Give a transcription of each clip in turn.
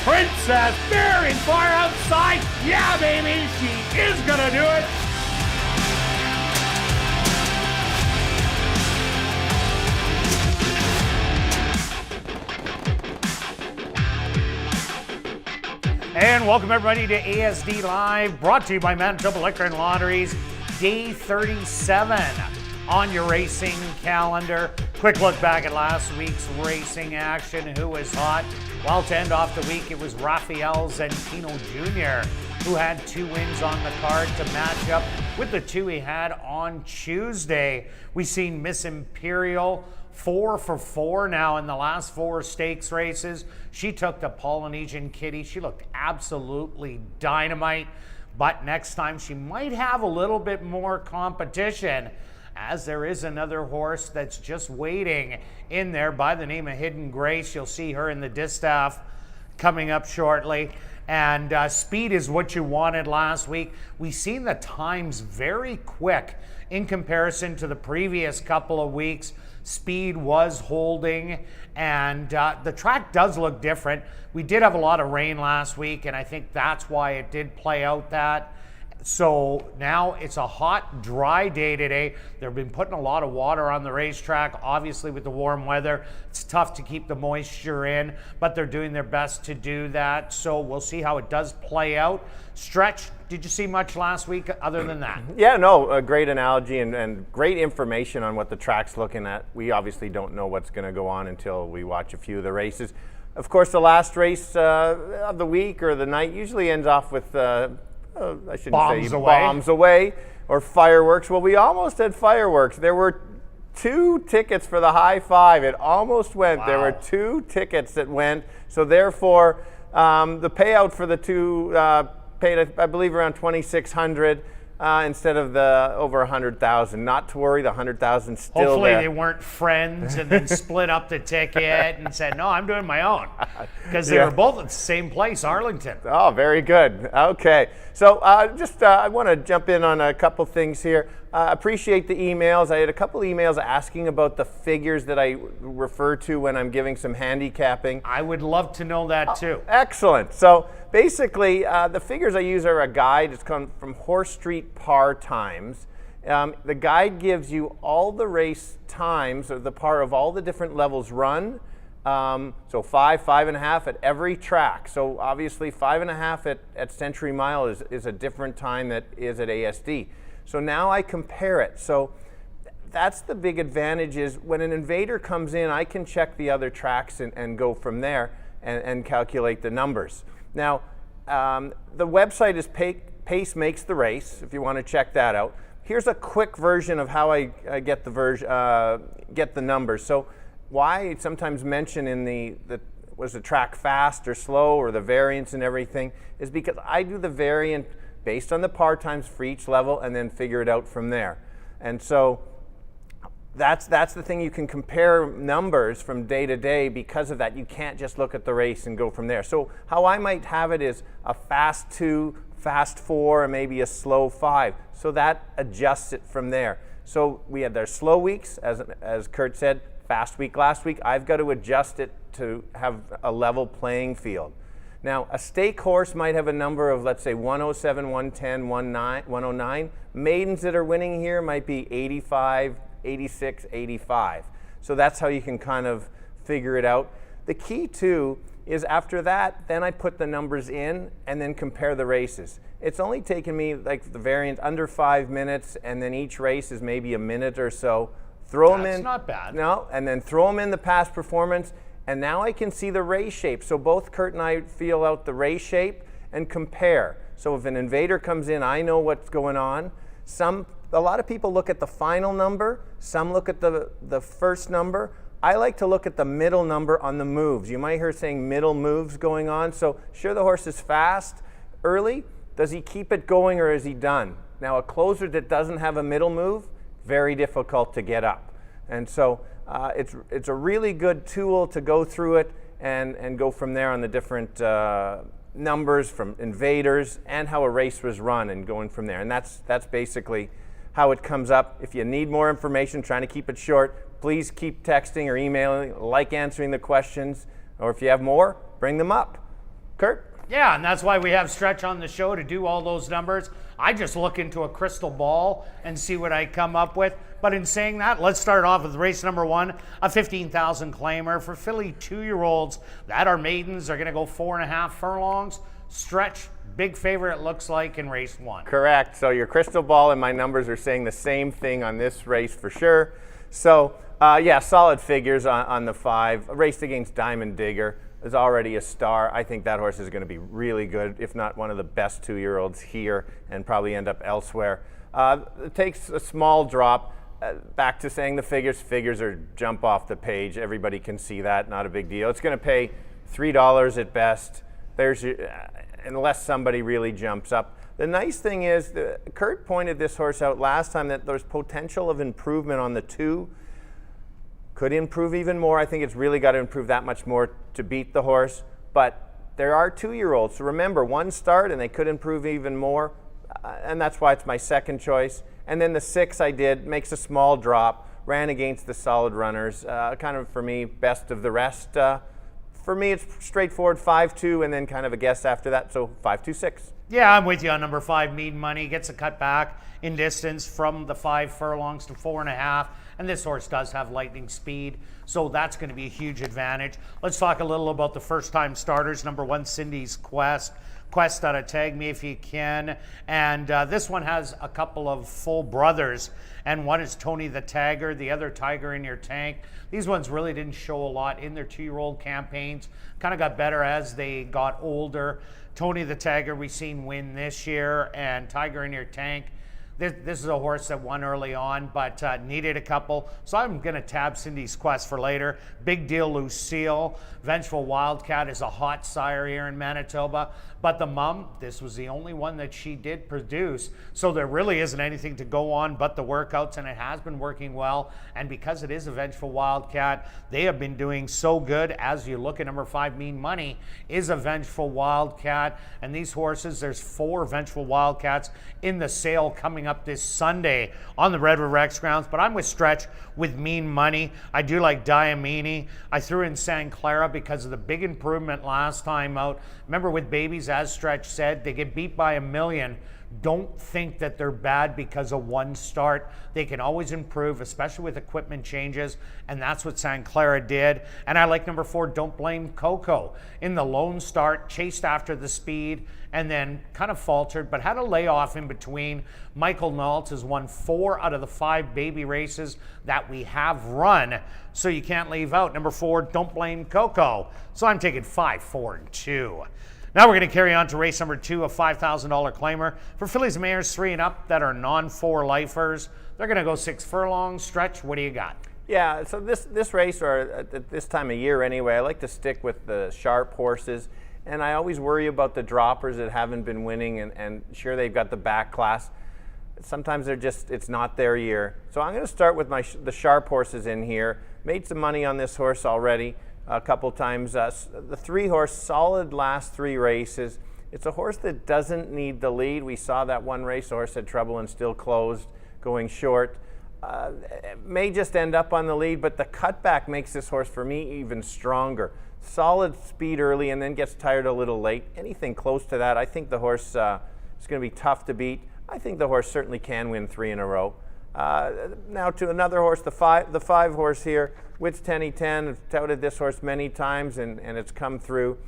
Princess very far outside. Yeah, baby, she is gonna do it. And welcome everybody to ASD Live, brought to you by Manitoba Liquor and Lotteries. Day 37 on your racing calendar. Quick look back at last week's racing action. Who was hot? Well, to end off the week, it was Rafael Zentino Jr., who had 2 wins on the card to match up with the 2 he had on Tuesday. We've seen Miss Imperial 4 for 4 now in the last 4 stakes races. She took the Polynesian Kitty. She looked absolutely dynamite, but next time she might have a little bit more competition, as there is another horse that's just waiting in there by the name of Hidden Grace. You'll see her in the distaff coming up shortly. And speed is what you wanted last week. We've seen the times very quick in comparison to the previous couple of weeks. Speed was holding, and the track does look different. We did have a lot of rain last week, and I think that's why it did play out that. So now it's a hot, dry day today. They've been putting a lot of water on the racetrack. Obviously, with the warm weather, it's tough to keep the moisture in, but they're doing their best to do that. So we'll see how it does play out. Stretch, did you see much last week other than that? Yeah, no, a great analogy and great information on what the track's looking at. We obviously don't know what's going to go on until we watch a few of the races. Of course, the last race of the week or the night usually ends off with I shouldn't bombs away or fireworks. Well, we almost had fireworks. There were 2 tickets for the high five. It almost went. Wow. There were 2 tickets that went. So therefore, the payout for the 2 paid, I believe, around $2,600 instead of the over 100,000. Not to worry, the 100,000 still Hopefully there. They weren't friends and then split up the ticket and said, no, I'm doing my own. Because they were both at the same place, Arlington. Oh, very good. Okay. So I want to jump in on a couple things here. Appreciate the emails. I had a couple emails asking about the figures that I refer to when I'm giving some handicapping. I would love to know that too. Excellent. So basically, the figures I use are a guide. It's come from Horse Street Par Times. The guide gives you all the race times, or the par of all the different levels run. So 5, 5.5 at every track. So obviously 5.5 at Century Mile is a different time that is at ASD. So now I compare it. So that's the big advantage, is when an invader comes in, I can check the other tracks and go from there and calculate the numbers. Now, the website is Pace Makes the Race, if you want to check that out. Here's a quick version of how I get the numbers. So why I sometimes mention in was the track fast or slow or the variance and everything is because I do the variant based on the par times for each level and then figure it out from there. And so that's the thing. You can compare numbers from day to day because of that. You can't just look at the race and go from there. So how I might have it is a fast 2, fast 4, and maybe a slow 5. So that adjusts it from there. So we had their slow weeks, as Kirt said, fast week last week. I've got to adjust it to have a level playing field. Now, a stake horse might have a number of, let's say, 107, 110, 109. Maidens that are winning here might be 85, 86, 85. So that's how you can kind of figure it out. The key, too, is after that, then I put the numbers in and then compare the races. It's only taken me, like the variant, under 5 minutes, and then each race is maybe a minute or so. Throw them in. That's not bad. No, and then throw them in the past performance. And now I can see the race shape. So both Kirt and I feel out the race shape and compare. So if an invader comes in, I know what's going on. A lot of people look at the final number. Some look at the first number. I like to look at the middle number on the moves. You might hear saying middle moves going on. So sure, the horse is fast early. Does he keep it going or is he done? Now a closer that doesn't have a middle move, very difficult to get up. And so it's a really good tool to go through it and go from there on the different numbers from invaders and how a race was run and going from there. And that's basically how it comes up. If you need more information, trying to keep it short, please keep texting or emailing, like answering the questions, or if you have more, bring them up. Kirt? Yeah, and that's why we have Stretch on the show to do all those numbers. I just look into a crystal ball and see what I come up with. But in saying that, let's start off with race number 1, a 15,000 claimer for filly 2-year-olds that are maidens. Are going to go 4.5 furlongs. Stretch, big favorite, it looks like, in race 1. Correct. So your crystal ball and my numbers are saying the same thing on this race for sure. So yeah, solid figures on the 5. Raced against Diamond Digger. Is already a star. I think that horse is going to be really good, if not one of the best 2-year-olds here, and probably end up elsewhere. It takes a small drop. Back to saying the figures are jump off the page. Everybody can see that, not a big deal. It's going to pay $3 at best. There's your, unless somebody really jumps up. The nice thing is, Kirt pointed this horse out last time that there's potential of improvement on the 2. Could improve even more. I think it's really got to improve that much more to beat the horse. But there are 2-year-olds. So remember, 1 start and they could improve even more. And that's why it's my second choice. And then the 6 I did, makes a small drop, ran against the solid runners. Kind of, for me, best of the rest. For me, it's straightforward 5-2 and then kind of a guess after that. So 5-2-6. Yeah, I'm with you on number 5, Mean Money. Gets a cut back in distance from the 5 furlongs to 4.5. And this horse does have lightning speed, so that's going to be a huge advantage. Let's talk a little about the first-time starters. Number 1, Cindy's Quest. Quest out of Tag Me If You Can. And this one has a couple of full brothers. And one is Tony the Tagger, the other Tiger in Your Tank. These ones really didn't show a lot in their 2-year-old campaigns. Kind of got better as they got older. Tony the Tagger we've seen win this year, and Tiger in Your Tank. This is a horse that won early on, but needed a couple. So I'm going to tab Cindy's Quest for later. Big Deal Lucille. Vengeful Wildcat is a hot sire here in Manitoba. But the mum, this was the only one that she did produce. So there really isn't anything to go on but the workouts, and it has been working well. And because it is a Vengeful Wildcat, they have been doing so good. As you look at number 5, Mean Money is a Vengeful Wildcat. And these horses, there's 4 Vengeful Wildcats in the sale coming up this Sunday on the Redwood Rex grounds. But I'm with Stretch with Mean Money. I do like Diamini. I threw in San Clara because of the big improvement last time out. Remember, with babies, as Stretch said, they get beat by 1,000,000. Don't think that they're bad because of 1 start. They can always improve, especially with equipment changes, and that's what San Clara did. And I like number 4, Don't Blame Coco. In the lone start, chased after the speed, and then kind of faltered, but had a layoff in between. Michael Nault has won 4 out of the 5 baby races that we have run, so you can't leave out number 4, Don't Blame Coco. So I'm taking 5, 4, and 2. Now we're going to carry on to race number 2, a $5,000 claimer for fillies and mares 3 and up that are non-4 lifers. They're going to go 6 furlongs. Stretch, what do you got? Yeah, so this race, or at this time of year anyway, I like to stick with the sharp horses. And I always worry about the droppers that haven't been winning, and sure, they've got the back class. Sometimes they're just, it's not their year. So I'm going to start with the sharp horses in here. Made some money on this horse already a couple times. The 3-horse, solid last 3 races. It's a horse that doesn't need the lead. We saw that one race, the horse had trouble and still closed, going short. May just end up on the lead, but the cutback makes this horse, for me, even stronger. Solid speed early and then gets tired a little late. Anything close to that, I think the horse is going to be tough to beat. I think the horse certainly can win 3 in a row. Now to another horse, the 5 horse here, Wits 10-10. I've touted this horse many times and it's come through.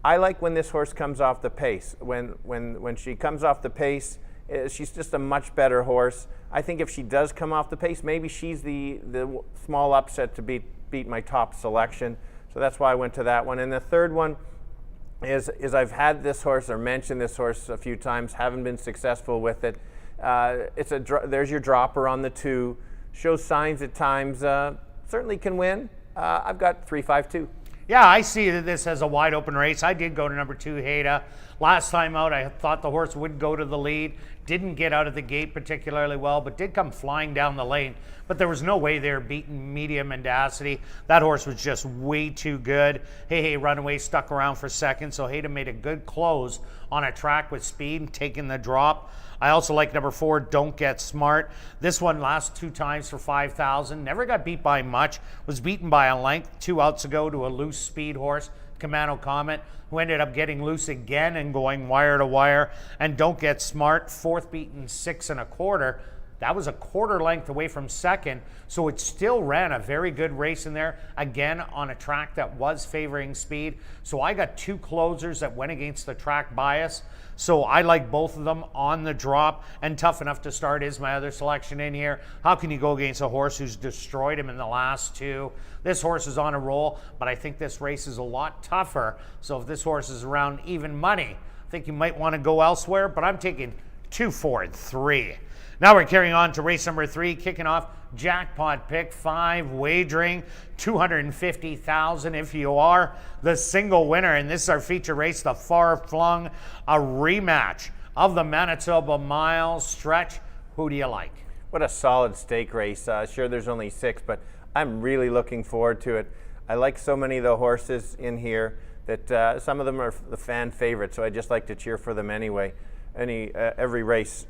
I like when this horse comes off the pace. When she comes off the pace, she's just a much better horse. I think if she does come off the pace, maybe she's the small upset to beat my top selection. So that's why I went to that one. And the third one is I've had this horse or mentioned this horse a few times, haven't been successful with it. There's your dropper on the 2, shows signs at times, certainly can win. I've got 3-5-2. Yeah, I see this as a wide open race. I did go to number 2, Haida. Last time out, I thought the horse would go to the lead. Didn't get out of the gate particularly well, but did come flying down the lane. But there was no way they were beating Medium Mendacity. That horse was just way too good. Hey, Runaway stuck around for second, so Haida made a good close on a track with speed, taking the drop. I also like number 4, Don't Get Smart. This one last 2 times for 5,000. Never got beat by much. Was beaten by a length 2 outs ago to a loose speed horse. Camano Comet, who ended up getting loose again and going wire to wire. And Don't Get Smart, fourth beaten 6 1/4. That was a quarter length away from second, so it still ran a very good race in there, again on a track that was favoring speed. So I got 2 closers that went against the track bias, so I like both of them on the drop, and Tough Enough to Start is my other selection in here. How can you go against a horse who's destroyed him in the last 2? This horse is on a roll, but I think this race is a lot tougher, so if this horse is around even money, I think you might want to go elsewhere, but I'm taking 2, 4, and 3. Now we're carrying on to race number 3, kicking off jackpot pick 5, wagering $250,000 if you are the single winner. And this is our feature race, the Far Flung, a rematch of the Manitoba Mile Stretch. Who do you like? What a solid stake race. Sure, there's only 6, but I'm really looking forward to it. I like so many of the horses in here that some of them are the fan favorites, so I just like to cheer for them anyway. Every race.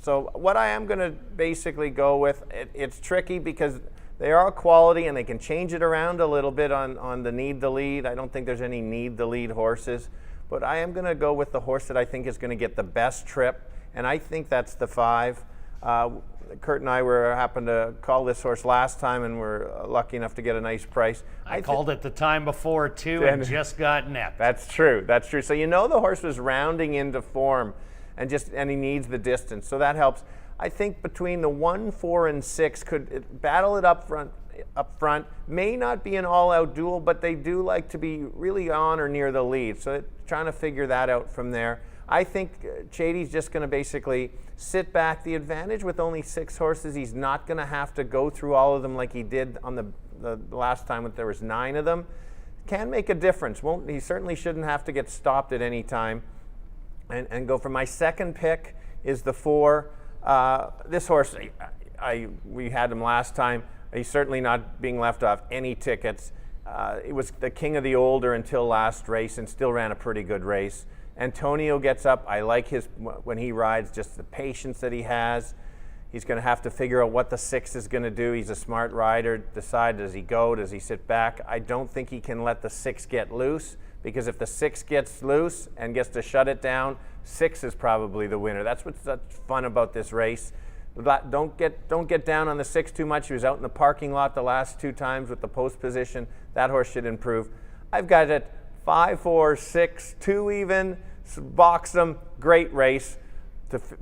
So what I am going to basically go with, it's tricky because they are quality and they can change it around a little bit on the need to lead. I don't think there's any need to lead horses, but I am going to go with the horse that I think is going to get the best trip, and I think that's the 5. Kirt and I happened to call this horse last time and we're lucky enough to get a nice price. I called it the time before too and just got nipped. That's true. That's true. So the horse was rounding into form and he needs the distance. So that helps. I think between the 1, 4, and 6 could battle it up front. May not be an all-out duel, but they do like to be really on or near the lead. So trying to figure that out from there. I think Chady's just going to basically sit back. The advantage with only 6 horses, he's not going to have to go through all of them like he did on the last time when there was 9 of them. Can make a difference. He certainly shouldn't have to get stopped at any time. And go for my second pick is the 4. This horse, we had him last time. He's certainly not being left off any tickets. It was the king of the older until last race and still ran a pretty good race. Antonio gets up. I like when he rides, just the patience that he has. He's going to have to figure out what the 6 is going to do. He's a smart rider. Decide, does he go? Does he sit back? I don't think he can let the 6 get loose, because if the 6 gets loose and gets to shut it down, 6 is probably the winner. That's what's fun about this race. Don't get down on the 6 too much. He was out in the parking lot the last 2 times with the post position. That horse should improve. I've got it 5, 4, 6, 2 even. Box them. Great race.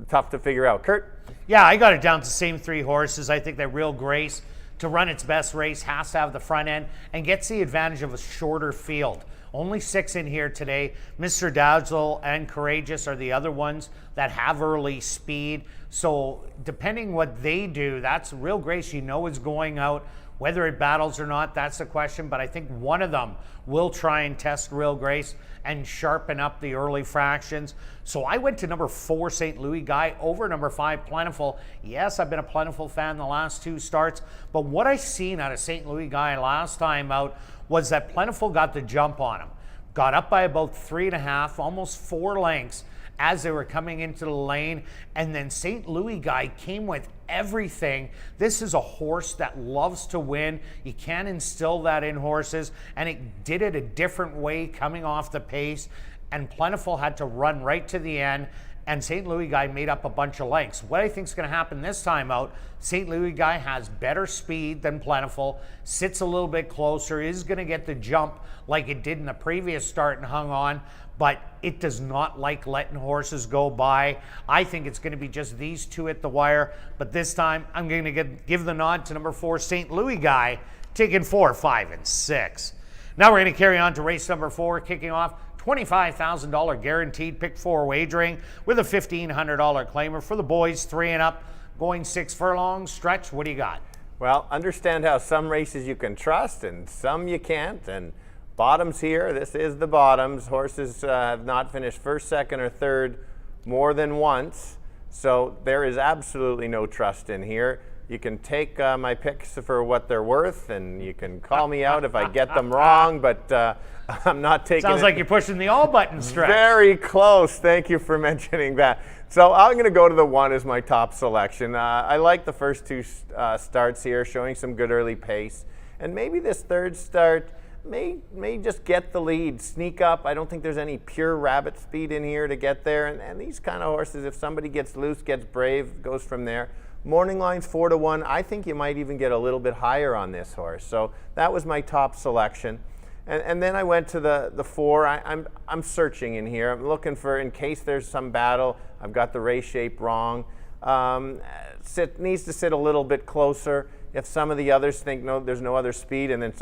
Tough to figure out. Kirt? Yeah, I got it down to the same 3 horses. I think that Real Grace, to run its best race, has to have the front end and gets the advantage of a shorter field. Only 6 in here today. Mr. Dazzle and Courageous are the other ones that have early speed. So depending what they do, that's Real Grace is going out. Whether it battles or not, that's the question. But I think one of them will try and test Real Grace and sharpen up the early fractions. So I went to number 4, St. Louis Guy, over number 5, Plentiful. Yes, I've been a Plentiful fan the last 2 starts. But what I seen out of St. Louis Guy last time out was that Plentiful got the jump on him. Got up by about 3.5, almost 4 lengths as they were coming into the lane. And then St. Louis Guy came with everything. This is a horse that loves to win. You can instill that in horses, and it did it a different way coming off the pace. And Plentiful had to run right to the end, and St. Louis Guy made up a bunch of lengths. What I think is going to happen this time out, St. Louis Guy has better speed than Plentiful, sits a little bit closer, is going to get the jump like it did in the previous start and hung on, but it does not like letting horses go by. I think it's going to be just these 2 at the wire, but this time I'm going to give the nod to number 4, St. Louis Guy, taking 4, 5, and 6. Now we're going to carry on to race number 4, kicking off $25,000 guaranteed pick 4 wagering with a $1,500 claimer for the boys 3 and up, going 6 furlongs. Stretch, what do you got? Well, understand how some races you can trust and some you can't. And bottoms here, this is the bottoms. Horses have not finished first, second, or third more than once. So there is absolutely no trust in here. You can take my picks for what they're worth, and you can call me out if I get them wrong, but I'm not taking Sounds like you're pushing the all button, Stretch. Very close. Thank you for mentioning that. So I'm going to go to the 1 as my top selection. I like the first 2 starts here, showing some good early pace. And maybe this 3rd start, may just get the lead, sneak up. I don't think there's any pure rabbit speed in here to get there. And these kind of horses, if somebody gets loose, gets brave, goes from there. Morning line's 4-1. I think you might even get a little bit higher on this horse. So that was my top selection. And then I went to the 4. I'm searching in here. I'm looking for, in case there's some battle, I've got the race shape wrong. Needs to sit a little bit closer. If some of the others think, no, there's no other speed, and then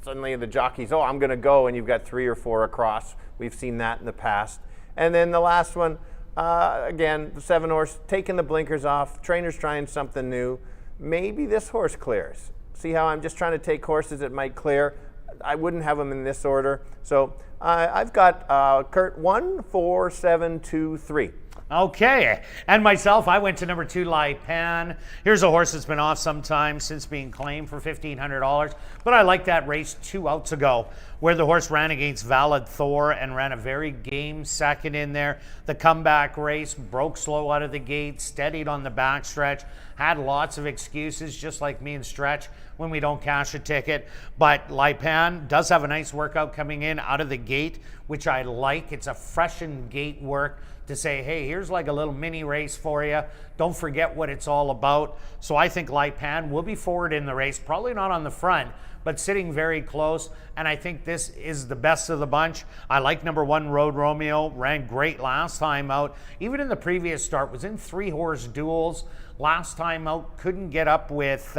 suddenly the jockeys, oh, I'm going to go, and you've got 3 or 4 across. We've seen that in the past. And then the last one, again, the 7 horse, taking the blinkers off, trainer's trying something new. Maybe this horse clears. See how I'm just trying to take horses that might clear. I wouldn't have them in this order. So I've got Kirt 1, 4, 7, 2, 3. Okay, and myself, I went to number 2, Lai Pan. Here's a horse that's been off some time since being claimed for $1,500, but I like that race 2 outs ago where the horse ran against Valid Thor and ran a very game second in there. The comeback race, broke slow out of the gate, steadied on the backstretch, had lots of excuses, just like me and Stretch when we don't cash a ticket. But Lai Pan does have a nice workout coming in out of the gate, which I like. It's a freshened gate work to say, hey, here's like a little mini race for you. Don't forget what it's all about. So I think Lai Pan will be forward in the race, probably not on the front, but sitting very close. And I think this is the best of the bunch. I like number 1, Road Romeo. Ran great last time out. Even in the previous start, was in 3-horse duels. Last time out, couldn't get up with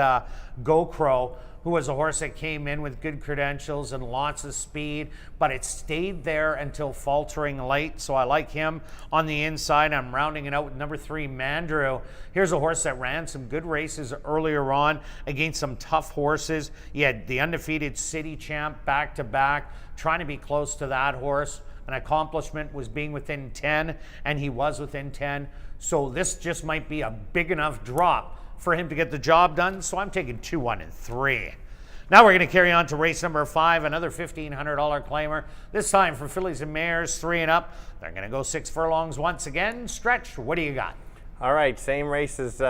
Go Crow, who was a horse that came in with good credentials and lots of speed, but it stayed there until faltering late. So I like him on the inside. I'm rounding it out with number 3, Mandrew. Here's a horse that ran some good races earlier on against some tough horses. He had the undefeated city champ back-to-back, trying to be close to that horse. An accomplishment was being within 10, and he was within 10. So this just might be a big enough drop for him to get the job done. So I'm taking 2, 1, and 3. Now we're going to carry on to race number 5, another $1,500 claimer. This time for fillies and mares, 3 and up. They're going to go 6 furlongs once again. Stretch, what do you got? All right, same race as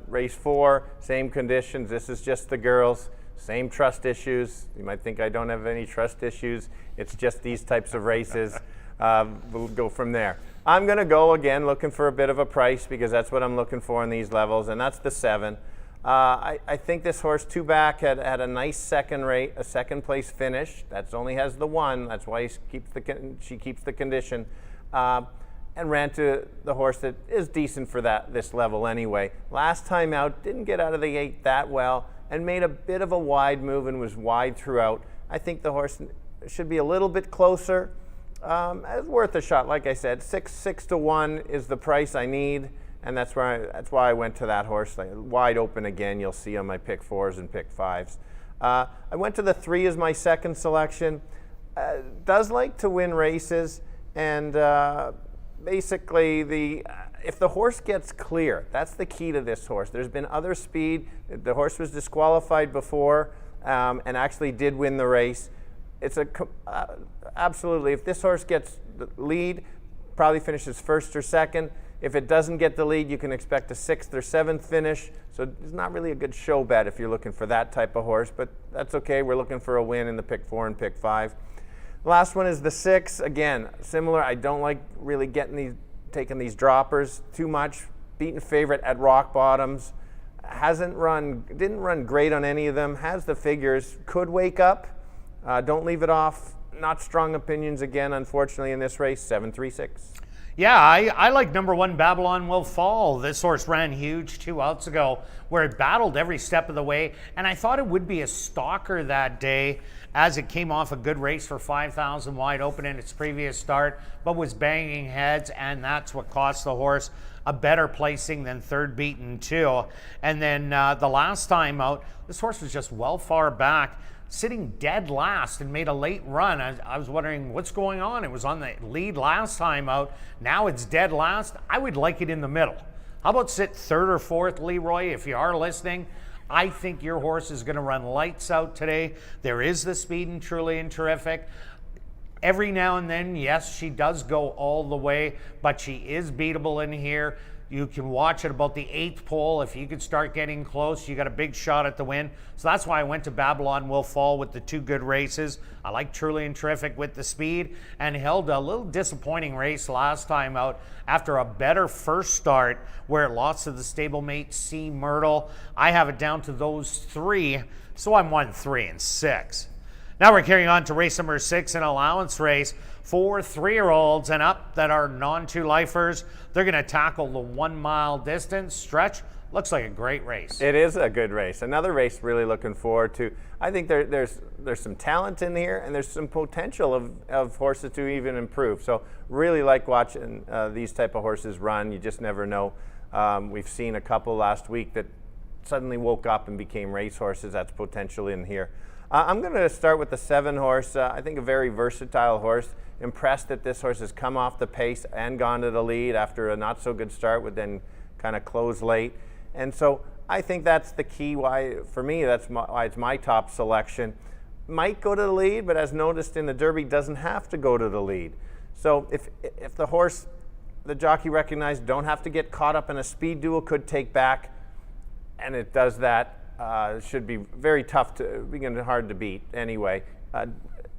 race 4, same conditions. This is just the girls. Same trust issues. You might think I don't have any trust issues. It's just these types of races. We'll go from there. I'm going to go again looking for a bit of a price because that's what I'm looking for in these levels, and that's the 7. I think this horse 2 back had a nice second place finish. That's only has the 1. That's why she keeps the condition. And ran to the horse that is decent for this level anyway. Last time out, didn't get out of the gate that well and made a bit of a wide move and was wide throughout. I think the horse should be a little bit closer. It's worth a shot. Like I said, 6 to 1 is the price I need, and that's why I went to that horse. Like, wide open again. You'll see on my pick 4s and pick 5s. I went to the 3 as my second selection. Does like to win races, and basically if the horse gets clear, that's the key to this horse. There's been other speed. The horse was disqualified before and actually did win the race. It's absolutely, if this horse gets the lead, probably finishes 1st or 2nd. If it doesn't get the lead, you can expect a 6th or 7th finish. So it's not really a good show bet if you're looking for that type of horse, but that's okay. We're looking for a win in the pick 4 and pick 5. Last one is the 6. Again, similar. I don't like really taking these droppers too much. Beaten favorite at rock bottoms. Didn't run great on any of them. Has the figures. Could wake up. Don't leave it off. Not strong opinions again, unfortunately, in this race. 7-3-6. Yeah, I like number 1, Babylon Will Fall. This horse ran huge 2 outs ago where it battled every step of the way, and I thought it would be a stalker that day as it came off a good race for 5,000 wide open in its previous start, but was banging heads, and that's what cost the horse a better placing than 3rd beaten 2. And then the last time out, this horse was just well far back, sitting dead last and made a late run. I was wondering what's going on. It was on the lead last time out. Now it's dead last. I would like it in the middle. How about sit 3rd or 4th, Leroy, if you are listening? I think your horse is going to run lights out today. There is the speed and truly and terrific. Every now and then, yes, she does go all the way, but she is beatable in here. You can watch at about the 8th pole. If you could start getting close, you got a big shot at the win. So that's why I went to Babylon Will Fall with the 2 good races. I like Truly and Terrific with the speed, and held a little disappointing race last time out after a better first start where it lost to the stablemate C Myrtle. I have it down to those 3, so I'm 1, 3, and 6. Now we're carrying on to race number 6, an allowance race for 3-year-olds and up that are non-2-lifers. They're going to tackle the 1-mile distance stretch. Looks like a great race. It is a good race. Another race really looking forward to. I think there's some talent in here, and there's some potential of horses to even improve. So really like watching these type of horses run. You just never know. We've seen a couple last week that suddenly woke up and became race horses. That's potential in here. I'm going to start with the 7 horse. I think a very versatile horse. Impressed that this horse has come off the pace and gone to the lead after a not so good start, would then kind of close late. And so I think that's the key why, for me, why it's my top selection. Might go to the lead, but as noticed in the Derby, doesn't have to go to the lead. So if the horse, the jockey recognized, don't have to get caught up in a speed duel, could take back, and it does that, should be very tough to, begin hard to beat anyway.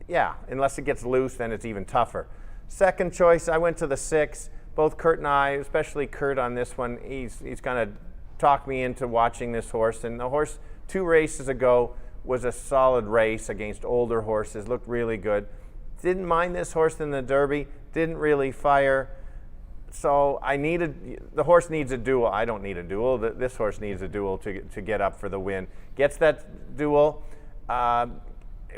Yeah, unless it gets loose, then it's even tougher. Second choice, I went to the 6. Both Kirt and I, especially Kirt on this one, he's kind of talked me into watching this horse. And the horse 2 races ago was a solid race against older horses, looked really good. Didn't mind this horse in the Derby, didn't really fire. So the horse needs a duel. I don't need a duel. This horse needs a duel to get up for the win. Gets that duel,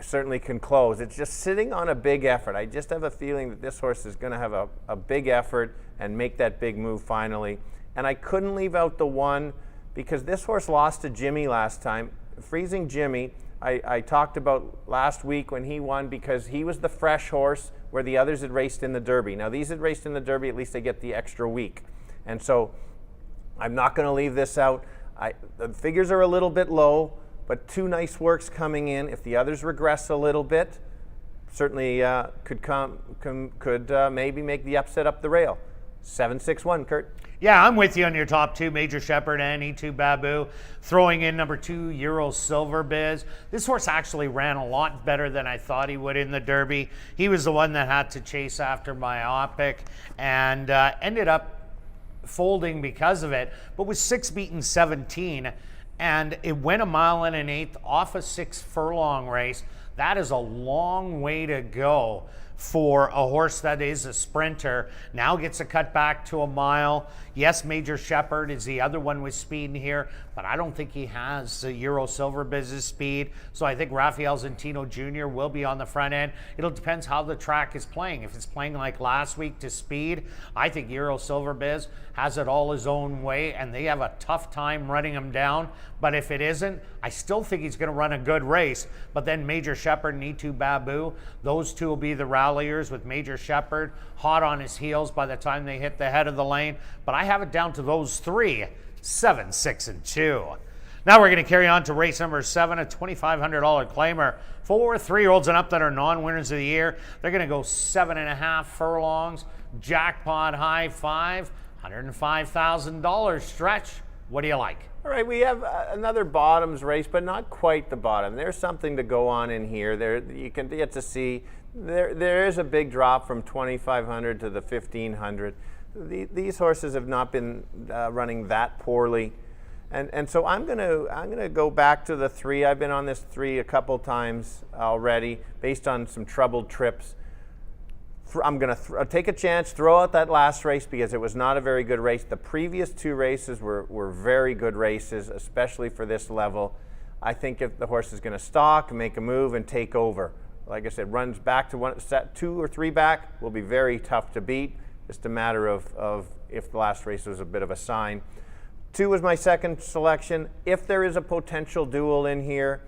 certainly can close. It's just sitting on a big effort. I just have a feeling that this horse is going to have a big effort and make that big move finally. And I couldn't leave out the 1 because this horse lost to Jimmy last time. Freezing Jimmy, I talked about last week when he won because he was the fresh horse where the others had raced in the Derby. Now these had raced in the Derby, at least they get the extra week. And so I'm not going to leave this out. The figures are a little bit low, but 2 nice works coming in. If the others regress a little bit, certainly could maybe make the upset up the rail. 7-6-1, Kirt. Yeah, I'm with you on your top 2, Major Shepherd and E2 Babu. Throwing in number 2, Euro Silver Biz. This horse actually ran a lot better than I thought he would in the Derby. He was the one that had to chase after Myopic and ended up folding because of it, but was 6 beaten 17. And it went 1 mile and an 1/8 off a 6-furlong race. That is a long way to go for a horse that is a sprinter. Now gets a cut back to 1 mile. Yes, Major Shepherd is the other one with speed in here, but I don't think he has Euro Silver Biz's speed. So I think Rafael Zentino Jr. will be on the front end. It'll depends how the track is playing. If it's playing like last week to speed, I think Euro Silver Biz has it all his own way, and they have a tough time running him down. But if it isn't, I still think he's going to run a good race. But then Major Shepherd and E2 Babu, those 2 will be the ralliers, with Major Shepherd hot on his heels by the time they hit the head of the lane. But I have it down to those 3, 7, 6, and 2. Now we're going to carry on to race number 7, a $2,500 claimer for 3-year-olds and up that are non-winners of the year. They're going to go 7.5 furlongs, jackpot high 5, $105,000 stretch. What do you like? All right, we have another bottoms race, but not quite the bottom. There's something to go on in here. You can get to see there is a big drop from 2,500 to the 1,500. These horses have not been running that poorly, and so I'm gonna go back to the 3. I've been on this 3 a couple times already, based on some troubled trips. I'm going to take a chance, throw out that last race because it was not a very good race. The previous 2 races were very good races, especially for this level. I think if the horse is going to stalk, make a move, and take over. Like I said, runs back to set 2 or 3 back will be very tough to beat. Just a matter of if the last race was a bit of a sign. 2 was my second selection. If there is a potential duel in here,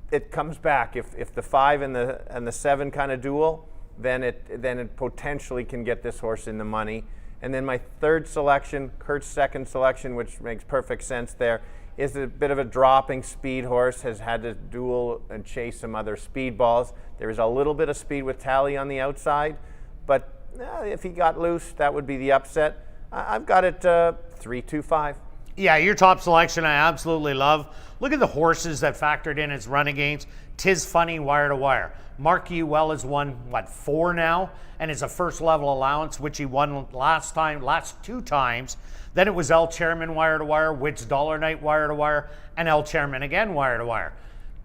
it comes back. If the 5 and the 7 kind of duel, then it potentially can get this horse in the money. And then my third selection, Kirt's second selection, which makes perfect sense there, is a bit of a dropping speed horse, has had to duel and chase some other speed balls. There is a little bit of speed with Tally on the outside, but if he got loose, that would be the upset. I've got it 325. Yeah, your top selection I absolutely love. Look at the horses that factored in as renegades. Tis Funny, wire to wire. Mark Ewell has won, what, 4 now? And is a first level allowance, which he won last 2 times. Then it was El Chairman, wire to wire, Witch Dollar Night, wire to wire, and El Chairman again, wire to wire.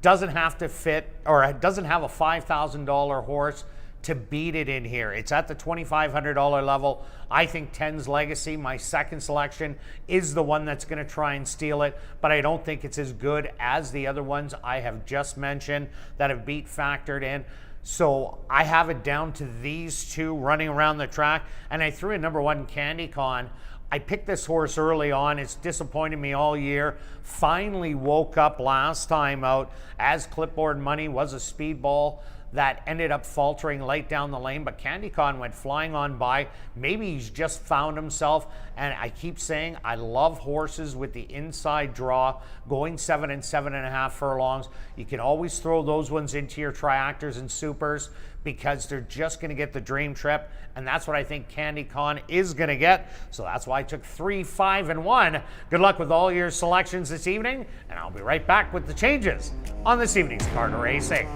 Doesn't have to fit, or it doesn't have a $5,000 horse to beat it in here. It's at the $2,500 level. I think 10's Legacy, my second selection, is the one that's going to try and steal it, but I don't think it's as good as the other ones I have just mentioned that have beat factored in. So I have it down to these 2 running around the track, and I threw in number 1 Candy Con. I picked this horse early on. It's disappointed me all year. Finally woke up last time out as Clipboard Money was a speedball that ended up faltering late down the lane, but Candy Con went flying on by. Maybe he's just found himself, and I keep saying I love horses with the inside draw, going 7 and 7.5 furlongs. You can always throw those ones into your triactors and supers because they're just going to get the dream trip, and that's what I think Candy Con is going to get. So that's why I took 3, 5, and 1. Good luck with all your selections this evening, and I'll be right back with the changes on this evening's Card Racing.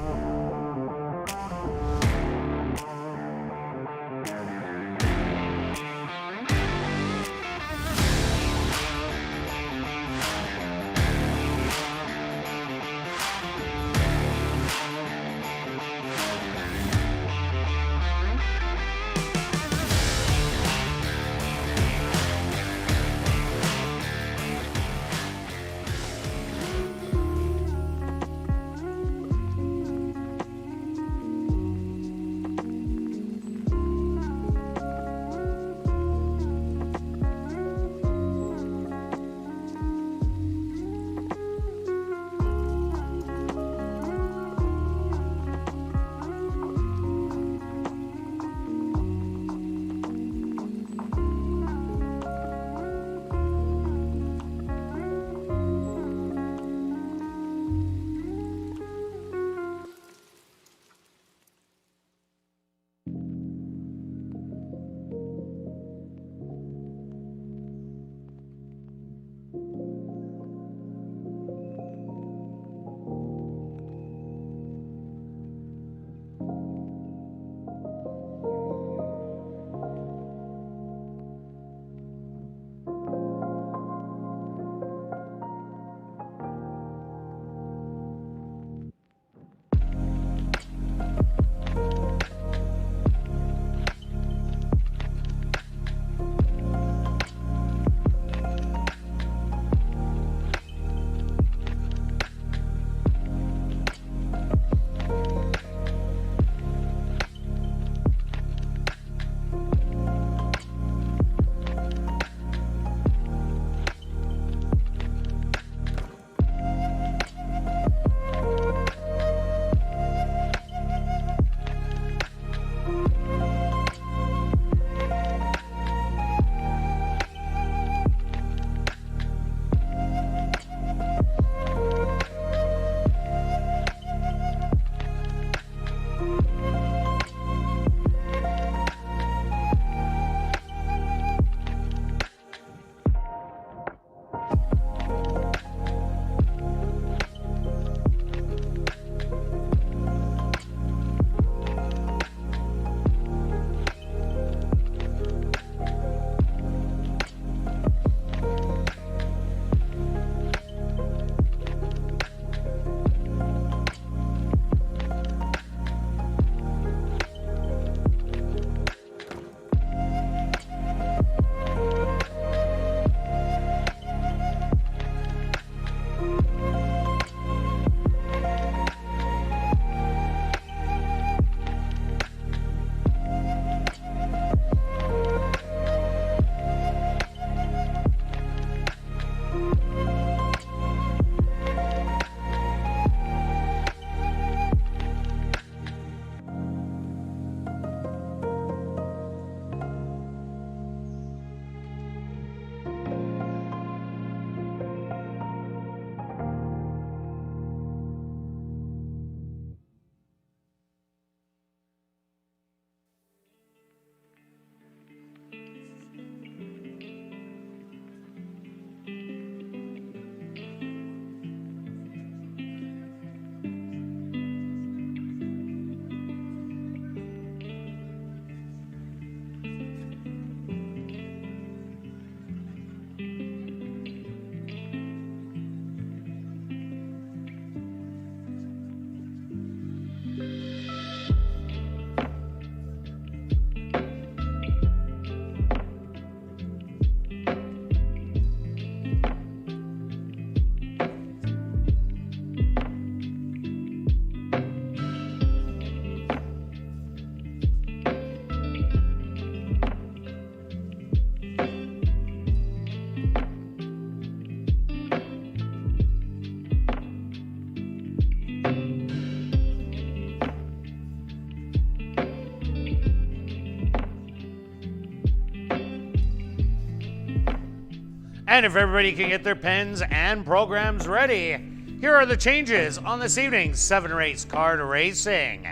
And if everybody can get their pens and programs ready, here are the changes on this evening's 7-race card racing.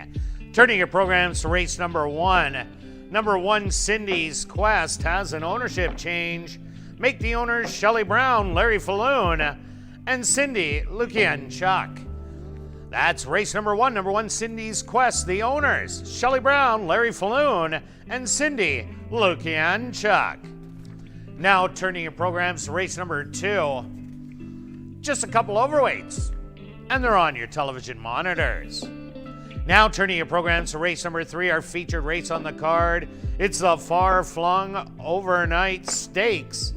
Turning your programs to race number 1. Number 1, Cindy's Quest, has an ownership change. Make the owners Shelley Brown, Larry Falloon, and Cindy Lukian-Chuck. That's race number 1, number 1, Cindy's Quest. The owners, Shelley Brown, Larry Falloon, and Cindy Lukian-Chuck. Now turning your programs to race number 2. Just a couple overweights, and they're on your television monitors. Now turning your programs to race number 3, our featured race on the card. It's the Far-Flung Overnight Stakes.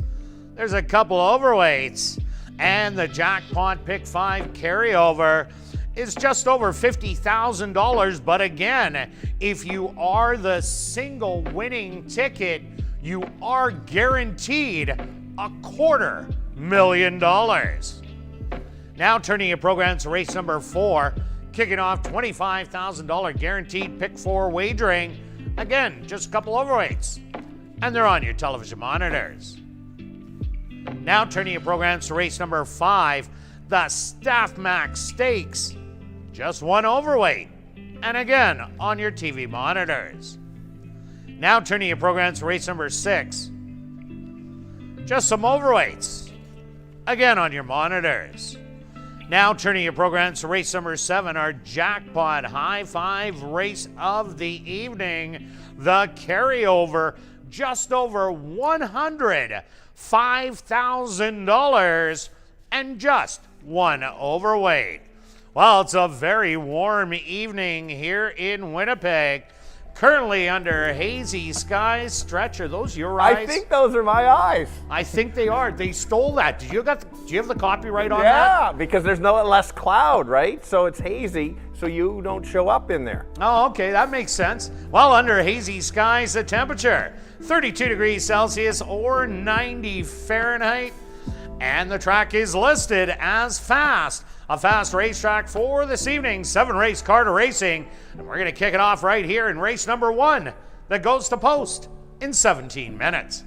There's a couple overweights, and the Jackpot Pick 5 carryover is just over $50,000. But again, if you are the single winning ticket, you are guaranteed $250,000. Now turning your programs to race number 4, kicking off $25,000 guaranteed pick 4 wagering. Again, just a couple overweights, and they're on your television monitors. Now turning your programs to race number 5, the Staff Max Stakes. Just one overweight, and again on your TV monitors. Now turning your programs to race number 6. Just some overweights, again on your monitors. Now turning your programs to race number 7, our Jackpot High 5 race of the evening. The carryover, just over $105,000, and just one overweight. Well, it's a very warm evening here in Winnipeg. Currently under hazy skies. Stretch, are those your eyes? I think those are my eyes. I think they are. They stole that. Do you have the copyright on that? Yeah, because there's no less cloud, right? So it's hazy, so you don't show up in there. Oh, okay, that makes sense. Well, under hazy skies, the temperature 32 degrees Celsius or 90 Fahrenheit. And the track is listed as fast. A fast racetrack for this evening's 7-race card racing. And we're going to kick it off right here in race number 1 that goes to post in 17 minutes.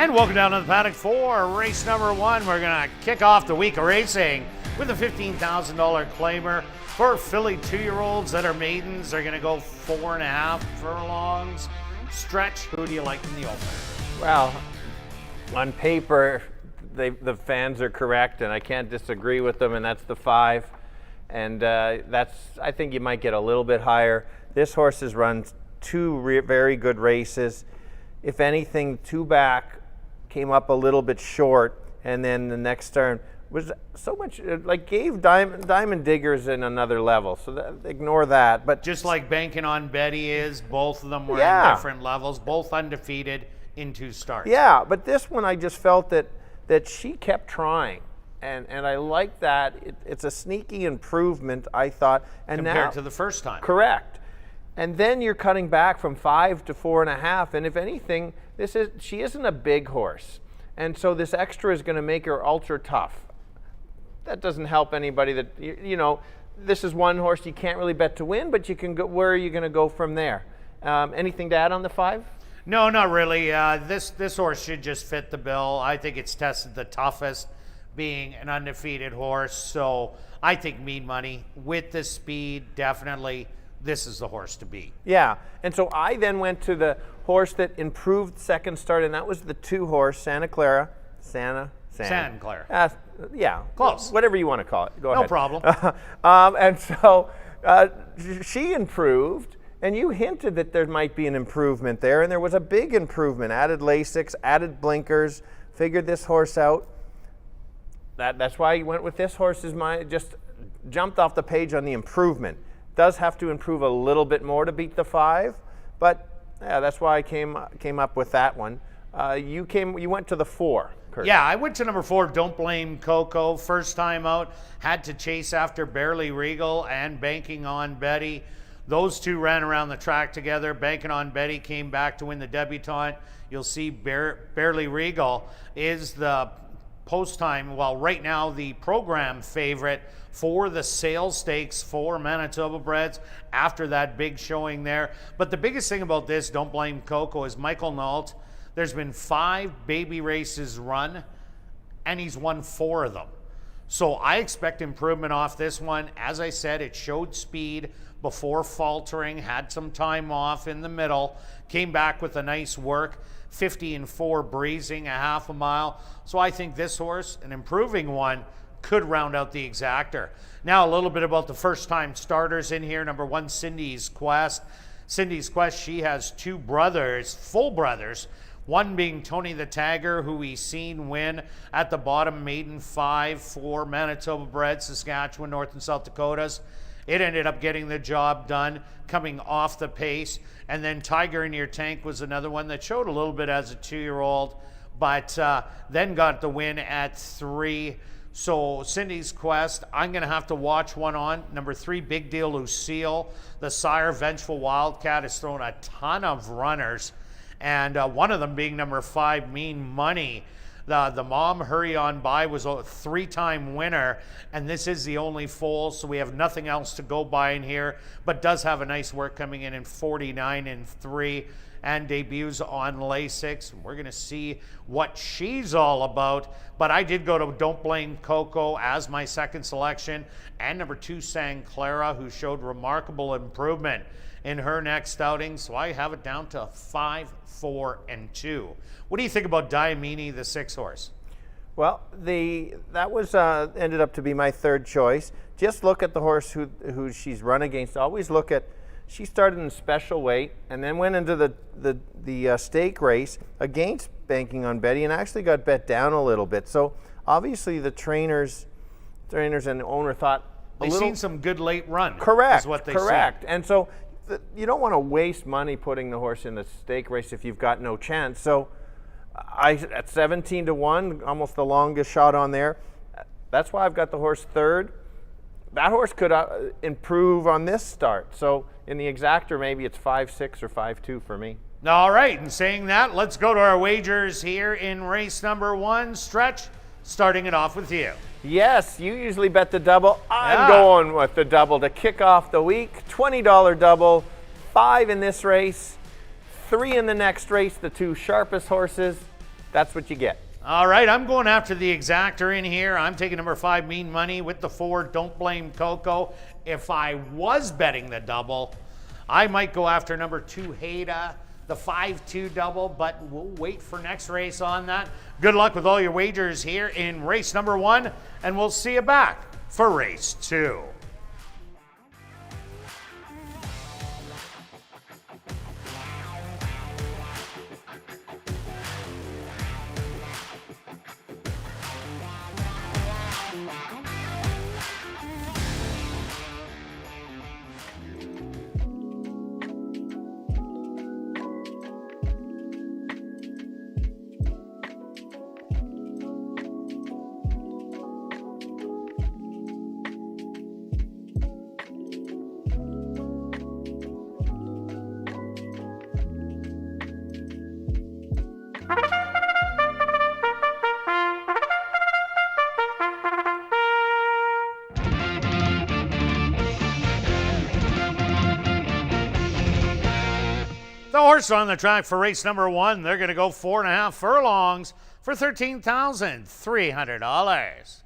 And welcome down to the paddock for race number 1. We're going to kick off the week of racing with a $15,000 claimer for filly 2-year-olds that are maidens. They're going to go 4.5 furlongs. Stretch, who do you like in the opener? Well, on paper, the fans are correct, and I can't disagree with them, and that's the 5. And I think you might get a little bit higher. This horse has run 2 very good races. If anything, 2 back came up a little bit short, and then the next turn was so much like gave Diamond Diggers in another level. So ignore that. But just like Banking on Betty is, both of them were in different levels, both undefeated in 2 starts. Yeah, but this one I just felt that she kept trying. And I like that. It's a sneaky improvement, I thought. And compared now, to the first time. Correct. And then you're cutting back from 5 to 4.5. And if anything, she isn't a big horse. And so this extra is going to make her ultra tough. That doesn't help anybody that, this is one horse you can't really bet to win, but you can go, where are you going to go from there? Anything to add on the 5? No, not really. This horse should just fit the bill. I think it's tested the toughest, being an undefeated horse. So I think Mean Money with the speed, definitely this is the horse to beat. Yeah, and so I then went to the horse that improved second start, and that was the 2 horse, Santa Clara. Santa Clara. Yeah. Close. Whatever you want to call it. Go ahead. No problem. And so she improved, and you hinted that there might be an improvement there, and there was a big improvement. Added Lasix, added blinkers, figured this horse out. That's why you went with this horse. Just jumped off the page on the improvement. Does have to improve a little bit more to beat the 5, but yeah, that's why I came up with that one. You went to the 4. Kirt. Yeah, I went to number 4, Don't Blame Coco. First time out, had to chase after Barely Regal and Banking on Betty. Those 2 ran around the track together. Banking on Betty came back to win the debutante. You'll see Barely Regal is the post-time, well, right now the program favorite for the sales stakes for Manitoba breds after that big showing there. But the biggest thing about this, Don't Blame Coco, is Michael Nault. There's been 5 baby races run, and he's won 4 of them. So I expect improvement off this one. As I said, it showed speed before faltering, had some time off in the middle, came back with a nice work, 50-4 breezing, a half a mile. So I think this horse, an improving one, could round out the exactor. Now a little bit about the first-time starters in here. Number 1, Cindy's Quest. Cindy's Quest, she has 2 brothers, full brothers, one being Tony the Tagger, who we've seen win at the bottom maiden 5 for Manitoba bred, Saskatchewan, North and South Dakotas. It ended up getting the job done, coming off the pace. And then Tiger in Your Tank was another one that showed a little bit as a 2-year-old, but then got the win at 3. So Cindy's Quest, I'm going to have to watch one on. Number 3, Big Deal Lucille. The sire, Vengeful Wildcat, has thrown a ton of runners, and one of them being number 5, Mean Money. The mom, Hurry On By, was a 3-time winner, and this is the only foal, so we have nothing else to go by in here, but does have a nice work coming in 49-3, and debuts on Lasix. We're going to see what she's all about, but I did go to Don't Blame Coco as my second selection, and number 2, Santa Clara, who showed remarkable improvement in her next outing, so I have it down to 5, 4, and 2. What do you think about Diamini, the 6 horse? Well, that was ended up to be my 3rd choice. Just look at the horse who she's run against. Always look at, she started in special weight and then went into the stake race against Banking on Betty and actually got bet down a little bit. So obviously the trainers and the owner thought they've seen some good late run. Correct. Is what they correct. said. And so you don't want to waste money putting the horse in the stake race if you've got no chance. So at 17-1, almost the longest shot on there. That's why I've got the horse 3rd. That horse could improve on this start. So in the exactor, maybe it's 5-6 or 5-2 for me. All right, and saying that, let's go to our wagers here in race number 1. Stretch, starting it off with you. Yes, you usually bet the double. I'm going with the double to kick off the week. $20 double, 5 in this race, 3 in the next race, the 2 sharpest horses. that's what you get. All right, I'm going after the exactor in here. I'm taking number 5, Mean Money, with the 4, Don't Blame Coco. If I was betting the double, I might go after number 2, Haida, the 5-2 double, but we'll wait for next race on that. Good luck with all your wagers here in race number 1, and we'll see you back for race 2. The horse on the track for race number 1, they're going to go 4.5 furlongs for $13,300.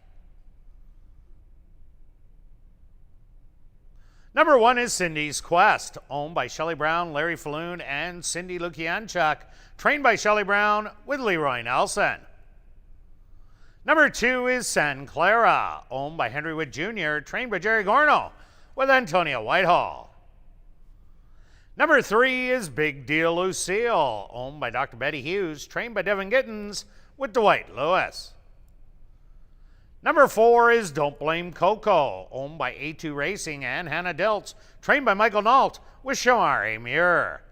Number 1 is Cindy's Quest, owned by Shelley Brown, Larry Falloon, and Cindy Lukianchuk, trained by Shelley Brown with Leroy Nelson. Number 2 is San Clara, owned by Henry Wood Jr., trained by Jerry Gorno with Antonia Whitehall. Number 3 is Big Deal Lucille, owned by Dr. Betty Hughes, trained by Devin Gittins with Dwight Lewis. Number 4 is Don't Blame Coco, owned by A2 Racing and Hannah Diltz, trained by Michael Nault with Shamari Muir.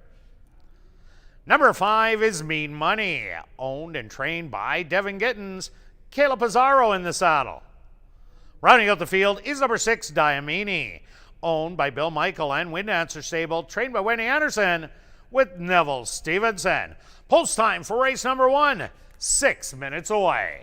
Number 5 is Mean Money, owned and trained by Devin Gittins, Caleb Pizarro in the saddle. Rounding out the field is number 6, Diamini, owned by Bill Michael and Wind Answer Stable, trained by Wendy Anderson with Neville Stevenson. Post time for race number 1, 6 minutes away.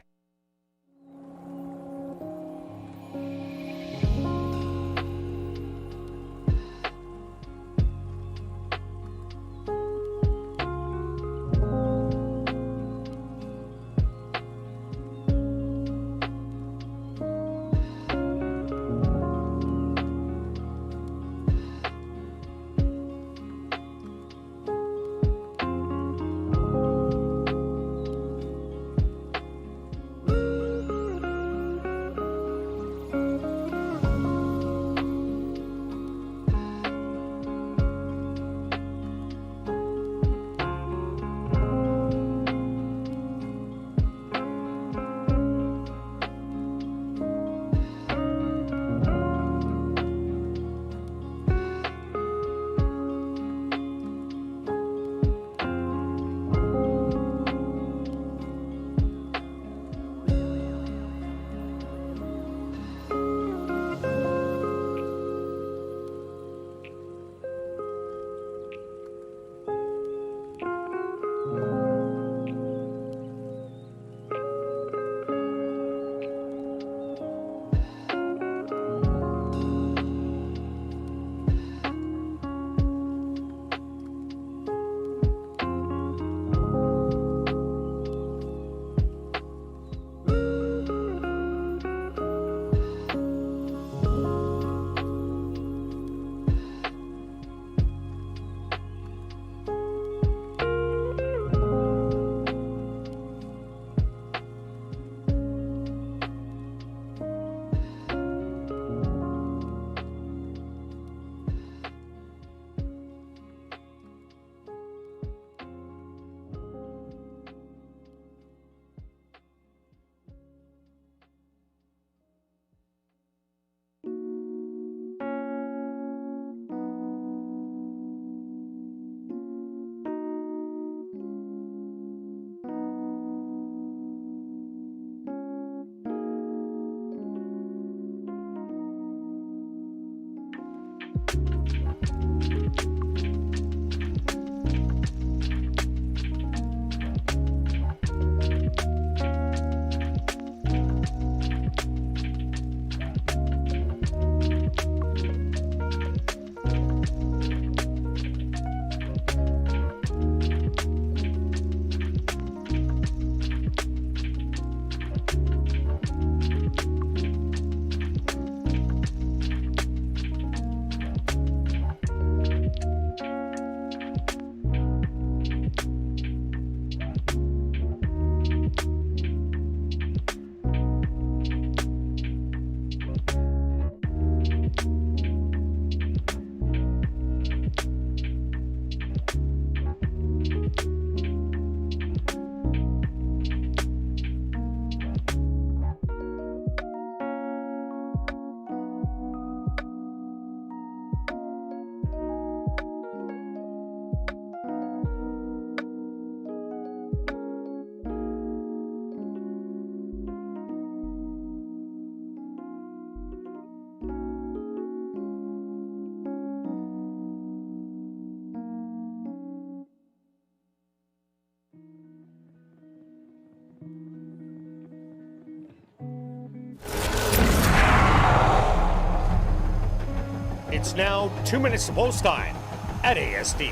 It's now 2 minutes to post time at ASD.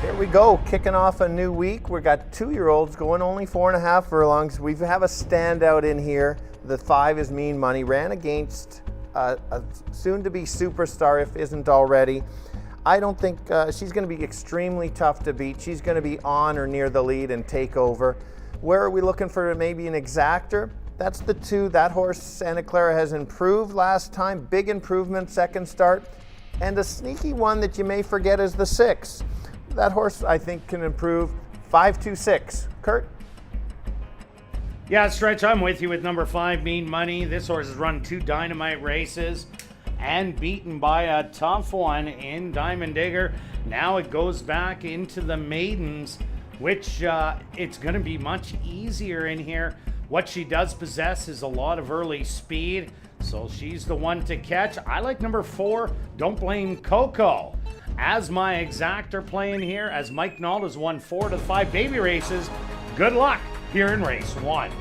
Here we go, kicking off a new week. We've got 2-year-olds going only 4.5 furlongs. We have a standout in here. The 5 is Mean Money. Ran against a soon-to-be superstar, if isn't already. I don't think she's going to be extremely tough to beat. She's going to be on or near the lead and take over. Where are we looking for maybe an exactor? That's the 2. That horse, Santa Clara, has improved last time. Big improvement, second start. And a sneaky one that you may forget is the 6. That horse, I think, can improve. 5-2-6. Kirt? Yeah, Stretch, I'm with you with number 5, Mean Money. This horse has run 2 dynamite races and beaten by a tough one in Diamond Digger. Now it goes back into the maidens, which it's going to be much easier in here. What she does possess is a lot of early speed, so she's the one to catch. I like number 4, Don't Blame Coco, as my exactor playing here, as Mike Nault has won 4 to 5 baby races. Good luck here in race 1.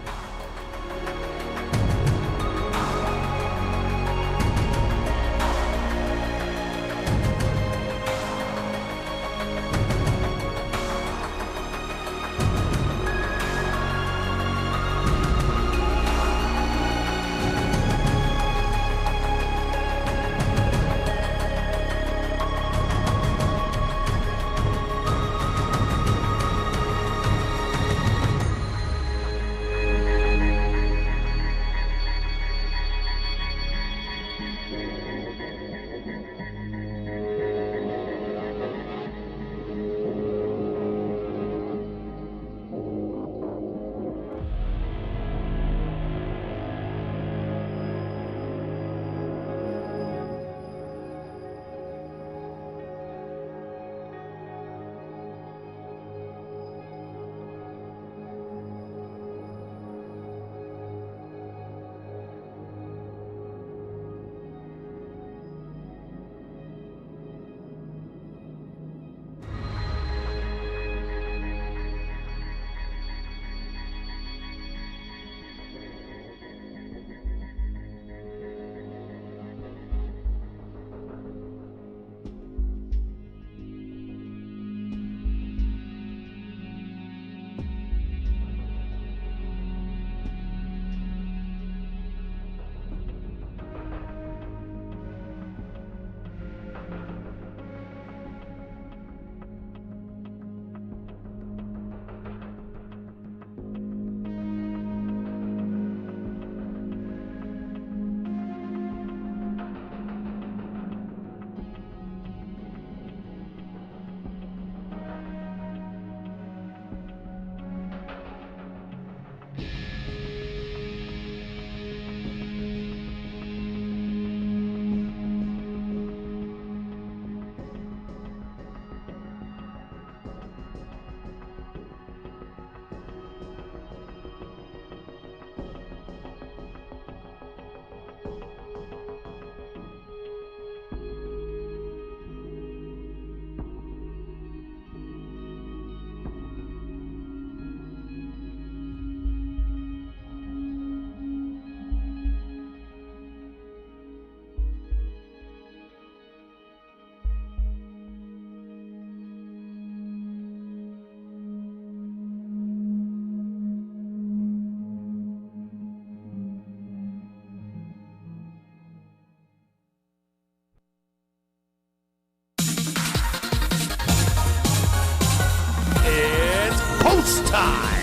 Post time!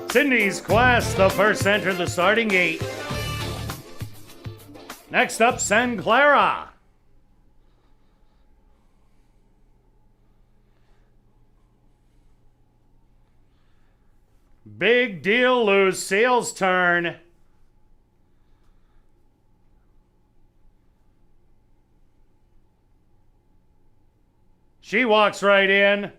Cindy's Quest, the first to enter the starting gate. Next up, San Clara. Big Deal Lucille's turn. She walks right in.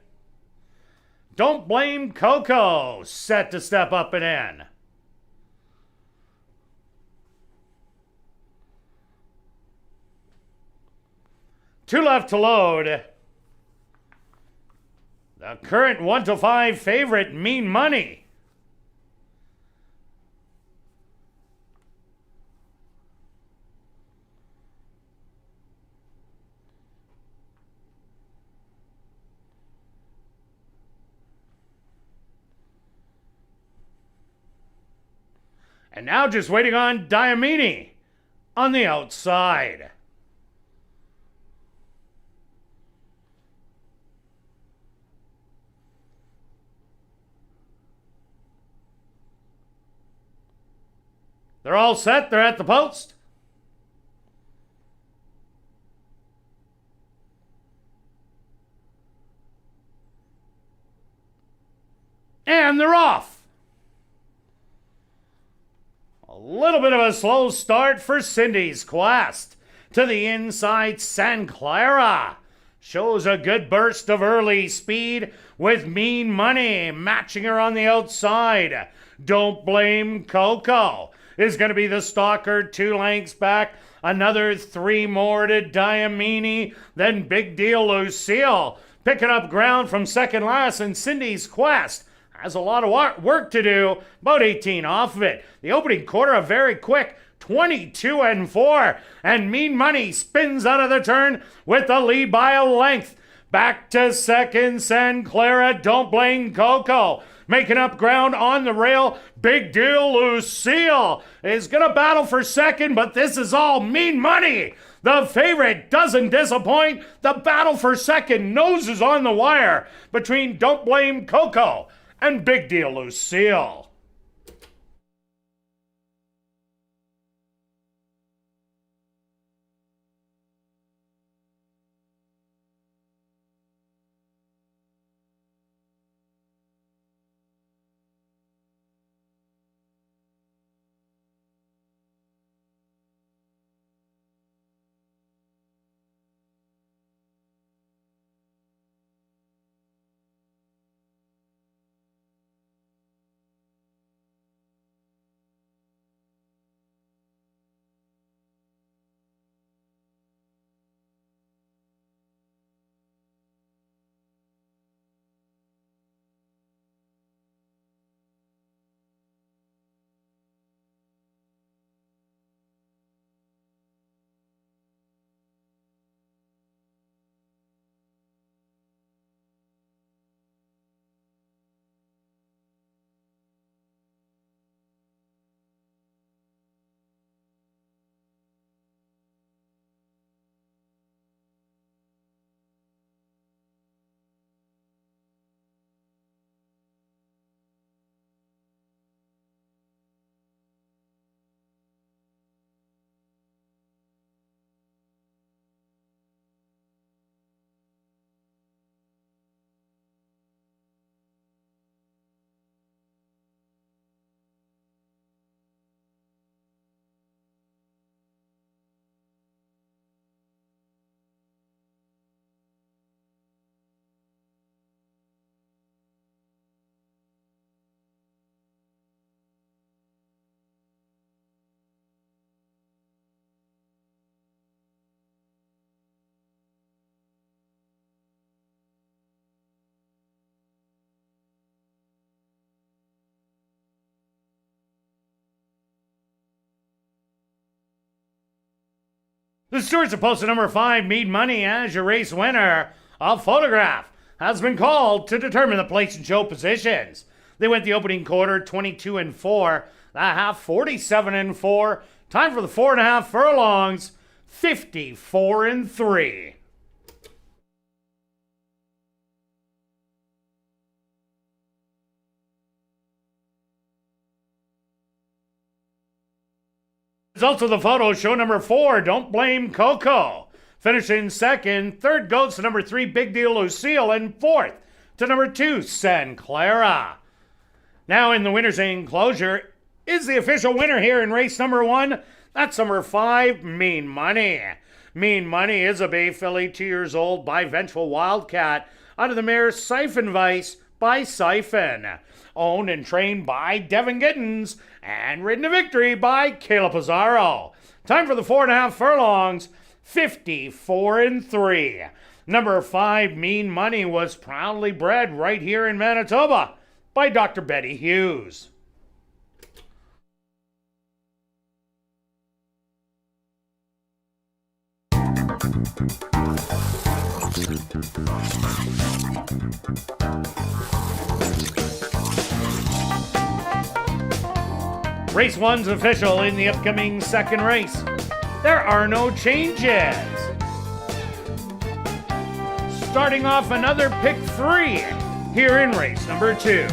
Don't Blame Coco, set to step up and in. Two left to load. The current 1-5 favorite, Mean Money. And now just waiting on Diamini on the outside. They're all set. They're at the post. And they're off. A little bit of a slow start for Cindy's Quest. To the inside, San Clara shows a good burst of early speed with Mean Money matching her on the outside. Don't Blame Coco is going to be the stalker, 2 lengths back. Another 3 more to Diamini. Then Big Deal Lucille picking up ground from second last, and Cindy's Quest has a lot of work to do, about 18 off of it. The opening quarter, a very quick 22-4, and Mean Money spins out of the turn with the lead by a length. Back to second, San Clara, Don't Blame Coco. Making up ground on the rail, Big Deal Lucille is going to battle for second, but this is all Mean Money. The favorite doesn't disappoint. The battle for second, noses on the wire between Don't Blame Coco and Big Deal Lucille. The stewards have posted number 5, Mean Money, as your race winner. A photograph has been called to determine the place and show positions. They went the opening quarter 22-4, the half 47-4. Time for the 4.5 furlongs, 54-3. Results of the photo show number 4, Don't Blame Coco. Finishing second, third goes to number 3, Big Deal Lucille, and fourth to number 2, San Clara. Now in the winner's enclosure is the official winner here in race number 1. That's number 5, Mean Money. Mean Money is a Bay filly, 2 years old, by Vengeful Wildcat, out of the mare Siphon Vice by Siphon. Owned and trained by Devin Gittins and ridden to victory by Caleb Pizarro. Time for the 4.5 furlongs, 54-3. Number 5, Mean Money, was proudly bred right here in Manitoba by Dr. Betty Hughes. Race 1's official in the upcoming second race. There are no changes. Starting off another pick 3 here in race number 2.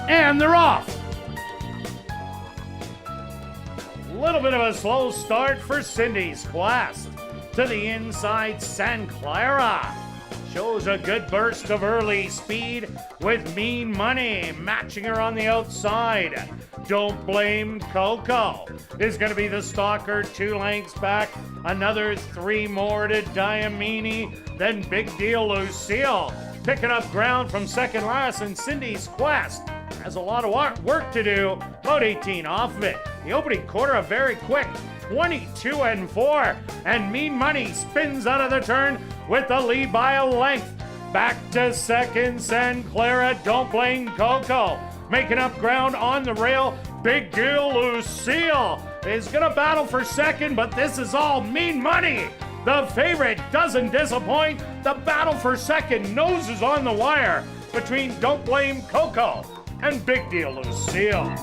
And they're off. A little bit of a slow start for Cindy's Quest. To the inside, San Clara. Shows a good burst of early speed with Mean Money matching her on the outside. Don't Blame Coco is going to be the stalker, 2 lengths back. Another 3 more to Diamini. Then Big Deal Lucille picking up ground from second last, and Cindy's Quest has a lot of work to do, about 18 off of it. The opening quarter, a very quick 22-4, and Mean Money spins out of the turn with the lead by a length. Back to second, San Clara, Don't Blame Coco, making up ground on the rail. Big Deal Lucille is gonna battle for second, but this is all Mean Money. The favorite doesn't disappoint. The battle for second, noses on the wire between Don't Blame Coco and Big Deal Lucille.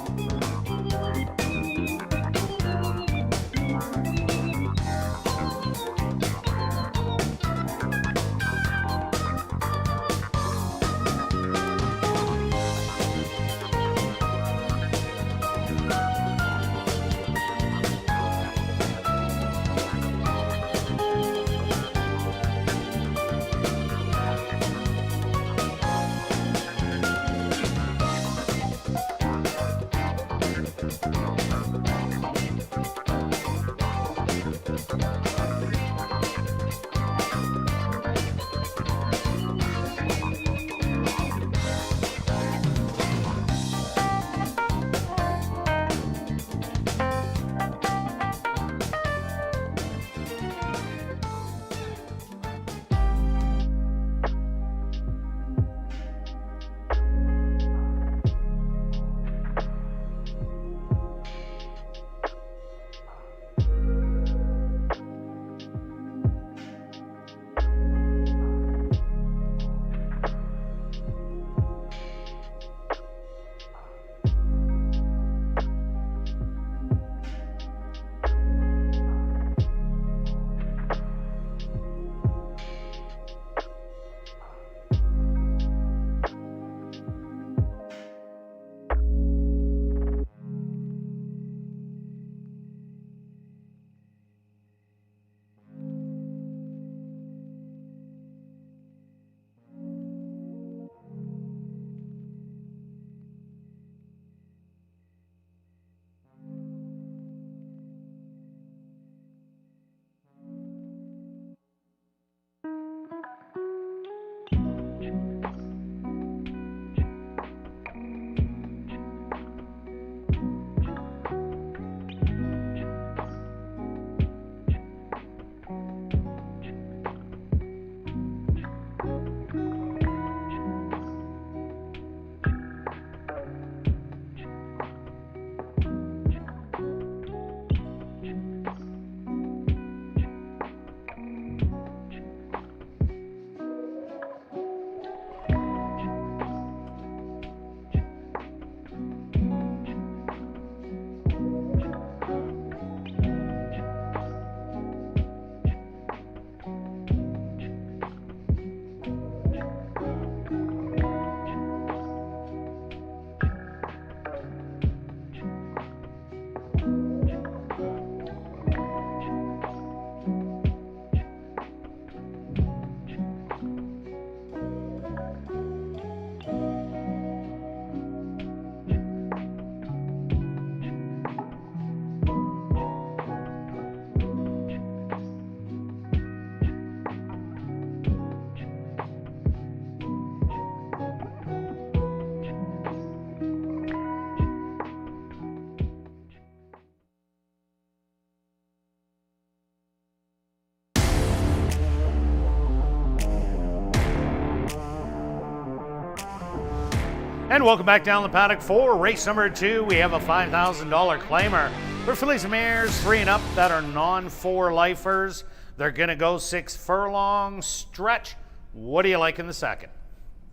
And welcome back down the paddock for race number 2. We have a $5,000 claimer for fillies and mares 3 and up that are non-4 lifers. They're going to go 6 furlong stretch. What do you like in the second?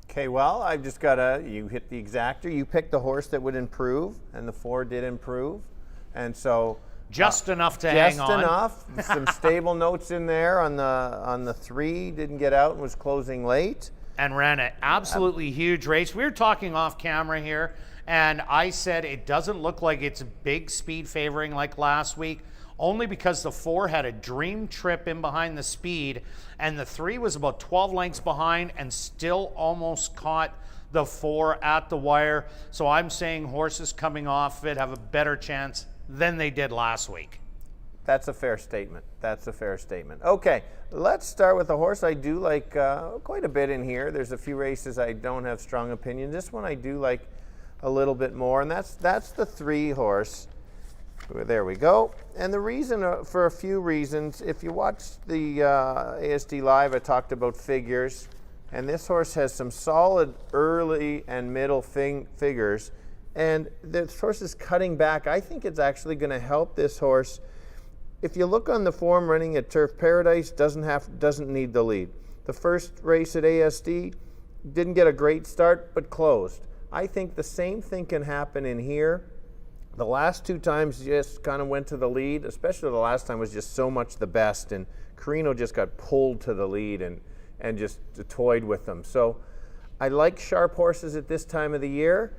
Okay, well, I've just got you hit the exactor. You picked the horse that would improve, and the 4 did improve. And so just enough to hang on. Just enough. Some stable notes in there on the 3. Didn't get out and was closing late. And ran an absolutely huge race. We were talking off camera here, and I said it doesn't look like it's big speed favoring like last week, only because the 4 had a dream trip in behind the speed, and the 3 was about 12 lengths behind and still almost caught the 4 at the wire. So I'm saying horses coming off it have a better chance than they did last week. That's a fair statement. That's a fair statement. Okay, let's start with a horse I do like quite a bit in here. There's a few races I don't have strong opinions. This one I do like a little bit more, and that's the 3 horse. There we go. And the reason, for a few reasons, if you watch the ASD Live, I talked about figures, and this horse has some solid early and middle figures, and this horse is cutting back. I think it's actually going to help this horse. If you look on the form running at Turf Paradise, doesn't need the lead. The first race at ASD didn't get a great start, but closed. I think the same thing can happen in here. The last 2 times just kind of went to the lead, especially the last time was just so much the best, and Carino just got pulled to the lead and just toyed with them. So I like sharp horses at this time of the year.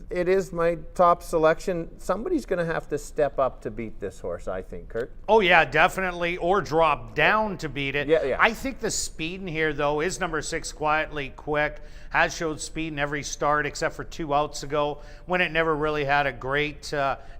It is my top selection. Somebody's going to have to step up to beat this horse, I think, Kurt. Oh, yeah, definitely, or drop down to beat it. Yeah. I think the speed in here, though, is number 6, Quietly Quick. Has showed speed in every start except for 2 outs ago when it never really had a great,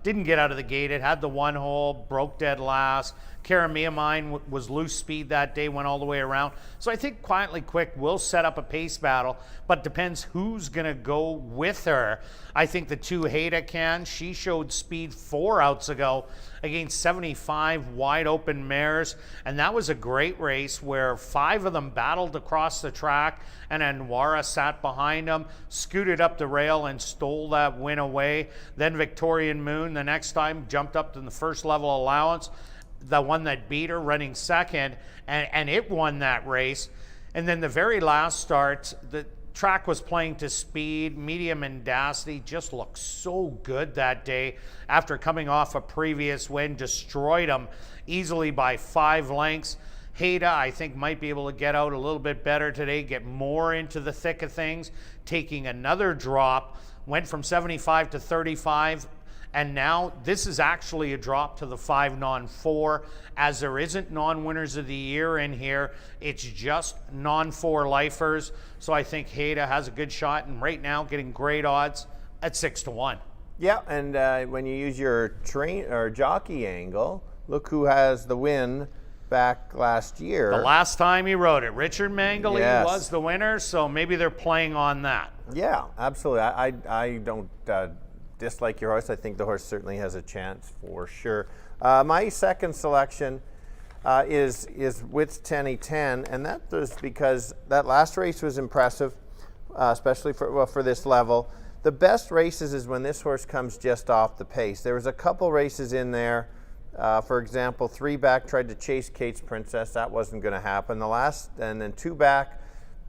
didn't get out of the gate. It had the 1 hole, broke dead last. Karamia Mine was loose speed that day, went all the way around. So I think Quietly Quick will set up a pace battle, but depends who's going to go with her. I think the 2 Haida can. She showed speed 4 outs ago against 75 wide open mares, and that was a great race where 5 of them battled across the track, and Anwara sat behind them, scooted up the rail and stole that win away. Then Victorian Moon the next time jumped up to the first level allowance, the one that beat her running second, and it won that race. And then the very last start, the track was playing to speed. Medium Mendacity just looked so good that day after coming off a previous win, destroyed them easily by 5 lengths. Haida, I think, might be able to get out a little bit better today, get more into the thick of things, taking another drop, went from 75 to 35, and now this is actually a drop to the 5 non-4, as there isn't non-winners of the year in here. It's just non-4 lifers, so I think Haida has a good shot, and right now getting great odds at 6 to 1. Yeah, and when you use your jockey angle, look who has the win back last year. The last time he rode it, Richard Mangley Yes. was the winner, so maybe they're playing on that. Yeah, absolutely. I don't dislike your horse. I think the horse certainly has a chance for sure. My second selection is Wits 10-10, and that was because that last race was impressive, especially for this level. The best races is when this horse comes just off the pace. There was a couple races in there. For example, 3 back tried to chase Kate's Princess. That wasn't going to happen. And then 2 back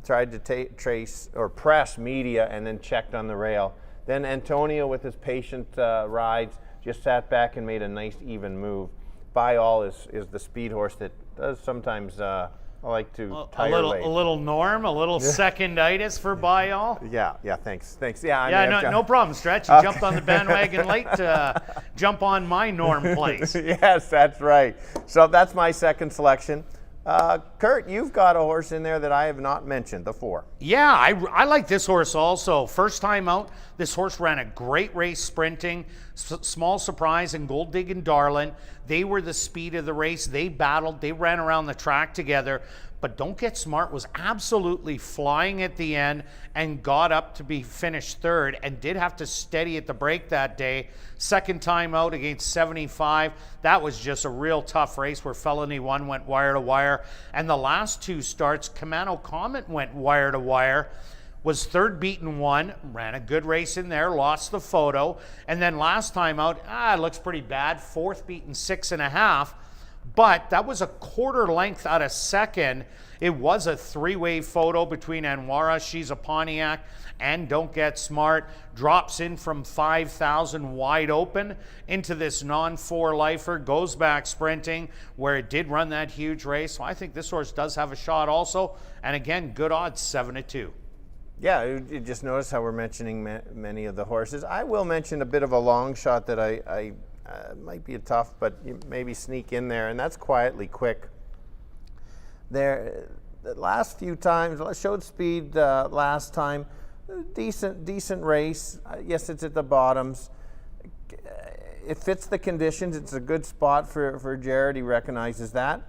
tried to press Media and then checked on the rail. Then Antonio, with his patient rides, just sat back and made a nice even move. By All is the speed horse that does sometimes I like to tire late. A little Norm, a little seconditis for By All. Yeah, thanks. Yeah, no problem, Stretch. You jumped on the bandwagon late to jump on my Norm place. Yes, that's right. So that's my second selection. Kurt, you've got a horse in there that I have not mentioned, the 4. Yeah, I like this horse also. First time out, this horse ran a great race sprinting. Small Surprise and Gold Diggin' Darlin'. They were the speed of the race. They battled. They ran around the track together. But Don't Get Smart was absolutely flying at the end and got up to be finished 3rd and did have to steady at the break that day. Second time out against 75. That was just a real tough race where Felony 1 went wire to wire. And the last 2 starts, Camano Comet went wire to wire. was third beaten one, ran a good race in there, lost the photo. And then last time out, it looks pretty bad, fourth beaten 6.5. But that was a quarter length out of second. It was a three-way photo between Anwara, She's a Pontiac, and Don't Get Smart. Drops in from 5,000 wide open into this non-4 lifer, goes back sprinting where it did run that huge race. So I think this horse does have a shot also. And again, good odds, 7-2. Yeah, you just notice how we're mentioning many of the horses. I will mention a bit of a long shot that I might be a tough, but you maybe sneak in there, and that's Quietly Quick. The last few times, showed speed last time, decent race. Yes, it's at the bottoms. It fits the conditions. It's a good spot for Jared. He recognizes that.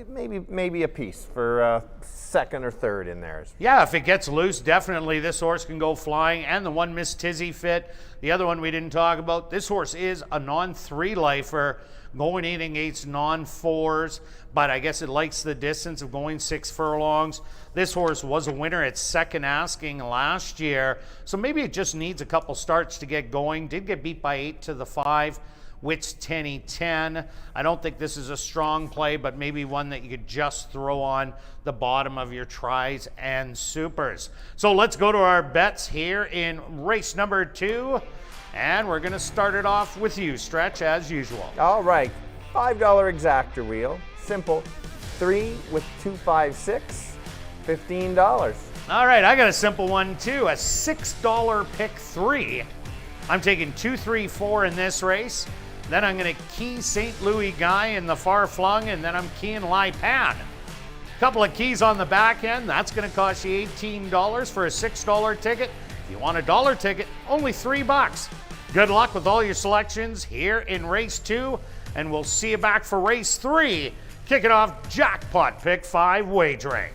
Maybe a piece for second or third in there. Yeah, if it gets loose, definitely this horse can go flying. And the one Miss Tizzy fit. The other one we didn't talk about. This horse is a non-3 lifer going in against non-4s, but I guess it likes the distance of going 6 furlongs. This horse was a winner at second asking last year, so maybe it just needs a couple starts to get going. Did get beat by 8-5. Wits 10-10. I don't think this is a strong play, but maybe one that you could just throw on the bottom of your tries and supers. So let's go to our bets here in race number 2. And we're going to start it off with you, Stretch, as usual. All right, $5 exactor wheel. Simple. 3 with 2, 5, 6, $15. All right, I got a simple one too. A $6 pick 3. I'm taking 2, 3, 4 in this race. Then I'm going to key St. Louis Guy in the far flung, and then I'm keying Lai Pan. Couple of keys on the back end. That's going to cost you $18 for a $6 ticket. If you want a dollar ticket, only $3. Good luck with all your selections here in race 2, and we'll see you back for race 3. Kicking off Jackpot Pick 5 wagering.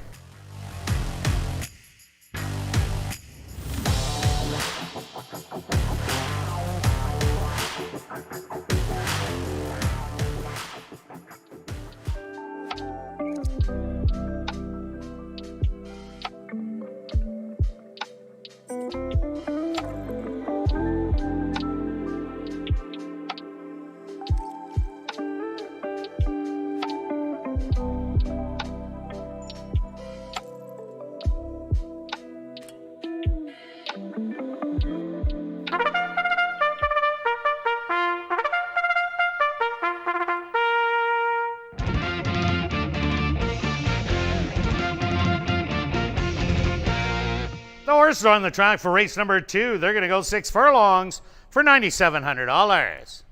The horses on the track for race number 2. They're going to go 6 furlongs for $9,700.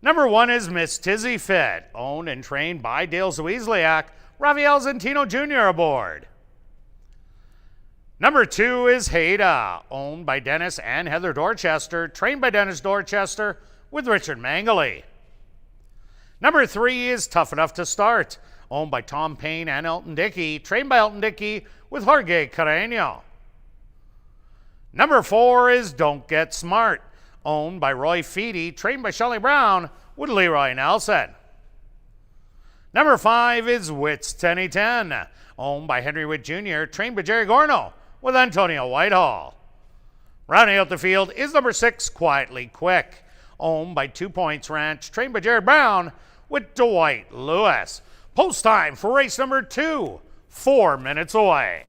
Number 1 is Miss Tizzy Fit, owned and trained by Dale Zwiezliak, Rafael Zentino Jr. aboard. Number 2 is Haida, owned by Dennis and Heather Dorchester, trained by Dennis Dorchester with Richard Mangley. Number 3 is Tough Enough to Start, owned by Tom Payne and Elton Dickey, trained by Elton Dickey with Jorge Carreño. Number 4 is Don't Get Smart, owned by Roy Feedy, trained by Shelley Brown with Leroy Nelson. Number 5 is Wits 10-10, owned by Henry Witt Jr., trained by Jerry Gorno with Antonio Whitehall. Rounding out the field is number 6, Quietly Quick, owned by 2 Points Ranch, trained by Jared Brown with Dwight Lewis. Post time for race number 2, 4 minutes away.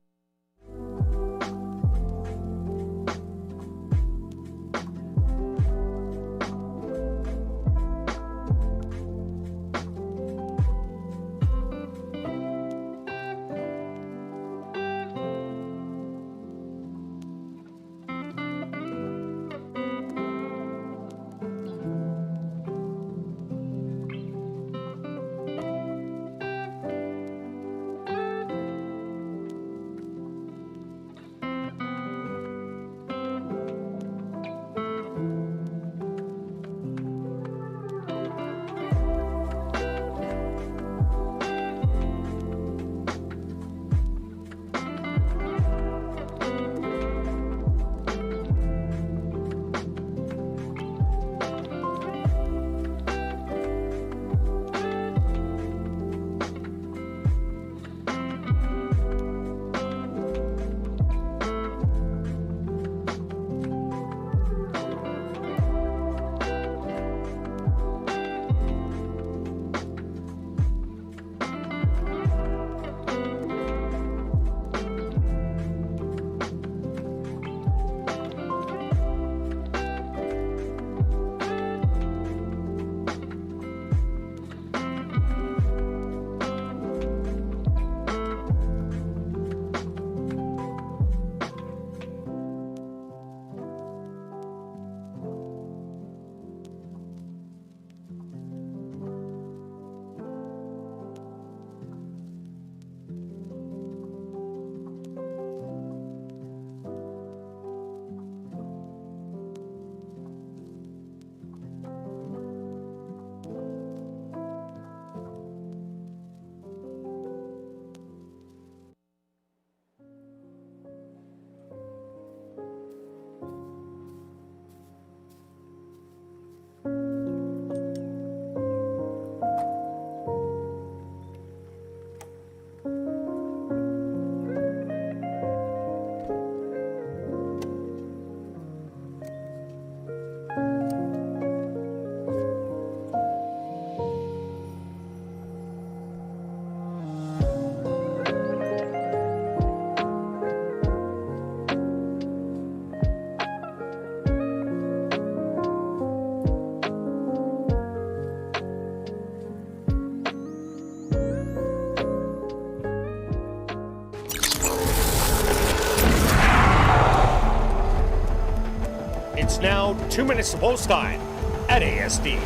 It's now 2 minutes to post time at ASD.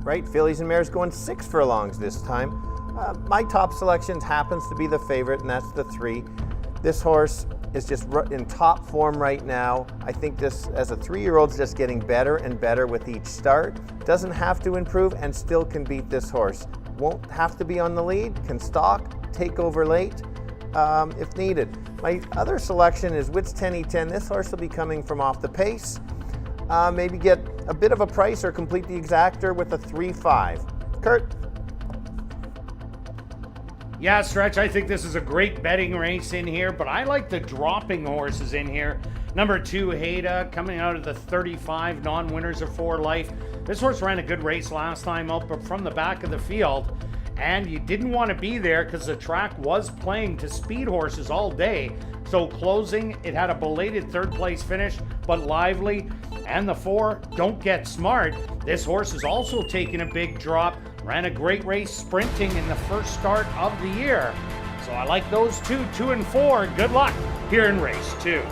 Right, fillies and mares going 6 furlongs this time. My top selections happens to be the favorite, and that's the 3. This horse is just in top form right now. I think this, as a 3-year-old, is just getting better and better with each start. Doesn't have to improve and still can beat this horse. Won't have to be on the lead, can stalk, take over late if needed. My other selection is Wits 10E10. This horse will be coming from off the pace. Maybe get a bit of a price or complete the exactor with a 3-5. Kirt? Yeah, Stretch, I think this is a great betting race in here, but I like the dropping horses in here. Number 2, Haida, coming out of the 35 non-winners of 4 Life. This horse ran a good race last time out, but from the back of the field, and you didn't want to be there because the track was playing to speed horses all day. So closing, it had a belated 3rd place finish, but lively. And the 4, Don't Get Smart. This horse is also taking a big drop. Ran a great race sprinting in the first start of the year. So I like those 2, 2 and 4. Good luck here in race 2.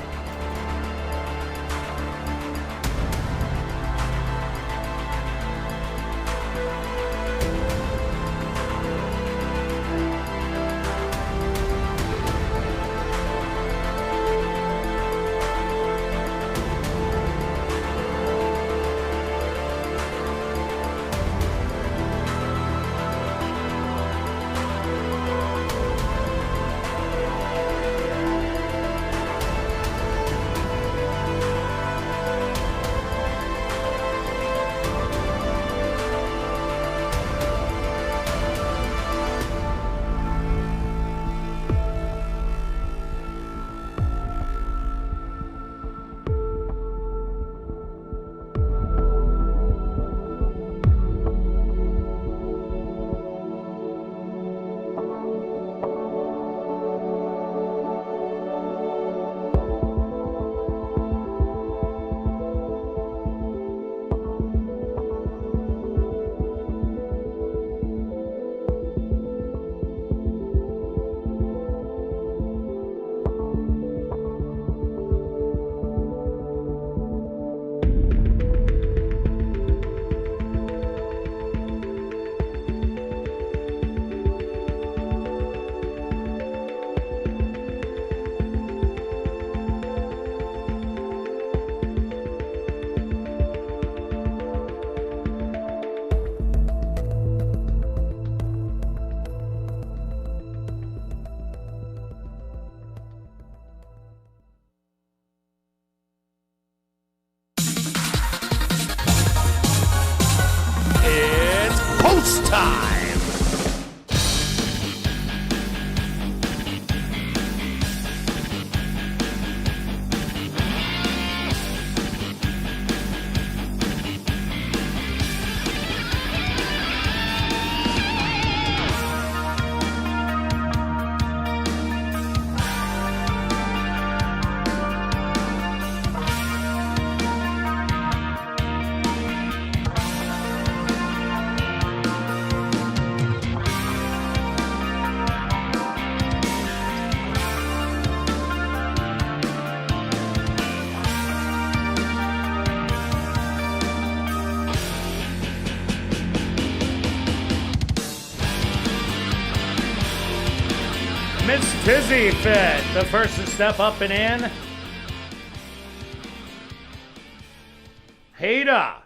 Post time! Miss Tizzy Fit, the first to step up and in. Haida.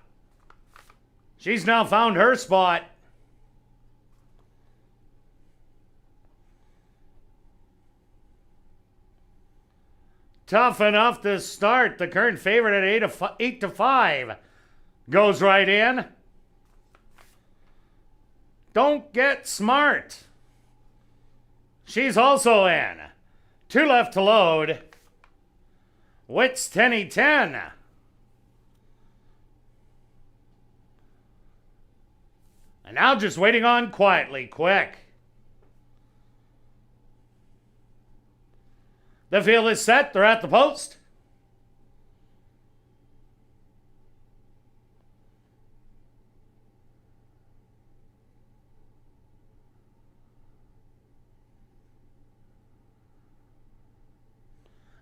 She's now found her spot. Tough enough to start. The current favorite at 8-5 goes right in. Don't Get Smart. She's also in. 2 left to load. Wits 10-10. And now just waiting on Quietly Quick. The field is set. They're at the post.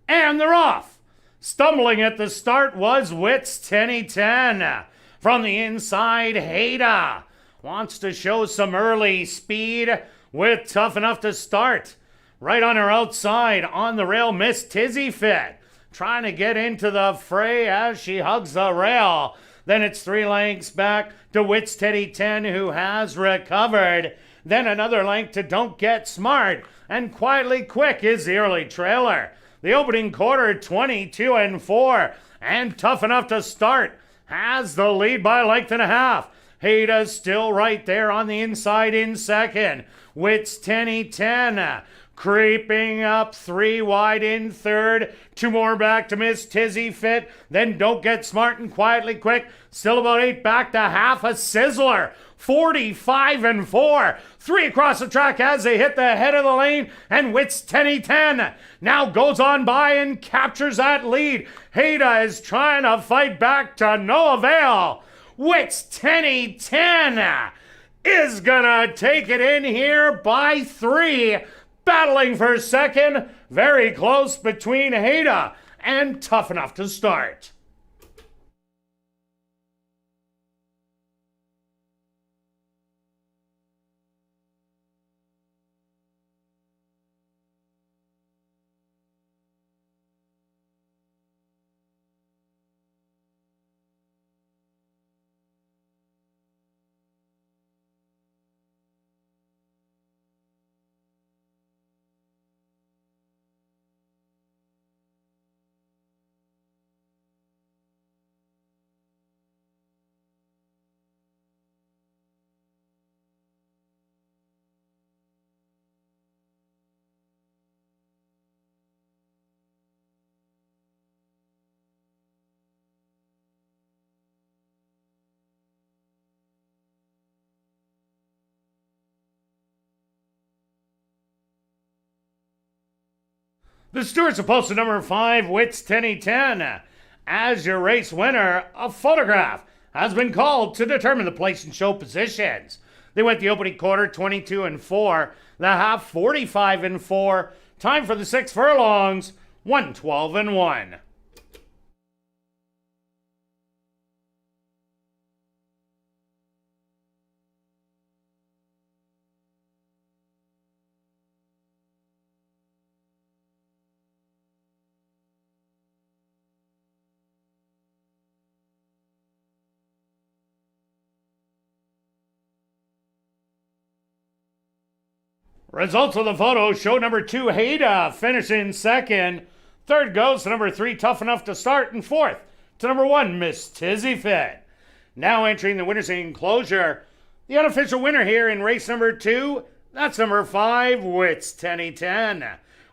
And they're off. Stumbling at the start was Wits 10. From the inside, Haida wants to show some early speed with Tough Enough to Start. Right on her outside, on the rail, Miss Tizzy Fit, trying to get into the fray as she hugs the rail. Then it's 3 lengths back to Wits 10, who has recovered. Then another length to Don't Get Smart, and Quietly Quick is the early trailer. The opening quarter, 22-4, and Tough Enough to Start has the lead by a length and a half. Haida's still right there on the inside in second. Wits 10 creeping up 3 wide in third. 2 more back to Miss Tizzy Fit. Then Don't Get Smart and Quietly Quick. Still about 8 back to half a sizzler. 45-4. 3 across the track as they hit the head of the lane. And Wits 10 now goes on by and captures that lead. Haida is trying to fight back to no avail. Wits 10 is gonna take it in here by 3. Battling for second, very close between Haida and Tough Enough to Start. The stewards are posted number 5, Wits 10. As your race winner, a photograph has been called to determine the place and show positions. They went the opening quarter 22-4, the half 45-4. Time for the 6 furlongs, 112-1. Results of the photo show number 2, Haida, finishing second. Third goes to number 3, Tough Enough to Start. And fourth to number 1, Miss Tizzy Fit. Now entering the winner's enclosure, the unofficial winner here in race number 2, that's number 5, Wits 10.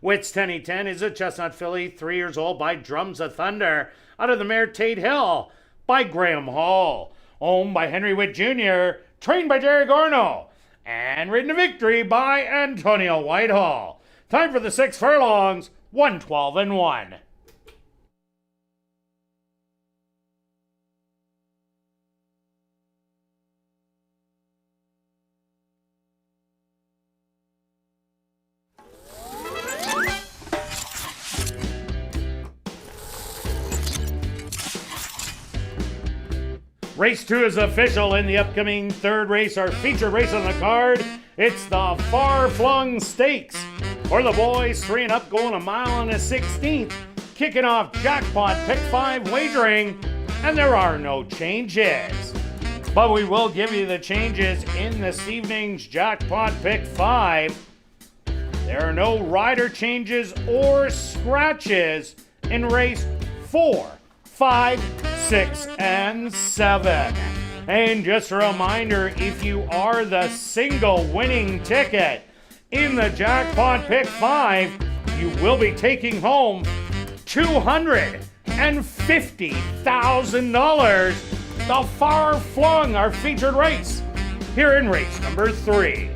Wits 10 is a chestnut filly, 3 years old, by Drums of Thunder, out of the mare Tate Hill, by Graham Hall. Owned by Henry Witt Jr., trained by Jerry Gorno, and ridden to victory by Antonio Whitehall. Time for the 6 furlongs, 112-1. Race 2 is official in the upcoming third race, our featured race on the card. It's the Far Flung Stakes. For the boys, 3 and up, going 1 1/16. Kicking off jackpot pick 5 wagering, and there are no changes. But we will give you the changes in this evening's jackpot pick 5. There are no rider changes or scratches in race 4, 5, 6, and 7. And just a reminder, if you are the single winning ticket in the jackpot pick 5, you will be taking home $250,000. The Far Flung, our featured race, here in race number 3.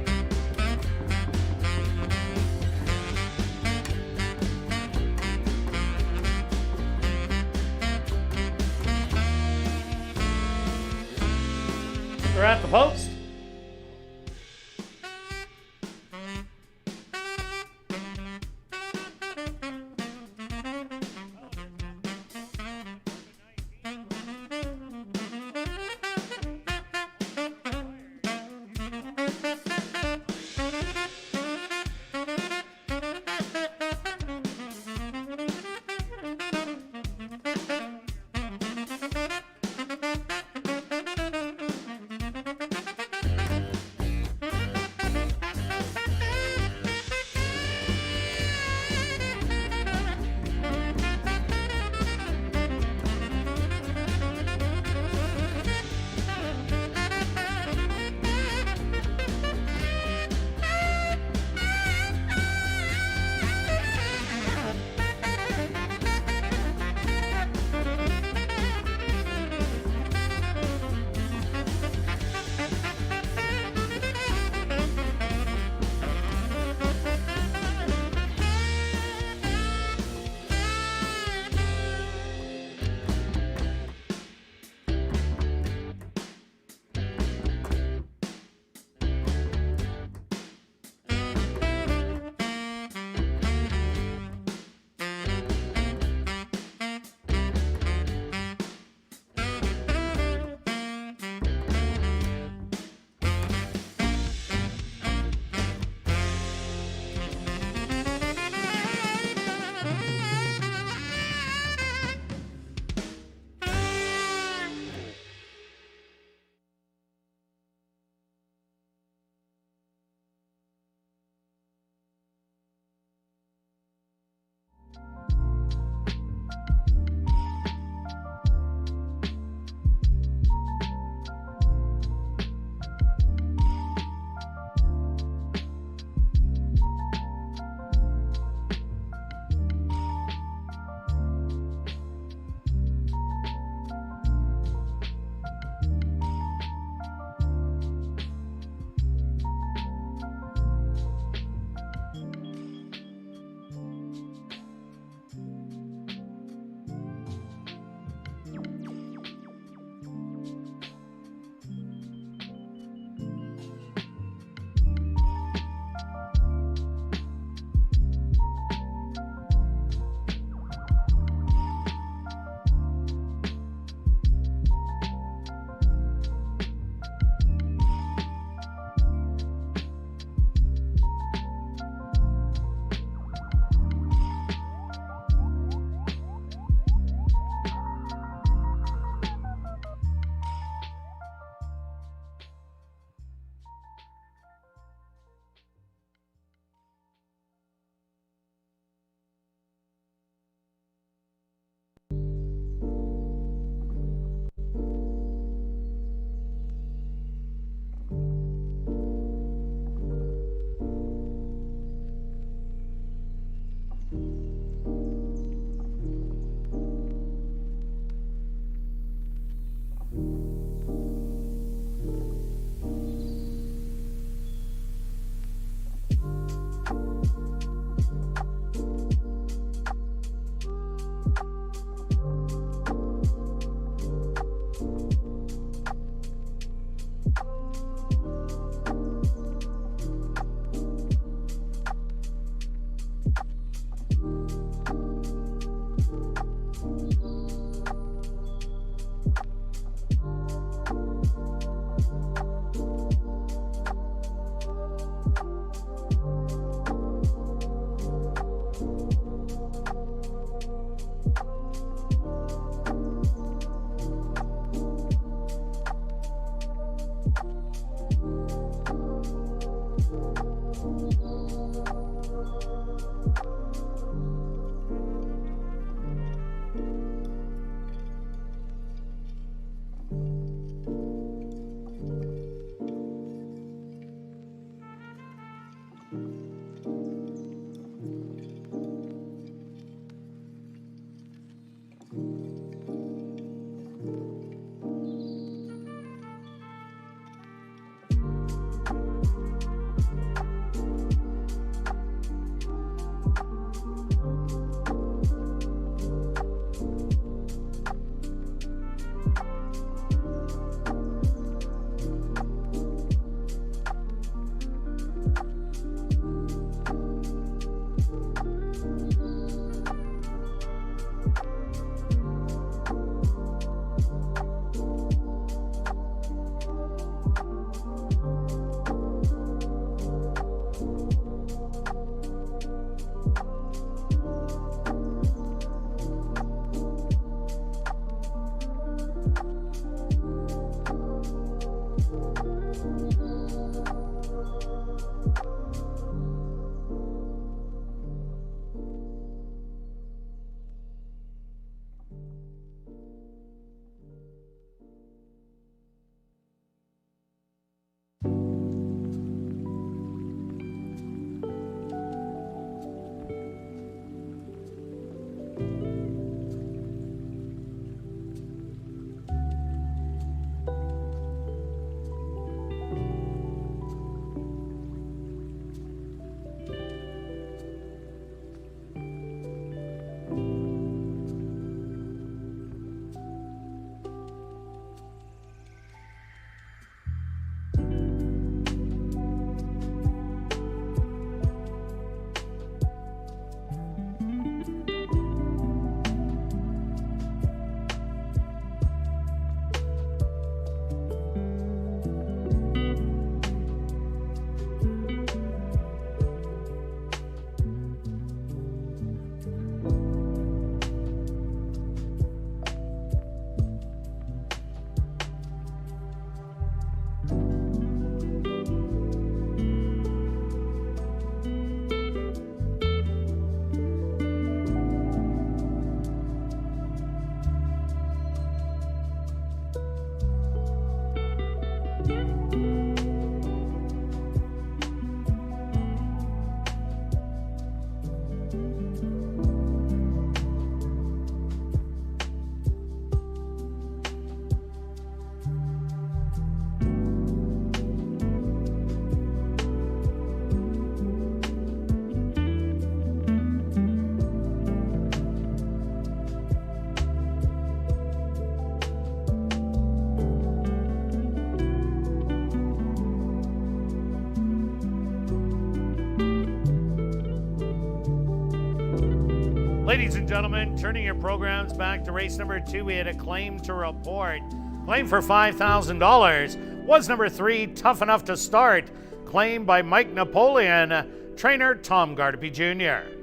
Ladies and gentlemen, turning your programs back to race number 2, we had a claim to report. Claim for $5,000 was number 3, Tough Enough to Start, claimed by Mike Napoleon, trainer Tom Gardapi Jr.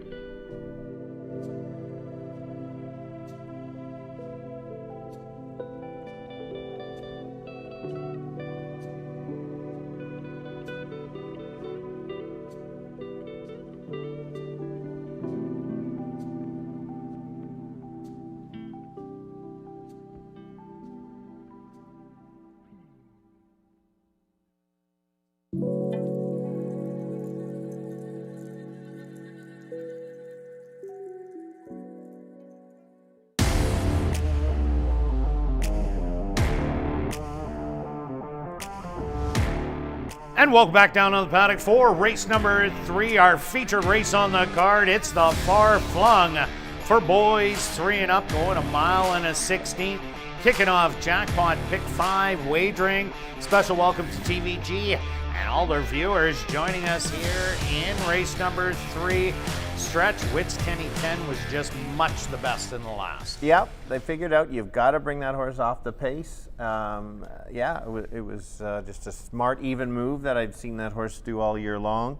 And welcome back down on the paddock for race number 3, our featured race on the card. It's the Far Flung for boys 3 and up, going 1 mile and a 16th. Kicking off Jackpot Pick 5 wagering. Special welcome to TVG and all their viewers joining us here in race number 3. Stretch Wits 10 was just much the best in the last. Yep, they figured out you've got to bring that horse off the pace. It was just a smart, even move that I'd seen that horse do all year long.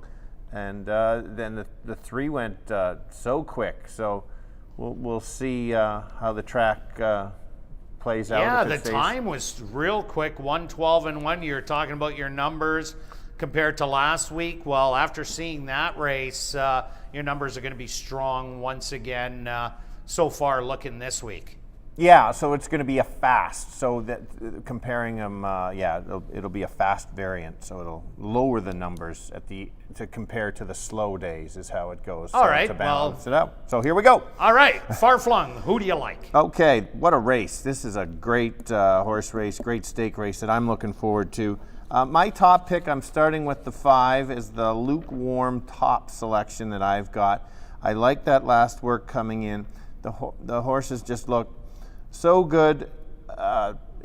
And then the 3 went so quick. So we'll see how the track plays out. Yeah, the time was real quick, 1:12 and 1. You're talking about your numbers compared to last week. Well, after seeing that race, your numbers are going to be strong once again so far looking this week. Yeah, so it's going to be a fast. So that comparing them, it'll be a fast variant. So it'll lower the numbers to compare to the slow days is how it goes. All so right, to balance it out. So here we go. All right, Far Flung, who do you like? Okay, what a race. This is a great horse race, great stake race that I'm looking forward to. My top pick, I'm starting with the 5, is the lukewarm top selection that I've got. I like that last work coming in. The horses just look so good.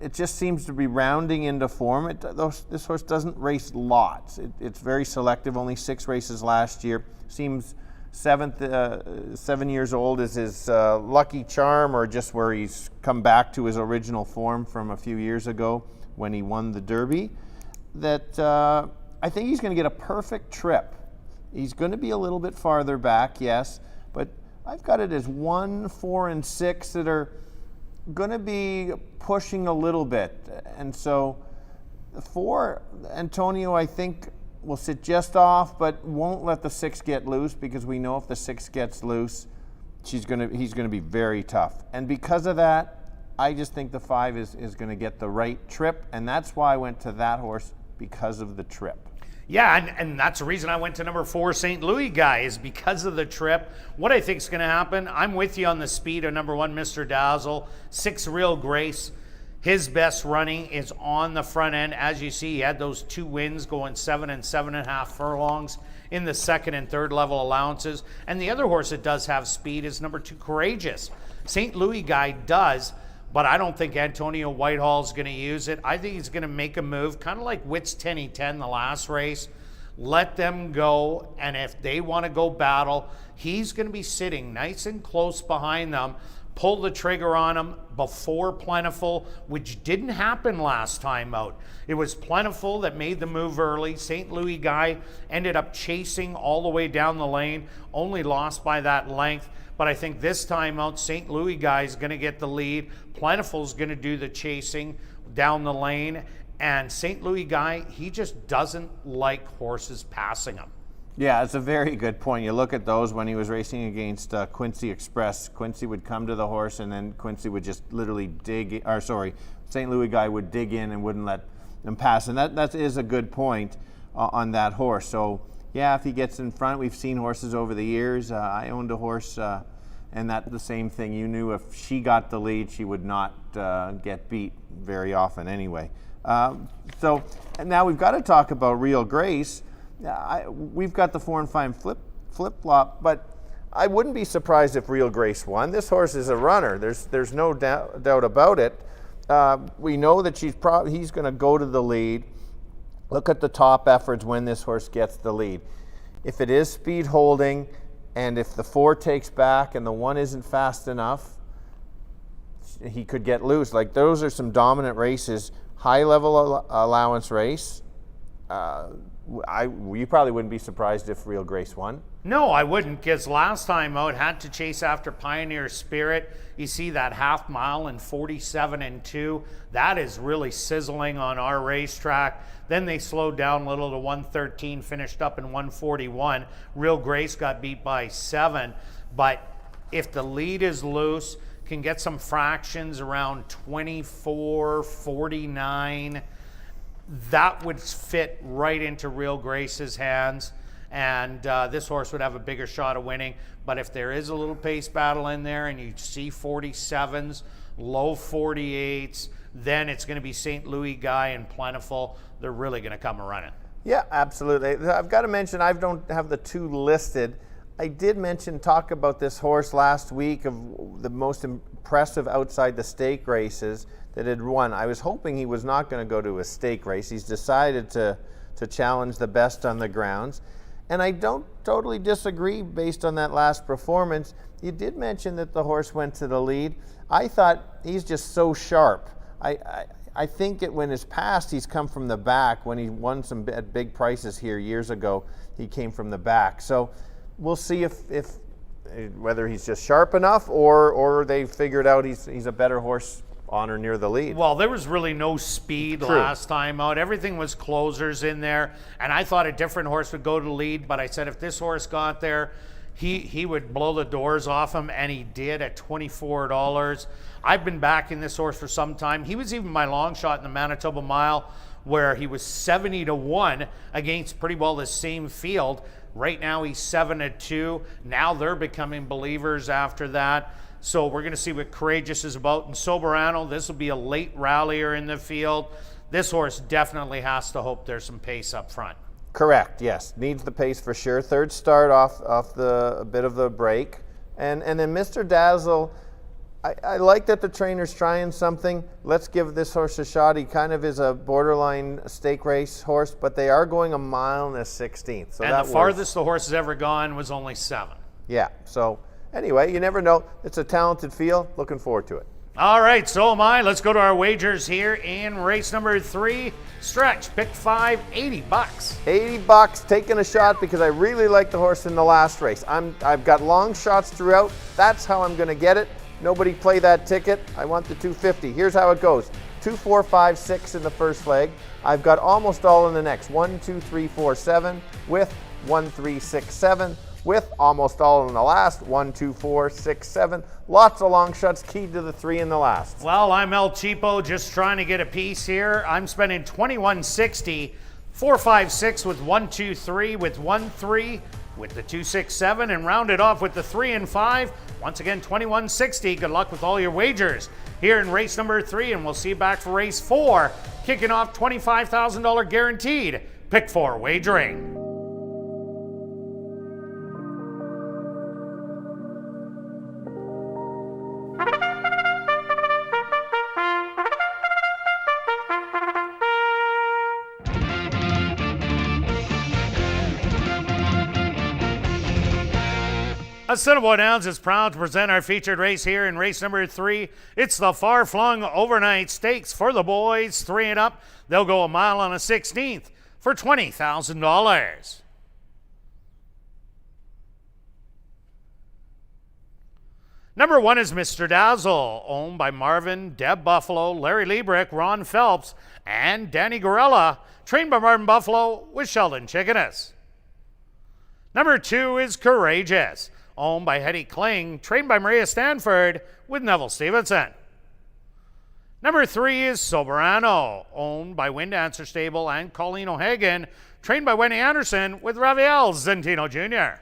It just seems to be rounding into form. This horse doesn't race lots. It's very selective, only 6 races last year. Seems 7 years old is his lucky charm, or just where he's come back to his original form from a few years ago when he won the Derby. That I think he's going to get a perfect trip. He's going to be a little bit farther back, yes, but I've got it as 1, 4, and 6 that are going to be pushing a little bit. And so 4, Antonio, I think, will sit just off, but won't let the 6 get loose, because we know if the 6 gets loose, he's going to be very tough. And because of that, I just think the 5 is going to get the right trip, and that's why I went to that horse, because of the trip. Yeah, and that's the reason I went to number 4, St. Louis Guy, is because of the trip. What I think is going to happen, I'm with you on the speed of number 1, Mr. Dazzle. 6, Real Grace. His best running is on the front end. As you see, he had those 2 wins going 7 and 7.5 furlongs in the 2nd and 3rd level allowances. And the other horse that does have speed is number 2, Courageous. St. Louis Guy does, but I don't think Antonio Whitehall's going to use it. I think he's going to make a move, kind of like Wits 10 the last race. Let them go, and if they want to go battle, he's going to be sitting nice and close behind them. Pull the trigger on him before Plentiful, which didn't happen last time out. It was Plentiful that made the move early. St. Louis Guy ended up chasing all the way down the lane, only lost by that length. But I think this time out, St. Louis Guy is going to get the lead. Plentiful's going to do the chasing down the lane. And St. Louis Guy, he just doesn't like horses passing him. Yeah, it's a very good point. You look at those when he was racing against Quincy Express. Quincy would come to the horse, and then Quincy would just literally St. Louis Guy would dig in and wouldn't let them pass. And that is a good point on that horse. So, yeah, if he gets in front, we've seen horses over the years. I owned a horse, and that's the same thing. You knew if she got the lead, she would not get beat very often anyway. And now we've got to talk about Real Grace. We've got the 4 and 5 flip-flop, but I wouldn't be surprised if Real Grace won. This horse is a runner. There's no doubt about it. We know that he's going to go to the lead. Look at the top efforts when this horse gets the lead. If it is speed holding, and if the 4 takes back and the 1 isn't fast enough, he could get loose. Like, those are some dominant races. High level allowance race. You probably wouldn't be surprised if Real Grace won. No, I wouldn't, because last time out had to chase after Pioneer Spirit. You see that half mile in 47 and 2. That is really sizzling on our racetrack. Then they slowed down a little to 113, finished up in 141. Real Grace got beat by 7. But if the lead is loose, can get some fractions around 24, 49. That would fit right into Real Grace's hands, and this horse would have a bigger shot of winning. But if there is a little pace battle in there and you see 47s, low 48s, then it's going to be St. Louis Guy and Plentiful. They're really going to come running. Yeah, absolutely. I've got to mention, I don't have the two listed. I did talk about this horse last week of the most impressive outside the stake races that had won. I was hoping he was not going to go to a stake race. He's decided to challenge the best on the grounds. And I don't totally disagree based on that last performance. You did mention that the horse went to the lead. I thought he's just so sharp. I think when his past, he's come from the back. When he won some big prices here years ago, he came from the back. So we'll see if whether he's just sharp enough or they figured out he's a better horse on or near the lead. Well, there was really no speed last time out. Everything was closers in there, and I thought a different horse would go to the lead, but I said if this horse got there, he would blow the doors off him, and he did at $24. I've been backing this horse for some time. He was even my long shot in the Manitoba Mile, where he was 70-1 against pretty well the same field. Right now he's 7-2. Now they're becoming believers after that. So we're going to see what Courageous is about. And Soberano, this will be a late rallier in the field. This horse definitely has to hope there's some pace up front. Correct, yes. Needs the pace for sure. Third start off a bit of the break. And then Mr. Dazzle, I like that the trainer's trying something. Let's give this horse a shot. He kind of is a borderline stake race horse, but they are going 1 mile and a 16th. So and the farthest the horse has ever gone was only 7. Yeah, so anyway, you never know. It's a talented field. Looking forward to it. All right, so am I. Let's go to our wagers here in race number 3. Stretch, pick 5, $80. $80, taking a shot because I really like the horse in the last race. I've got long shots throughout. That's how I'm going to get it. Nobody play that ticket. I want the 250. Here's how it goes. 2, 4, 5, 6 in the first leg. I've got almost all in the next. 1, 2, 3, 4, 7 with 1, 3, 6, 7. With almost all in the last. 1, 2, 4, 6, 7. Lots of long shots, keyed to the 3 in the last. Well, I'm El Cheapo, just trying to get a piece here. I'm spending $21.60, 4, 5, 6 with 1, 2, 3 with 1, 3 with the 2, 6, 7, and round it off with the 3 and 5. Once again, $21.60. Good luck with all your wagers here in race number 3, and we'll see you back for race 4, kicking off $25,000 guaranteed. Pick 4 wagering. Assiniboia Downs is proud to present our featured race here in race number 3. It's the far-flung overnight stakes for the boys, 3 and up. They'll go 1 mile on a 16th for $20,000. Number 1 is Mr. Dazzle, owned by Marvin, Deb Buffalo, Larry Liebrick, Ron Phelps, and Danny Gorella, trained by Marvin Buffalo with Sheldon Chickanis. Number 2 is Courageous, owned by Hetty Kling, trained by Maria Stanford with Neville Stevenson. Number 3 is Soberano, owned by Wind Dancer Stable and Colleen O'Hagan, trained by Wendy Anderson with Rafael Zentino Jr.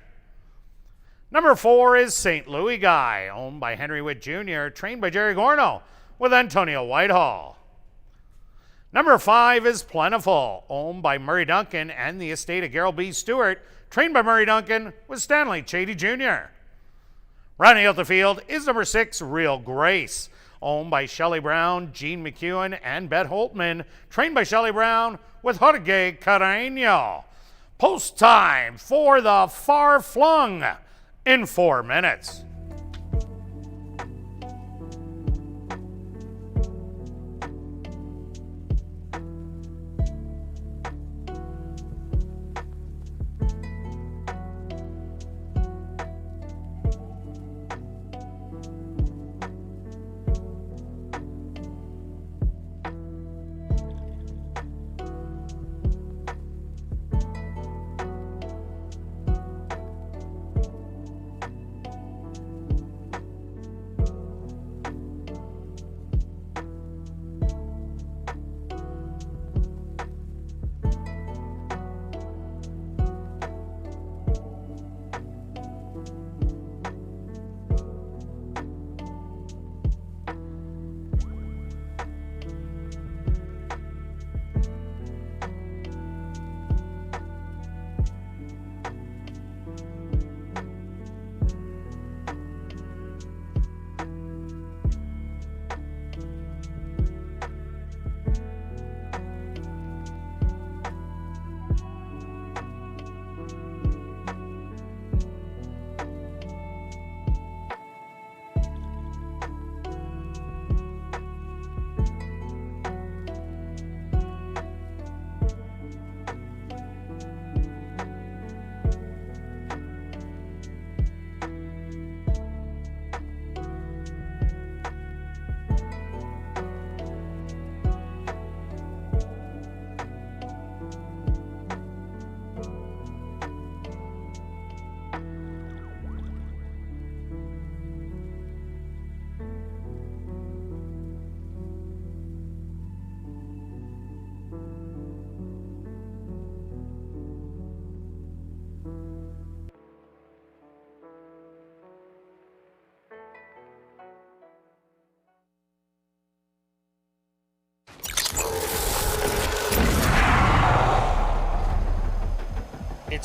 Number 4 is St. Louis Guy, owned by Henry Witt Jr., trained by Jerry Gorno with Antonio Whitehall. Number 5 is Plentiful, owned by Murray Duncan and the estate of Gerald B. Stewart, trained by Murray Duncan with Stanley Chady Jr. Rounding out the field is number 6, Real Grace, owned by Shelley Brown, Gene McEwen, and Bet Holtman, trained by Shelley Brown with Jorge Carreño. Post time for the far flung in 4 minutes.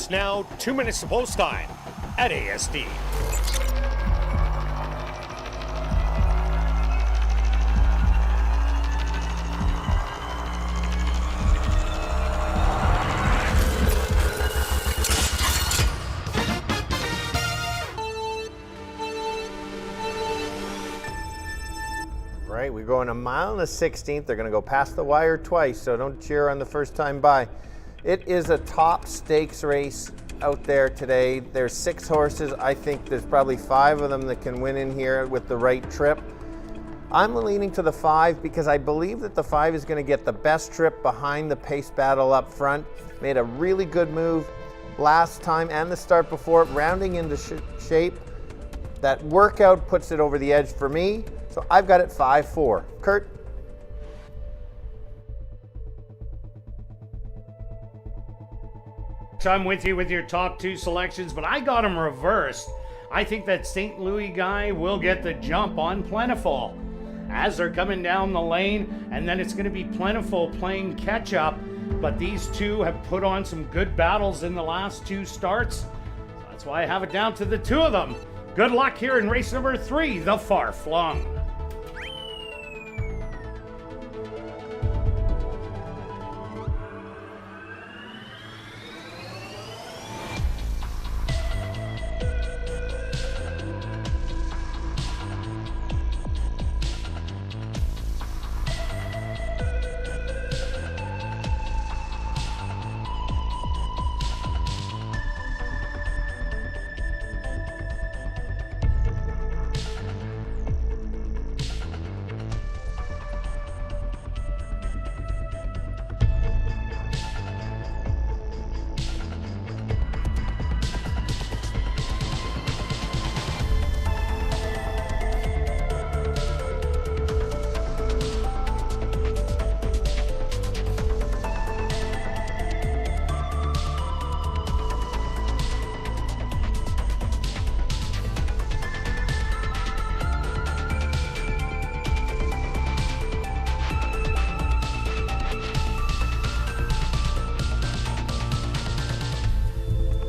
It's now 2 minutes to post time at ASD. Right, we're going 1 mile and a 16th. They're going to go past the wire twice, so don't cheer on the first time by. It is a top stakes race out there today. There's 6 horses. I think there's probably 5 of them that can win in here with the right trip. I'm leaning to the 5 because I believe that the 5 is going to get the best trip behind the pace battle up front. Made a really good move last time and the start before, rounding into shape. That workout puts it over the edge for me. So I've got it 5-4. Kirt? I'm with you with your top 2 selections, but I got them reversed. I think that St. Louis guy will get the jump on Plentiful as they're coming down the lane, and then it's going to be Plentiful playing catch up. But these two have put on some good battles in the last 2 starts. So that's why I have it down to the 2 of them. Good luck here in race number 3, the Far Flung.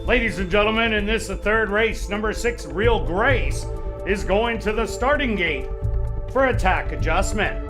Ladies and gentlemen, in this the 3rd race, number 6, Real Grace, is going to the starting gate for attack adjustment.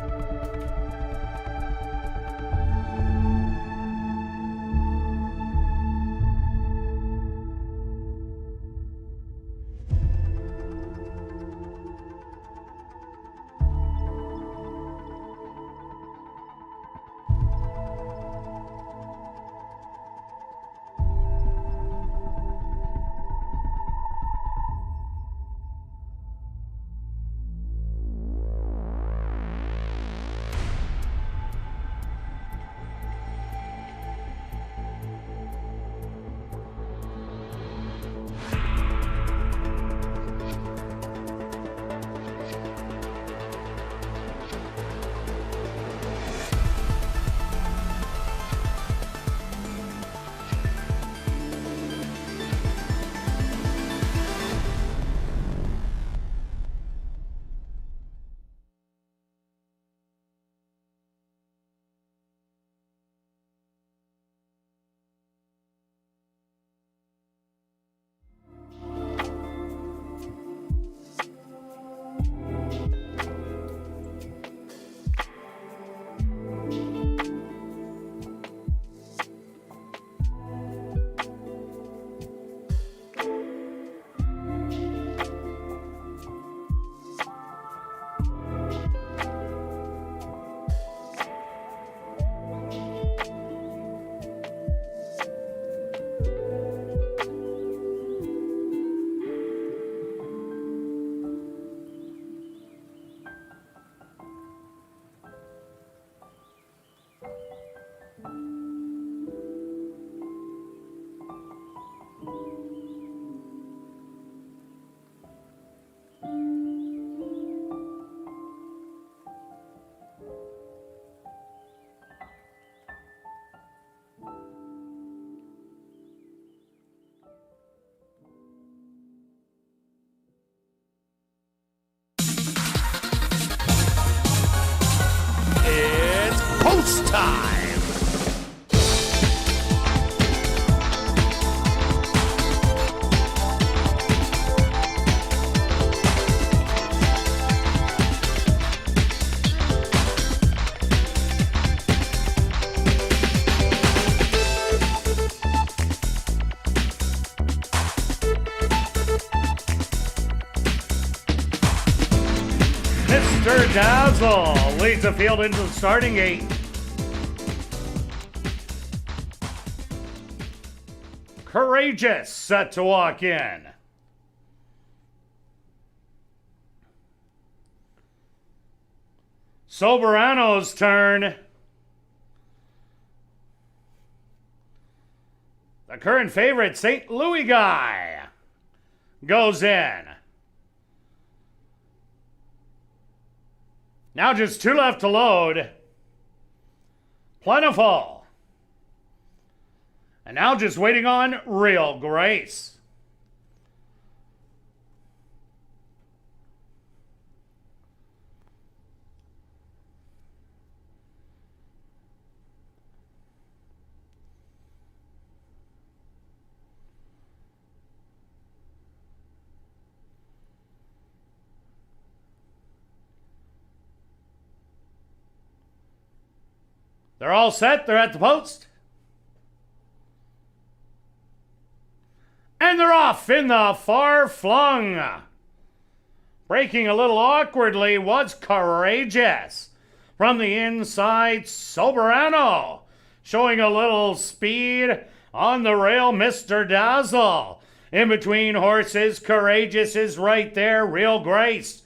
Mr. Dazzle leads the field into the starting gate. Courageous set to walk in. Soberano's turn. The current favorite, St. Louis Guy, goes in. Now just 2 left to load. Plentiful. And now just waiting on Real Grace. They're all set. They're at the post. And they're off in the far flung. Breaking a little awkwardly was Courageous. From the inside, Soberano. Showing a little speed on the rail, Mr. Dazzle. In between horses, Courageous is right there. Real Grace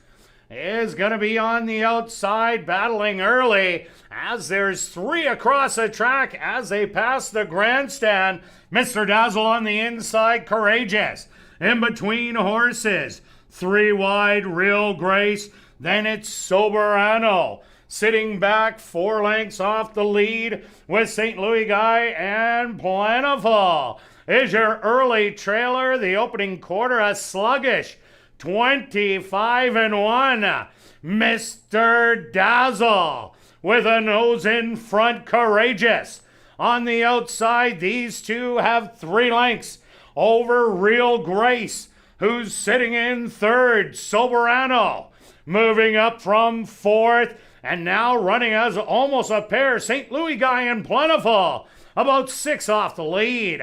is going to be on the outside, battling early as there's 3 across the track as they pass the grandstand. Mr. Dazzle on the inside, Courageous. In between horses, 3 wide, Real Grace. Then it's Soberano. Sitting back 4 lengths off the lead with St. Louis Guy and Plentiful. Is your early trailer. The opening quarter, a sluggish 25-1. Mr. Dazzle with a nose in front, Courageous. On the outside, these two have 3 lengths over Real Grace, who's sitting in third. Soberano moving up from 4th, and now running as almost a pair, St. Louis Guy and Plentiful, about 6 off the lead.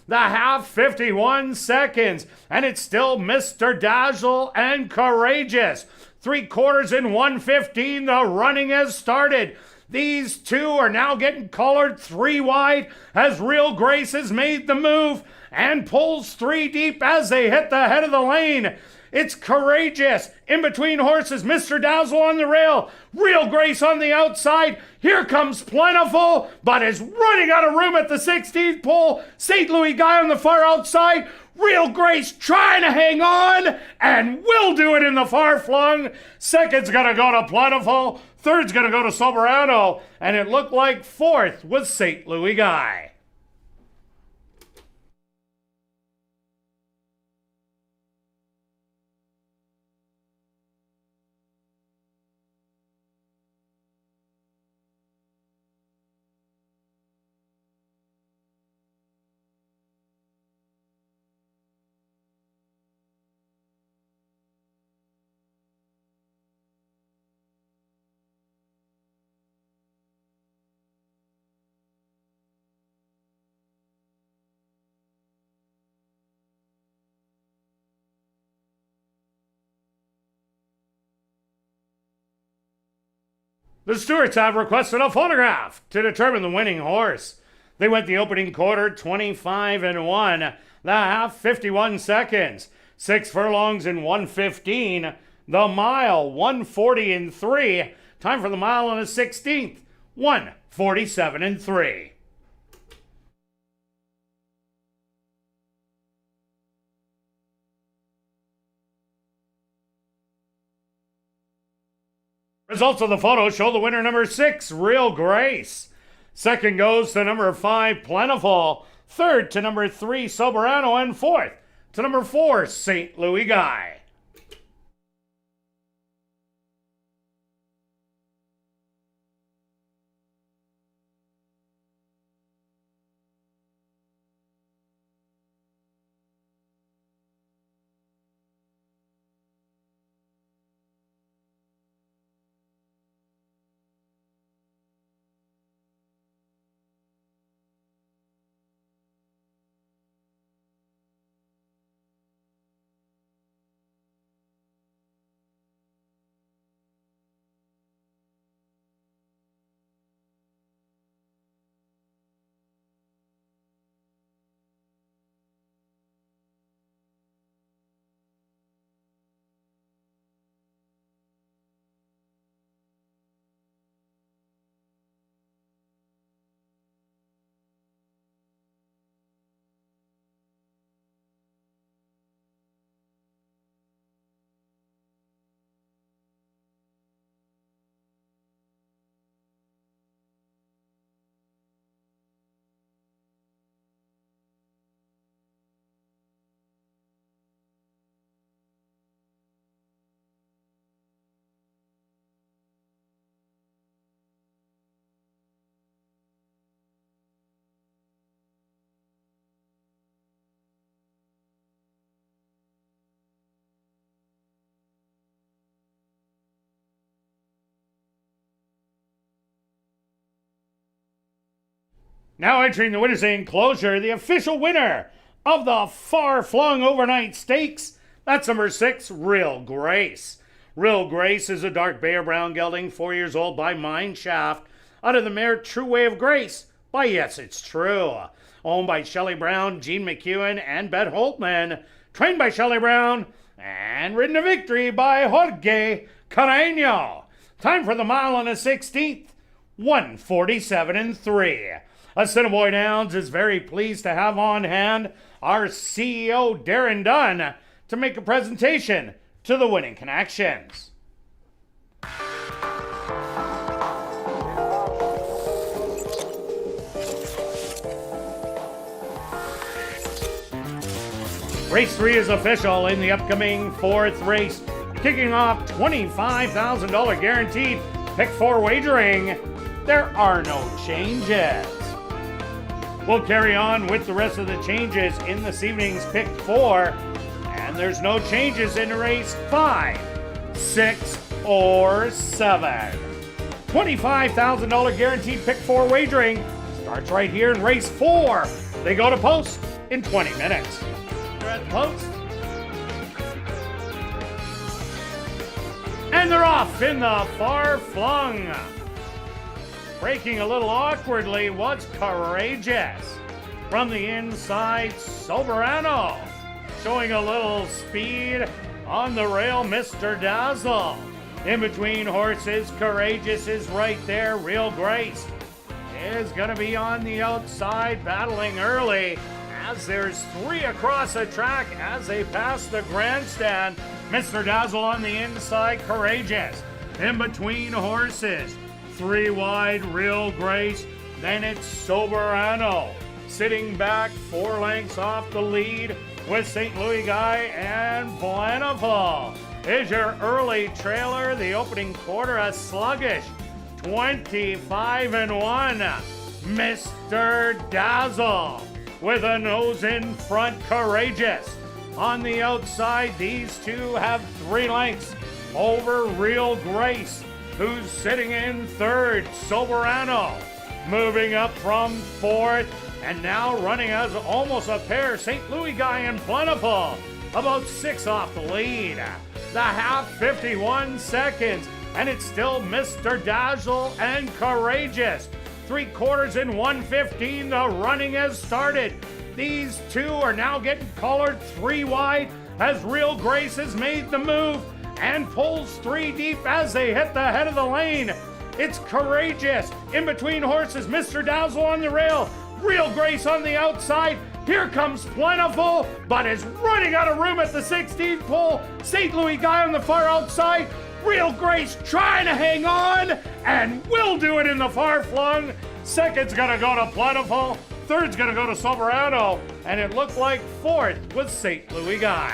The half, 51 seconds, and it's still Mr. Dazzle and Courageous. 3/4 in 1:15, the running has started. These two are now getting collared 3 wide as Real Grace has made the move and pulls 3 deep as they hit the head of the lane. It's Courageous in between horses, Mr. Dazzle on the rail, Real Grace on the outside. Here comes Plentiful, but is running out of room at the 16th pole. St. Louis Guy on the far outside. Real Grace trying to hang on and will do it in the far flung. Second's going to go to Plentiful. Third's going to go to Soberano. And it looked like 4th was St. Louis Guy. The stewards have requested a photograph to determine the winning horse. They went the opening quarter 25-1, the half 51 seconds, 6 furlongs in 1:15, the mile 1:40-3, time for the mile on the 16th, 1:47-3. Results of the photo show the winner number 6, Real Grace. Second goes to number 5, Plentiful. Third to number 3, Soberano. And 4th to number 4, St. Louis Guy. Now entering the winner's enclosure, the official winner of the far-flung overnight stakes. That's number 6, Real Grace. Real Grace is a dark bay or brown gelding, 4 years old, by Mineshaft, out of the mare True Way of Grace by Yes It's True. Owned by Shelley Brown, Gene McEwen, and Bet Holtman. Trained by Shelley Brown and ridden to victory by Jorge Carreño. Time for the mile on a 16th, 1:47.3. Assiniboia Downs is very pleased to have on hand our CEO, Darren Dunn, to make a presentation to the winning connections. Race 3 is official in the upcoming 4th race. Kicking off $25,000 guaranteed pick 4 wagering. There are no changes. We'll carry on with the rest of the changes in this evening's pick 4. And there's no changes in race 5, 6, or 7. $25,000 guaranteed pick 4 wagering starts right here in race 4. They go to post in 20 minutes. They're at the post. And they're off in the far flung. Breaking a little awkwardly was Courageous. From the inside, Soberano. Showing a little speed on the rail, Mr. Dazzle. In between horses, Courageous is right there. Real Grace is going to be on the outside, battling early as there's 3 across the track as they pass the grandstand. Mr. Dazzle on the inside, Courageous. In between horses, 3 wide, Real Grace. Then it's Soberano. Sitting back 4 lengths off the lead with St. Louis Guy and Plentiful. Is your early trailer. The opening quarter, a sluggish 25-1. Mr. Dazzle with a nose in front, Courageous. On the outside, these two have 3 lengths over Real Grace, who's sitting in 3rd, Soberano. Moving up from 4th, and now running as almost a pair, St. Louis Guy and Plentiful. About 6 off the lead. The half, 51 seconds, and it's still Mr. Dazzle and Courageous. 3/4 in 1:15, the running has started. These two are now getting collared 3 wide as Real Grace has made the move and pulls 3 deep as they hit the head of the lane. It's Courageous in between horses, Mr. Dazzle on the rail, Real Grace on the outside. Here comes Plentiful, but is running out of room at the 16th pole. St. Louis Guy on the far outside. Real Grace trying to hang on and will do it in the far flung. Second's gonna go to Plentiful. Third's gonna go to Soberano. And it looked like 4th was St. Louis Guy.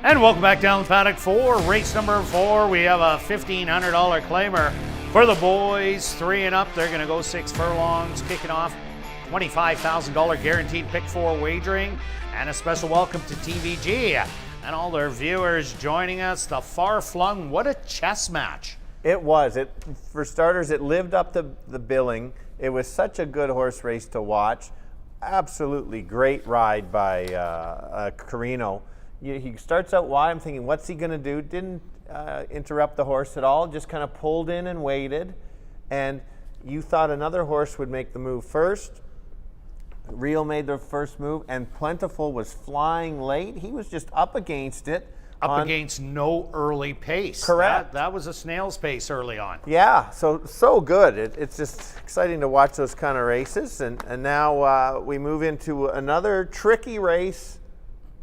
And welcome back down the paddock for race number 4. We have a $1,500 claimer for the boys, 3 and up. They're going to go 6 furlongs, kicking off $25,000 guaranteed pick 4 wagering, and a special welcome to TVG and all their viewers joining us. The Far Flung, what a chess match. It was. For starters, it lived up to the billing. It was such a good horse race to watch. Absolutely great ride by Carino. He starts out wide. I'm thinking, what's he going to do? Didn't interrupt the horse at all, just kind of pulled in and waited. And you thought another horse would make the move first. Real made the first move, and Plentiful was flying late. He was just up against it. Up against no early pace. Correct. That was a snail's pace early on. Yeah, so good. It's just exciting to watch those kind of races. And now we move into another tricky race,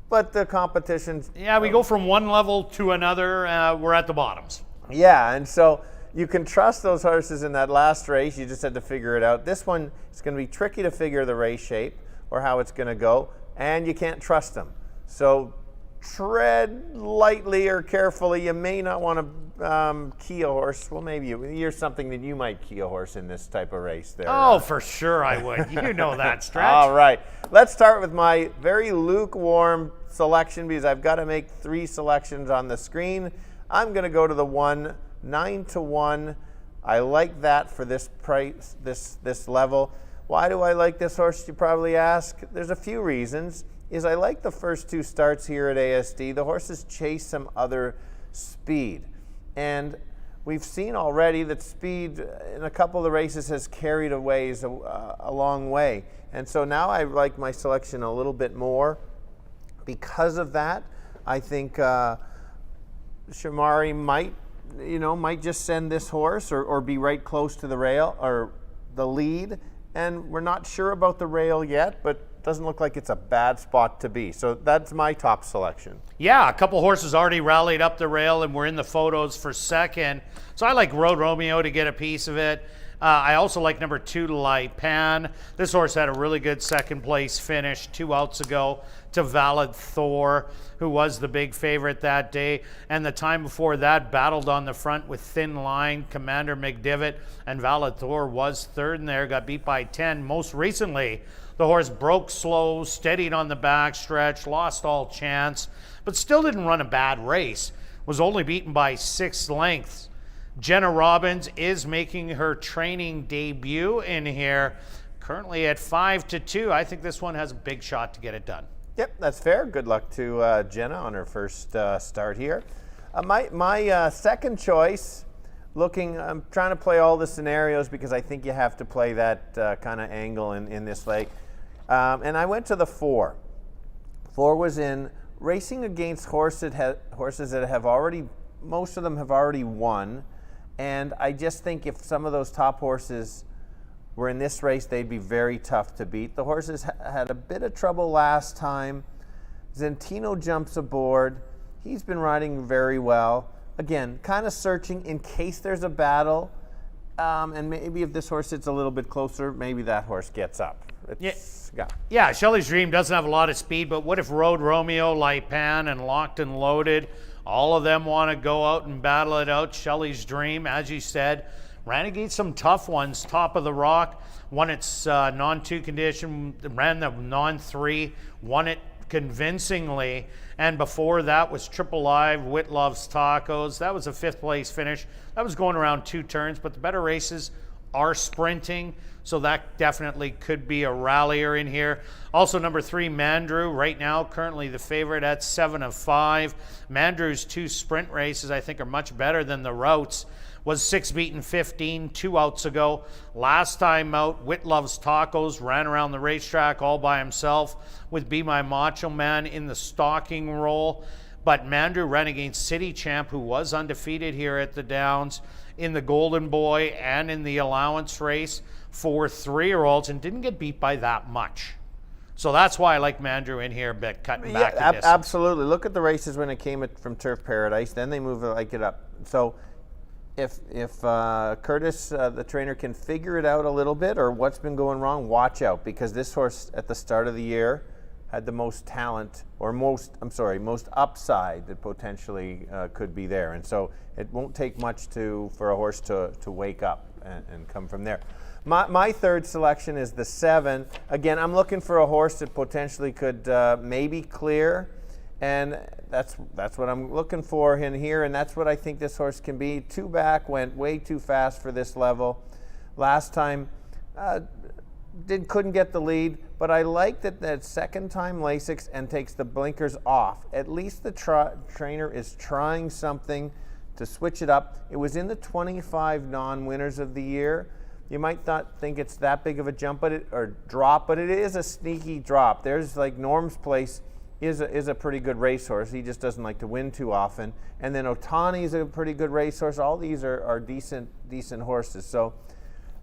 but the competition's... Yeah, we go from one level to another. We're at the bottoms. Yeah, and so you can trust those horses in that last race. You just had to figure it out. This one, it's going to be tricky to figure the race shape or how it's going to go, and you can't trust them. So tread lightly or carefully. You may not want to key a horse. Well, maybe you're something that you might key a horse in this type of race there. Oh, for sure I would. You know that, Stretch. All right. Let's start with my very lukewarm selection because I've got to make 3 selections on the screen. I'm going to go to the 1, 9-1. I like that for this price, this level. Why do I like this horse, you probably ask? There's a few reasons. I like the first 2 starts here at ASD. The horses chase some other speed. And we've seen already that speed in a couple of the races has carried away a long way. And so now I like my selection a little bit more. Because of that, I think Shamari might just send this horse or be right close to the rail or the lead. And we're not sure about the rail yet, but doesn't look like it's a bad spot to be. So that's my top selection. Yeah, a couple horses already rallied up the rail and we're in the photos for second. So I like Road Romeo to get a piece of it. I also like number 2, Lai Pan. This horse had a really good second place finish 2 outs ago to Valid Thor, who was the big favorite that day. And the time before that, battled on the front with Thin Line, Commander McDivitt, and Valid Thor was third in there, got beat by 10. Most recently, the horse broke slow, steadied on the backstretch, lost all chance, but still didn't run a bad race. Was only beaten by 6 lengths. Jenna Robbins is making her training debut in here, currently at 5-2. I think this one has a big shot to get it done. Yep, that's fair. Good luck to Jenna on her first start here. My second choice, I'm trying to play all the scenarios because I think you have to play that kind of angle in this leg. And I went to the 4. 4 was in racing against horses that have already, most of them have already won. And I just think if some of those top horses were in this race, they'd be very tough to beat. The horses had a bit of trouble last time. Zentino jumps aboard. He's been riding very well. Again, kind of searching in case there's a battle. And maybe if this horse sits a little bit closer, maybe that horse gets up. Yeah, Shelley's Dream doesn't have a lot of speed, but what if Road Romeo, Lai Pan, and Locked and Loaded, all of them want to go out and battle it out? Shelley's Dream, as you said, ran against some tough ones. Top of the Rock, won its non-2 condition, ran the non-3, won it convincingly. And before that was Triple Live, Whitlove's Tacos. That was a 5th place finish. That was going around 2 turns, but the better races are sprinting, so that definitely could be a rallier in here. Also, number 3, Mandrew, right now currently the favorite at 7-5. Mandrew's 2 sprint races I think are much better than the routes. Was 6 beaten 15 2 outs ago. Last time out, Whitlove's Tacos ran around the racetrack all by himself with Be My Macho Man in the stalking role. But Mandrew ran against City Champ, who was undefeated here at the Downs, in the Golden Boy and in the allowance race for 3-year-olds, and didn't get beat by that much. So that's why I like Mandrew in here, but cutting back the distance. Absolutely. Look at the races when it came from Turf Paradise. Then they move it up. So if Curtis, the trainer, can figure it out a little bit or what's been going wrong, watch out, because this horse at the start of the year had the most talent, or most upside that potentially could be there. And so it won't take much for a horse to wake up and come from there. My third selection is the 7. Again, I'm looking for a horse that potentially could maybe clear, and that's what I'm looking for in here, and that's what I think this horse can be. 2 back, went way too fast for this level. Last time, couldn't get the lead, but I like that second time Lasix and takes the blinkers off. At least the trainer is trying something to switch it up. It was in the 25 non-winners of the year. You might not think it's that big of a jump or drop, but it is a sneaky drop. There's like Norm's Place is a pretty good racehorse. He just doesn't like to win too often. And then Otani's a pretty good racehorse. All these are decent horses. So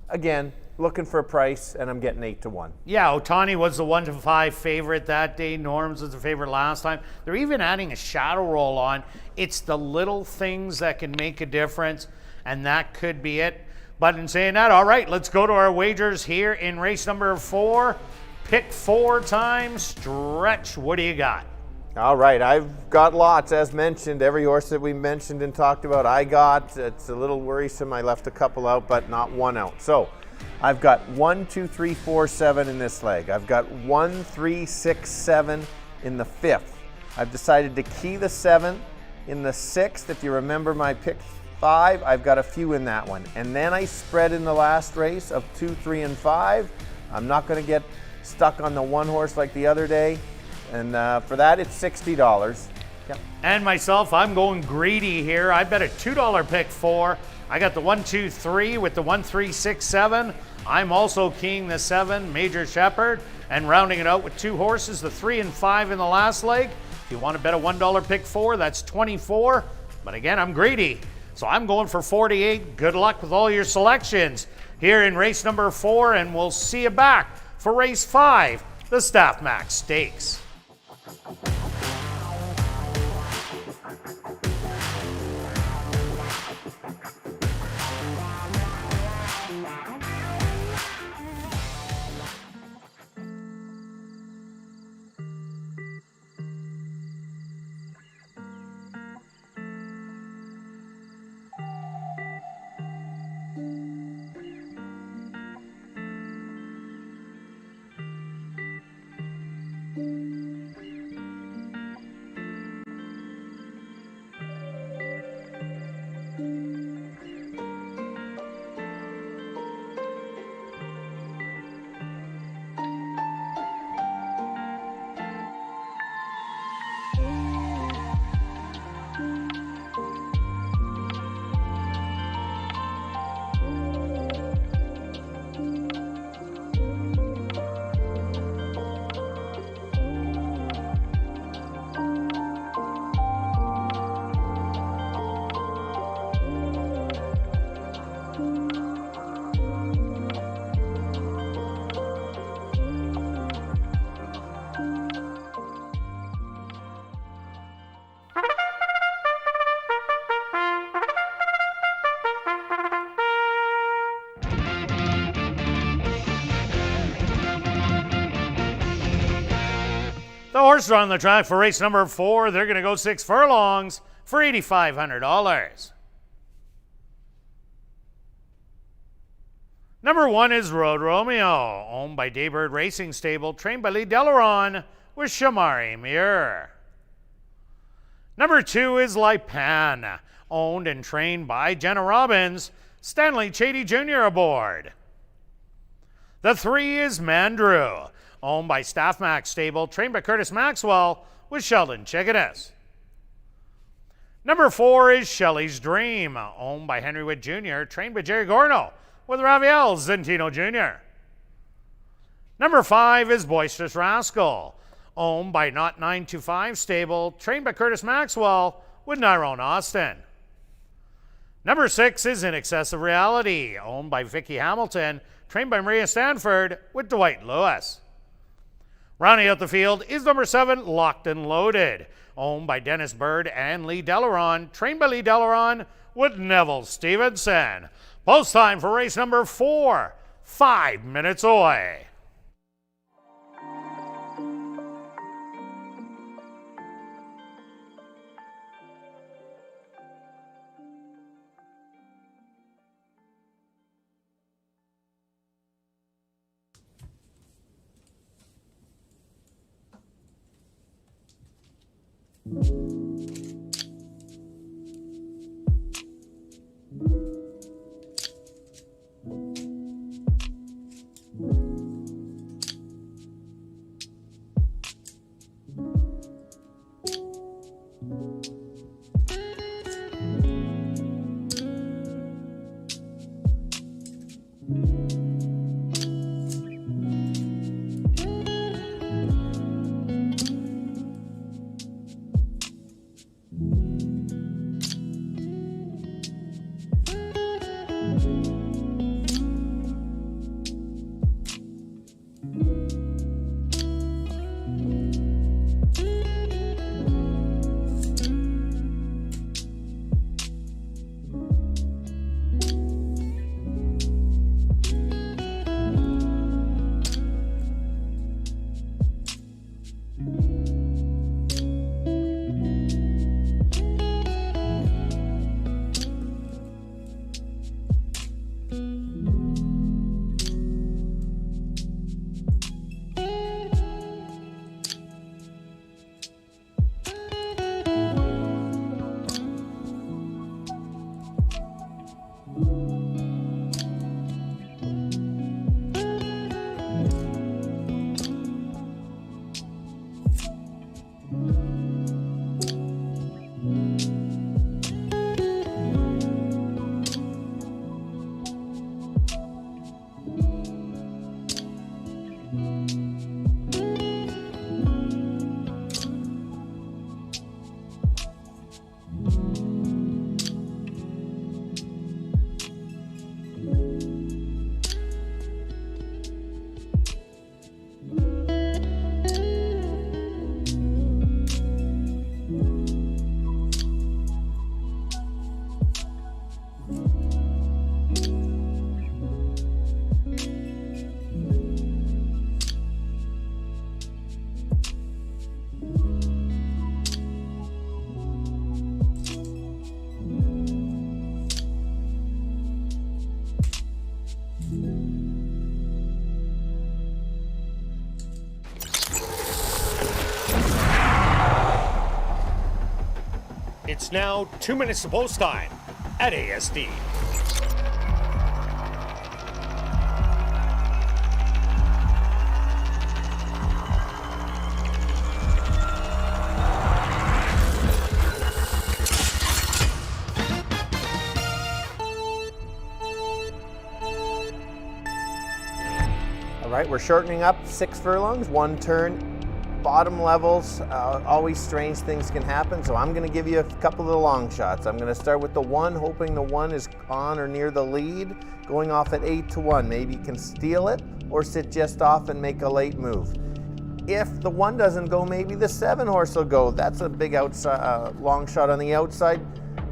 again, looking for a price, and I'm getting 8-1. Yeah, Otani was the 1-5 favorite that day. Norms was the favorite last time. They're even adding a shadow roll on. It's the little things that can make a difference, and that could be it. But in saying that, all right, let's go to our wagers here in race number 4. Pick 4 time stretch. What do you got? All right, I've got lots, as mentioned. Every horse that we mentioned and talked about, I got. It's a little worrisome. I left a couple out, but not one out. So I've got 1, 2, 3, 4, 7 in this leg. I've got 1, 3, 6, 7 in the 5th. I've decided to key the 7 in the 6th. If you remember my pick 5, I've got a few in that one. And then I spread in the last race of 2, 3, and 5. I'm not going to get stuck on the one horse like the other day. And for that, it's $60. Yep. And myself, I'm going greedy here. I bet a $2 pick 4. I got the 1, 2, 3 with the 1, 3, 6, 7. I'm also keying the 7, Major Shepherd, and rounding it out with 2 horses, the 3 and 5 in the last leg. If you want to bet a $1 pick 4, that's $24. But again, I'm greedy, so I'm going for 48. Good luck with all your selections here in race number 4, and we'll see you back for race 5, the Staff Max Stakes. The horses are on the track for race number 4. They're going to go 6 furlongs for $8,500. Number 1 is Road Romeo, owned by Daybird Racing Stable, trained by Lee Delaron with Shamari Muir. Number 2 is Lipan, owned and trained by Jenna Robbins, Stanley Chady Jr. aboard. The 3 is Mandrew, owned by Staff Max Stable, trained by Curtis Maxwell with Sheldon Chickanis. Number 4 is Shelley's Dream, owned by Henry Witt Jr., trained by Jerry Gorno with Rafael Zentino Jr. Number 5 is Boisterous Rascal, owned by Not 925 Stable, trained by Curtis Maxwell with Nyrone Austin. Number 6 is In Excess of Reality, owned by Vicky Hamilton, trained by Maria Stanford with Dwight Lewis. Rounding out the field is number 7, Locked and Loaded, owned by Dennis Bird and Lee Delaron, trained by Lee Delaron with Neville Stevenson. Post time for race number 4, 5 minutes away. It's now 2 minutes to post time at ASD. All right, we're shortening up 6 furlongs, 1 turn. Bottom levels, always strange things can happen, so I'm going to give you a couple of the long shots. I'm going to start with the 1, hoping the 1 is on or near the lead, going off at 8-1. Maybe you can steal it or sit just off and make a late move. If the 1 doesn't go, maybe the 7 horse will go. That's a big outside, long shot on the outside.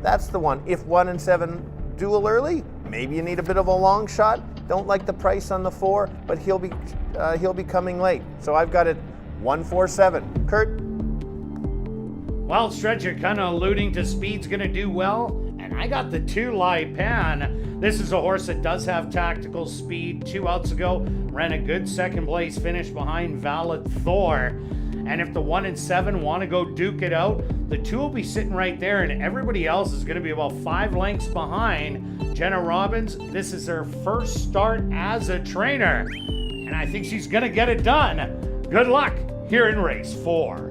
That's the one. If 1 and 7 duel early, maybe you need a bit of a long shot. Don't like the price on the 4, but he'll be coming late. So I've got it 147. Kirt? Well, Stretch, you're kind of alluding to speed's going to do well, and I got the 2 Lai Pan. This is a horse that does have tactical speed. 2 outs ago, ran a good second place finish behind Valid Thor. And if the 1 and 7 want to go duke it out, the 2 will be sitting right there, and everybody else is going to be about 5 lengths behind. Jenna Robbins, this is her first start as a trainer, and I think she's going to get it done. Good luck here in race 4.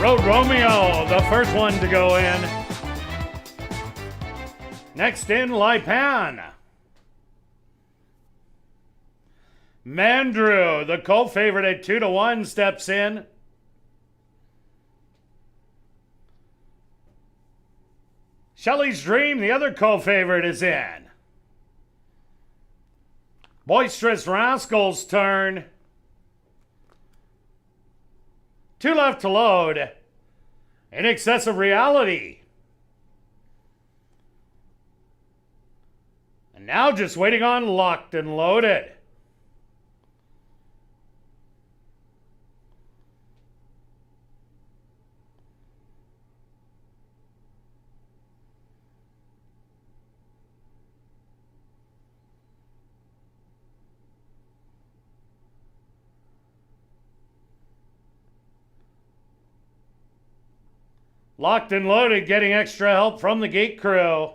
Road Romeo, the first one to go in. Next in, Lipan. Mandrew, the co-favorite at 2-1, steps in. Shelley's Dream, the other co-favorite, is in. Boisterous Rascal's turn. 2 left to load. In Excess of Reality. And now just waiting on Locked and Loaded. Locked and Loaded getting extra help from the gate crew.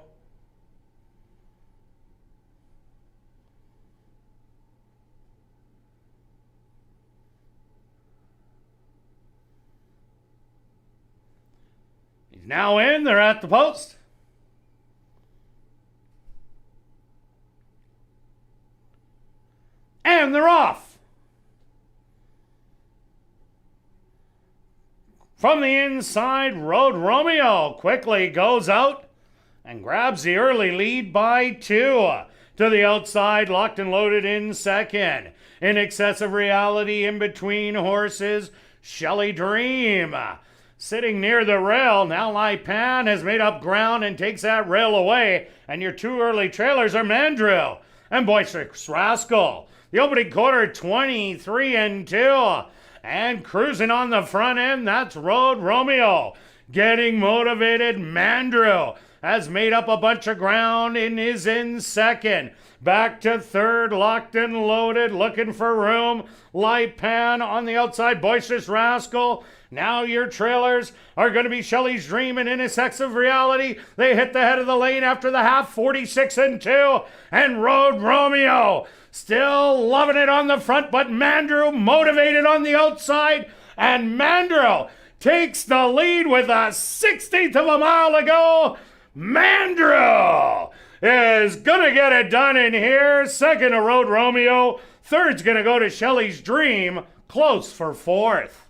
He's now in. They're at the post. And they're off. From the inside, Road Romeo quickly goes out and grabs the early lead by 2. To the outside, Locked and Loaded in second. In Excess of Reality, in between horses, Shelley Dream. Sitting near the rail, now Lipan has made up ground and takes that rail away. And your 2 early trailers are Mandrew and Boisterous Rascal. The opening quarter, 23-2. And cruising on the front end, that's Road Romeo. Getting motivated, Mandrew has made up a bunch of ground and is in second. Back to third, Locked and Loaded, looking for room. Lipan on the outside, Boisterous Rascal. Now your trailers are going to be Shelley's Dream and In Excess of Reality. They hit the head of the lane after the half, 46-2. And Road Romeo still loving it on the front, but Mandrew motivated on the outside. And Mandrew takes the lead with a 16th of a mile to go. Mandrew is going to get it done in here. Second to Road Romeo. Third's going to go to Shelley's Dream. Close for fourth.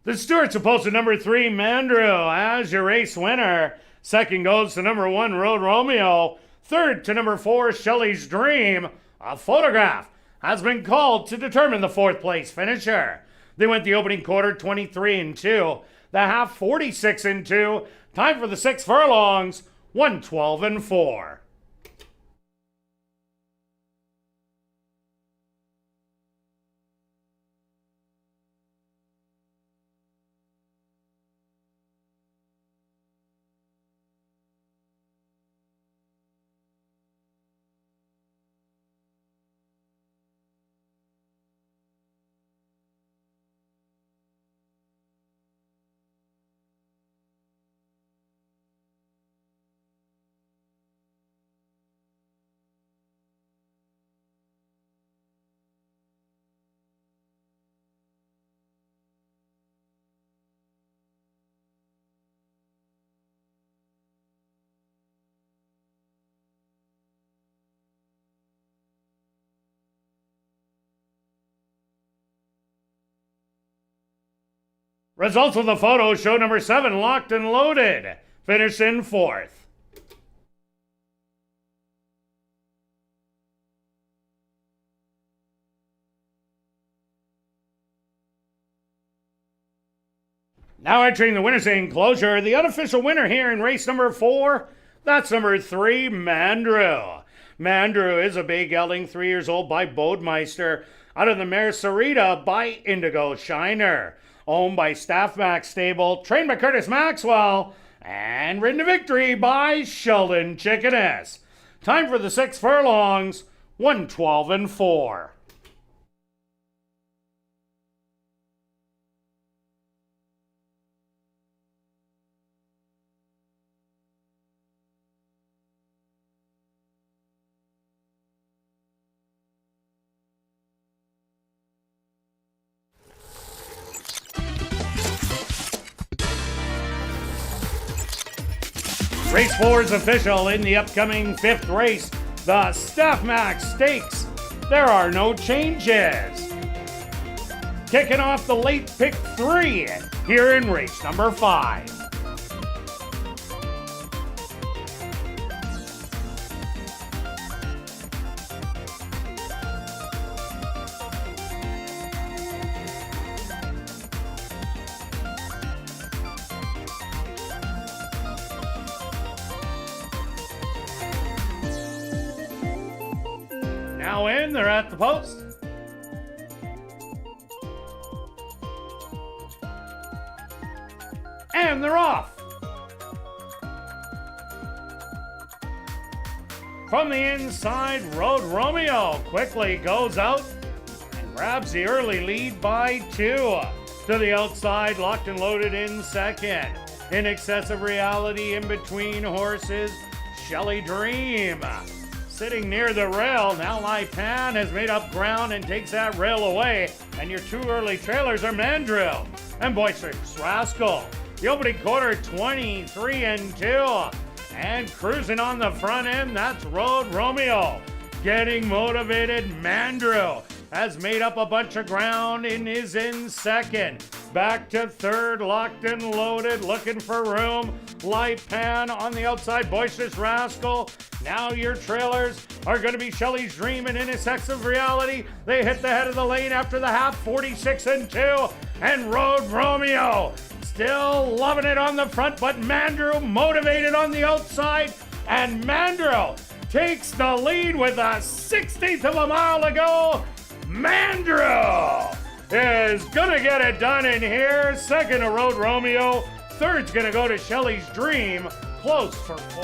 The Stewart's opposed to number 3, Mandrew, as your race winner. Second goes to number 1, Road Romeo. Third to number 4, Shelley's Dream. A photograph has been called to determine the 4th place finisher. They went the opening quarter 23-2, the half 46-2. Time for the 6 furlongs, 112-4. Results of the photo show number 7, Locked and Loaded, finished in 4th. Now entering the winner's enclosure, the unofficial winner here in race number 4, that's number 3, Mandrew. Mandrew is a bay gelding, 3 years old, by Bodemeister, out of the mare Sarita by Indigo Shiner. Owned by Staff Max Stable, trained by Curtis Maxwell, and ridden to victory by Sheldon Chickeness. Time for the 6 furlongs, 1:12 and 4. Race 4 is official in the upcoming 5th race, the Staff Max Stakes. There are no changes. Kicking off the late pick 3 here in race number 5. Now in, they're at the post. And they're off. From the inside, Road Romeo quickly goes out and grabs the early lead by 2. To the outside, Locked and Loaded in second. In Excessive Reality in between horses, Shelley Dream. Sitting near the rail, now Pan has made up ground and takes that rail away. And your 2 early trailers are Mandrill and Boisterous Rascal. The opening quarter, 23 and 2. And cruising on the front end, that's Road Romeo. Getting motivated, Mandrill has made up a bunch of ground and is in second. Back to third, Locked and Loaded, looking for room. Pan on the outside, Boisterous Rascal. Now your trailers are going to be Shelley's Dream and In Excessive Reality. They hit the head of the lane after the half, 46 and 2. And Road Romeo still loving it on the front, but Mandrew motivated on the outside. And Mandrew takes the lead with a 16th of a mile to go. Mandrew is going to get it done in here. Second to Road Romeo. Third's going to go to Shelley's Dream. Close for 4.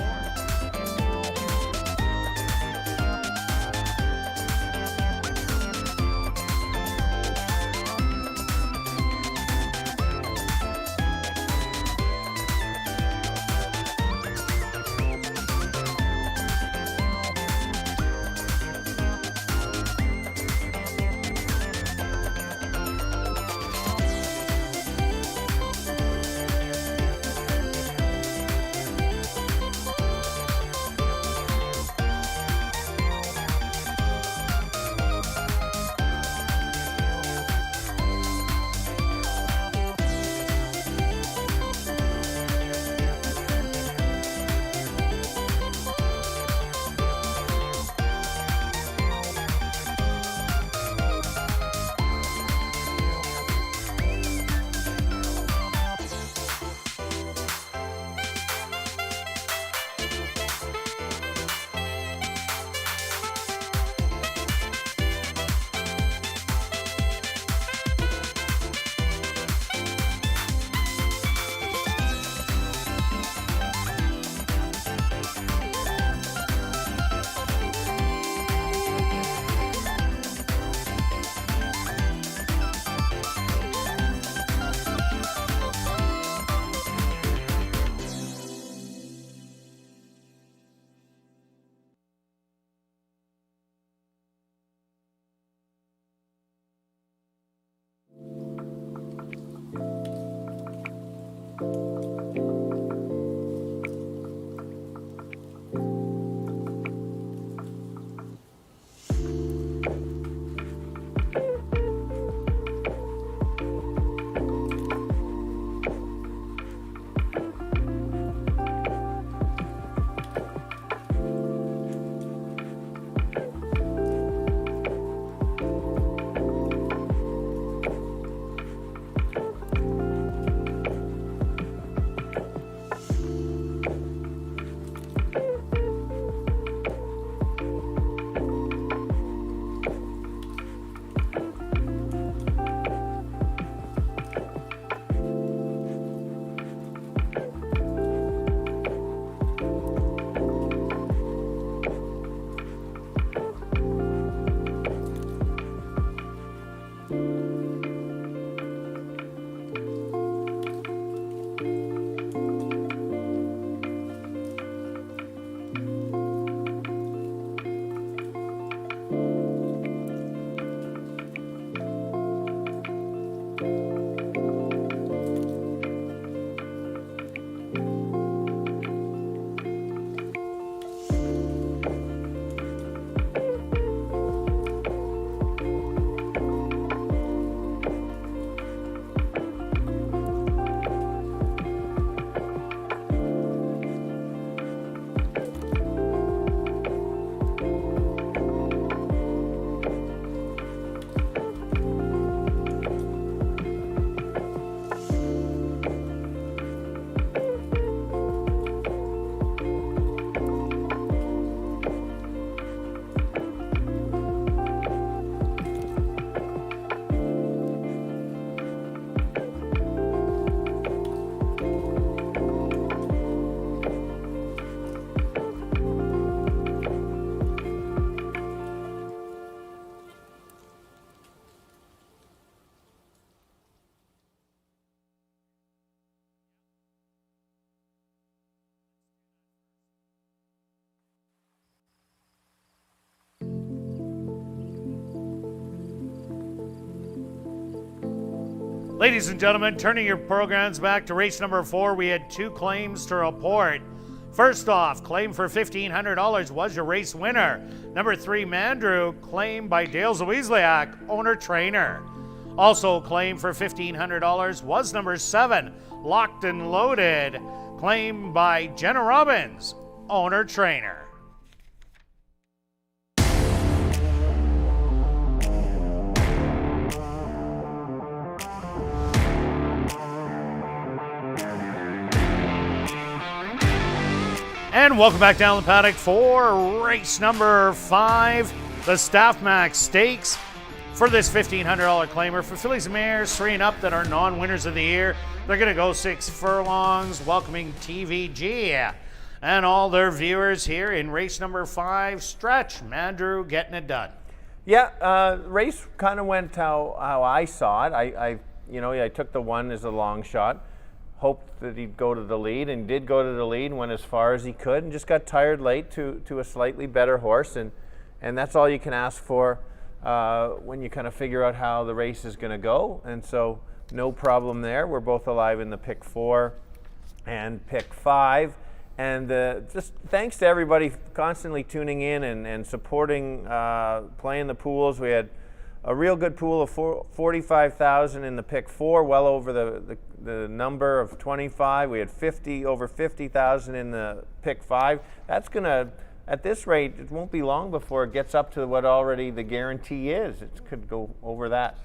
Ladies and gentlemen, turning your programs back to race number 4, we had 2 claims to report. First off, claim for $1,500 was your race winner. Number 3, Mandrew, claim by Dale Zawiesliak, owner-trainer. Also claim for $1,500 was number 7, Locked and Loaded, claim by Jenna Robbins, owner-trainer. And welcome back down the paddock for race number 5, the Staff Max Stakes. For this $1,500 claimer for fillies and mares 3 and up that are non-winners of the year, they're going to go 6 furlongs, welcoming TVG and all their viewers here in race number 5. Stretch, Mandrew getting it done. Yeah, race kind of went how I saw it. I took the 1 as a long shot. Hoped that he'd go to the lead, and did go to the lead and went as far as he could, and just got tired late to a slightly better horse, and that's all you can ask for when you kind of figure out how the race is going to go. And so no problem there. We're both alive in the pick 4 and pick 5, and just thanks to everybody constantly tuning in and supporting playing the pools. We had a real good pool of 45,000 in the pick 4, well over the number of 25. We had over 50,000 in the pick 5. That's gonna, at this rate, it won't be long before it gets up to what already the guarantee is. It could go over that.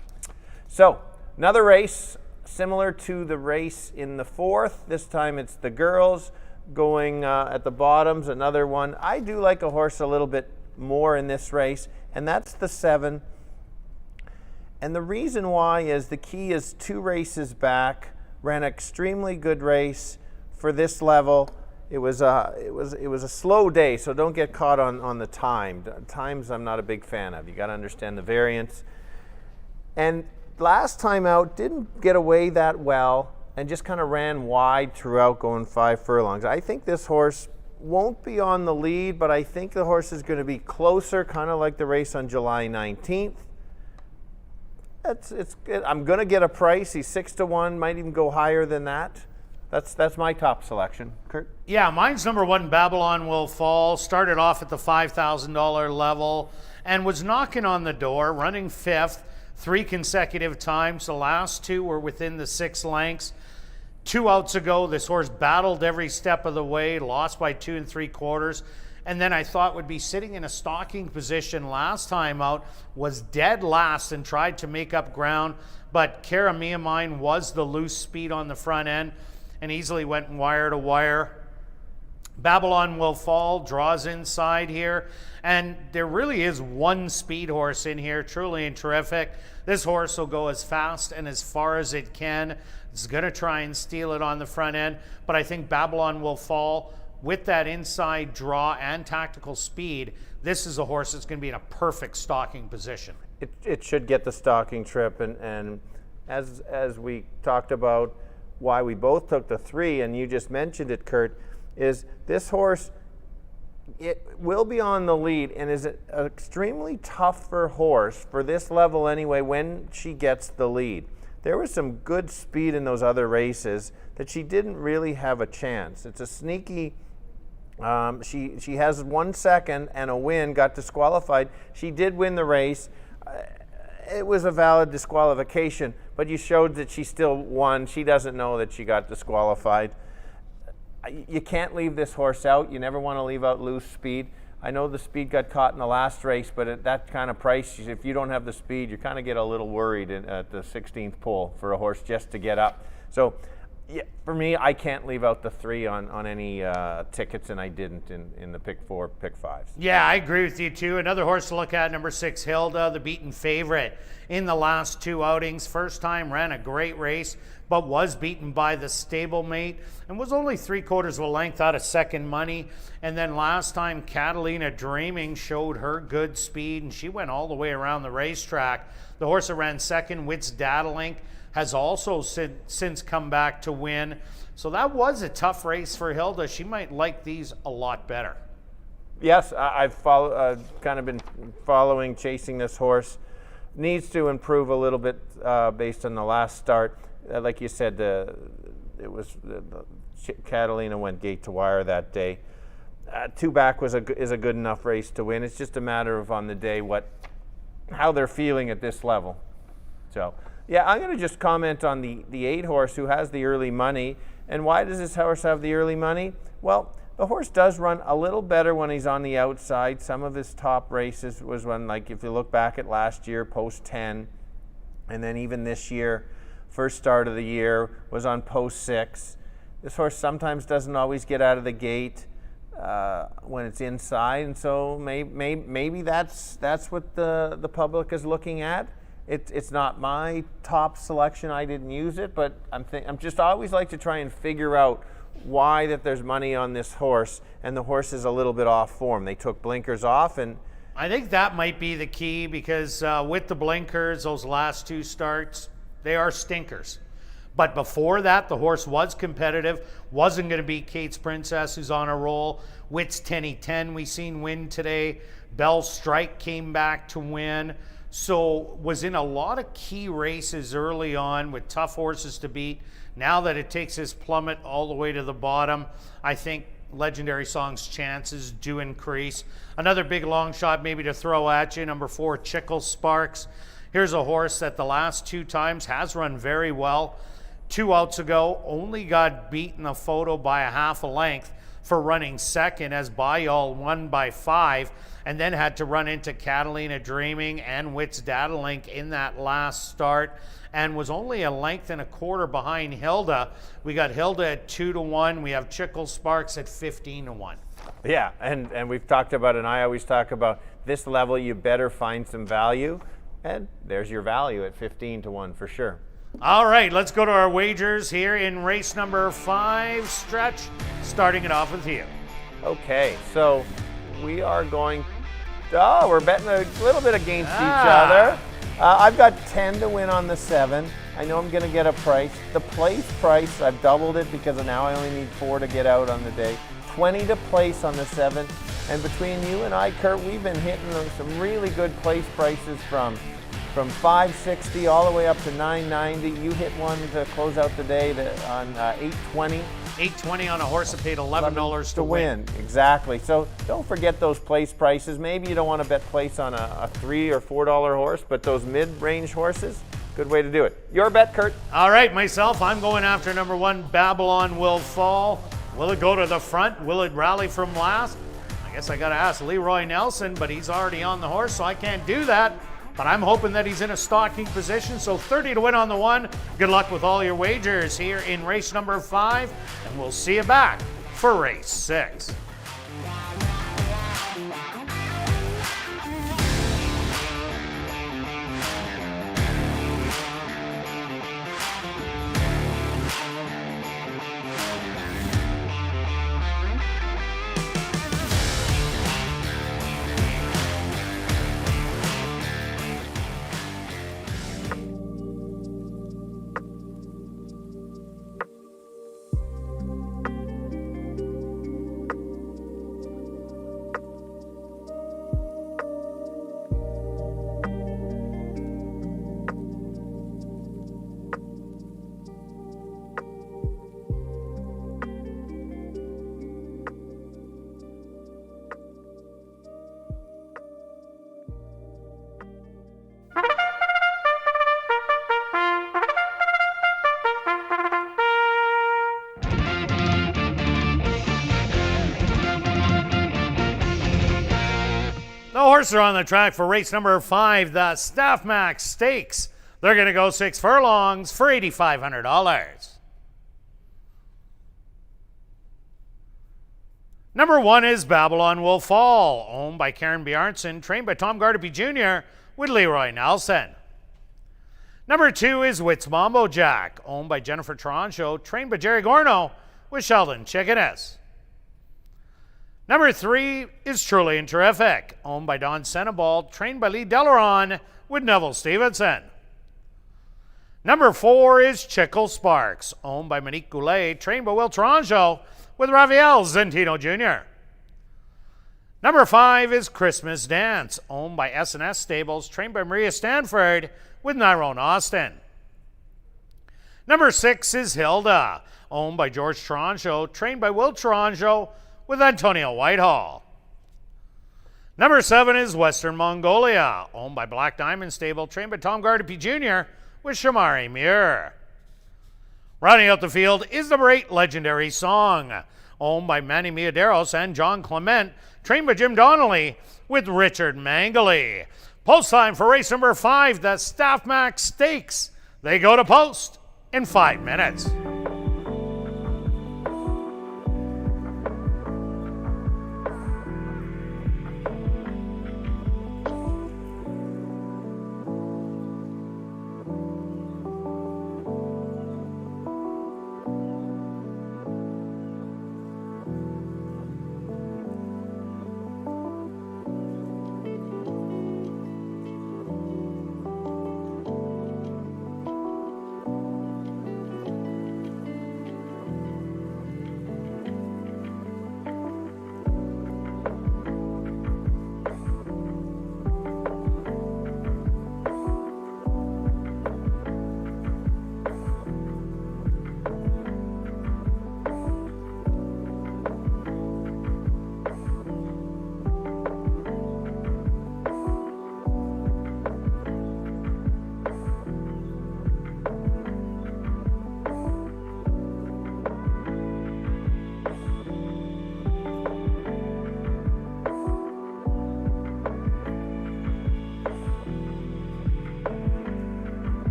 So another race similar to the race in the 4th. This time it's the girls going at the bottoms. Another one. I do like a horse a little bit more in this race, and that's the 7. And the reason why is the key is 2 races back, ran an extremely good race for this level. It was a slow day, so don't get caught on the time. Times I'm not a big fan of. You got to understand the variance. And last time out didn't get away that well and just kind of ran wide throughout, going 5 furlongs. I think this horse won't be on the lead, but I think the horse is going to be closer, kind of like the race on July 19th. I'm going to get a price. He's 6-1, might even go higher than that. That's my top selection. Kirt? Yeah, mine's number 1, Babylon Will Fall. Started off at the $5,000 level and was knocking on the door, running 5th 3 consecutive times. The last 2 were within the 6 lengths. 2 outs ago, this horse battled every step of the way, lost by 2 3/4. And then I thought would be sitting in a stalking position last time out, was dead last and tried to make up ground, but Cara Mine was the loose speed on the front end and easily went wire to wire. Babylon Will Fall draws inside here, and there really is one speed horse in here, truly and terrific. This horse will go as fast and as far as it can. It's going to try and steal it on the front end, but I think Babylon Will Fall, with that inside draw and tactical speed, this is a horse that's going to be in a perfect stalking position. It should get the stalking trip, and as we talked about why we both took the 3, and you just mentioned it, Kirt, is this horse, it will be on the lead and is an extremely tougher horse for this level anyway when she gets the lead. There was some good speed in those other races that she didn't really have a chance. It's a sneaky. She has 1 second and a win, got disqualified. She did win the race. It was a valid disqualification, but you showed that she still won. She doesn't know that she got disqualified. You can't leave this horse out. You never want to leave out loose speed. I know the speed got caught in the last race, but at that kind of price, if you don't have the speed, you kind of get a little worried at the 16th pole for a horse just to get up. So yeah, for me, I can't leave out the 3 on any tickets, and I didn't in the pick 4, pick 5s. Yeah, I agree with you too. Another horse to look at, number 6, Hilda, the beaten favorite in the last 2 outings. First time ran a great race, but was beaten by the stablemate and was only 3/4 of a length out of second money. And then last time, Catalina Dreaming showed her good speed, and she went all the way around the racetrack. The horse that ran second, Wits Dadalink, has also since come back to win. So that was a tough race for Hilda. She might like these a lot better. Yes, I've kind of been chasing this horse. Needs to improve a little bit based on the last start. like you said, Catalina went gate to wire that day. Two back is a good enough race to win. It's just a matter of on the day how they're feeling at this level. So yeah, I'm going to just comment on the 8 horse who has the early money. And why does this horse have the early money? Well, the horse does run a little better when he's on the outside. Some of his top races was when, like if you look back at last year, post 10, and then even this year, first start of the year was on post 6. This horse sometimes doesn't always get out of the gate when it's inside, and so maybe that's what the public is looking at. It's not my top selection. I didn't use it, but I'm just always like to try and figure out why that there's money on this horse, and the horse is a little bit off form. They took blinkers off, and I think that might be the key because with the blinkers, those last 2 starts, they are stinkers. But before that, the horse was competitive, wasn't going to beat Kate's Princess, who's on a roll. Witt's 10-10 we seen win today. Bell's Strike came back to win. So was in a lot of key races early on with tough horses to beat. Now that it takes his plummet all the way to the bottom, I think Legendary Song's chances do increase. Another big long shot maybe to throw at you, number 4, Chickle Sparks. Here's a horse that the last 2 times has run very well. 2 outs ago, only got beat in the photo by a half a length for running second as Bayal won by 5, and then had to run into Catalina Dreaming and Witt's Dadalink in that last start, and was only a length and a quarter behind Hilda. We got Hilda at 2-1. We have Chickle Sparks at 15-1. Yeah, and we've talked about, and I always talk about this level, you better find some value, and there's your value at 15-1 for sure. All right, let's go to our wagers here in race number 5, Stretch, starting it off with you. Okay, so we are going, we're betting a little bit against each other. I've got 10 to win on the 7. I know I'm going to get a price. The place price, I've doubled it because now I only need 4 to get out on the day. 20 to place on the 7. And between you and I, Kirt, we've been hitting some really good place prices from $560 all the way up to $990. You hit one to close out the day on $820. $820 on a horse that paid $11 to win. Exactly. So don't forget those place prices. Maybe you don't want to bet place on a $3 or $4 horse, but those mid-range horses, good way to do it. Your bet, Kirt. All right, myself, I'm going after number 1, Babylon Will Fall. Will it go to the front? Will it rally from last? I guess I got to ask Leroy Nelson, but he's already on the horse, so I can't do that. But I'm hoping that he's in a stalking position, so 30 to win on the 1. Good luck with all your wagers here in race number 5, and we'll see you back for race 6. The horses are on the track for race number 5, the Staff Max Stakes. They're going to go 6 furlongs for $8,500. Number 1 is Babylon Will Fall, owned by Karen Bjarnson, trained by Tom Gardaby Jr. with Leroy Nelson. Number 2 is Witt's Mambo Jack, owned by Jennifer Tarancho, trained by Jerry Gorno with Sheldon Chickeness. Number 3 is Truly and Terrific, owned by Don Senebald, trained by Lee Delaron with Neville Stevenson. Number 4 is Chickle Sparks, owned by Monique Goulet, trained by Will Taranjo with Rafael Zentino Jr. Number 5 is Christmas Dance, owned by S&S Stables, trained by Maria Stanford with Nyrone Austin. Number 6 is Hilda, owned by George Toronjo, trained by Will Toronjo with Antonio Whitehall. Number 7 is Western Mongolia, owned by Black Diamond Stable, trained by Tom Gardapi Jr. with Shamari Muir. Rounding out the field is number 8, Legendary Song, owned by Manny Miaderos and John Clement, trained by Jim Donnelly with Richard Mangley. Post time for race number 5, the Staff Max Stakes. They go to post in 5 minutes.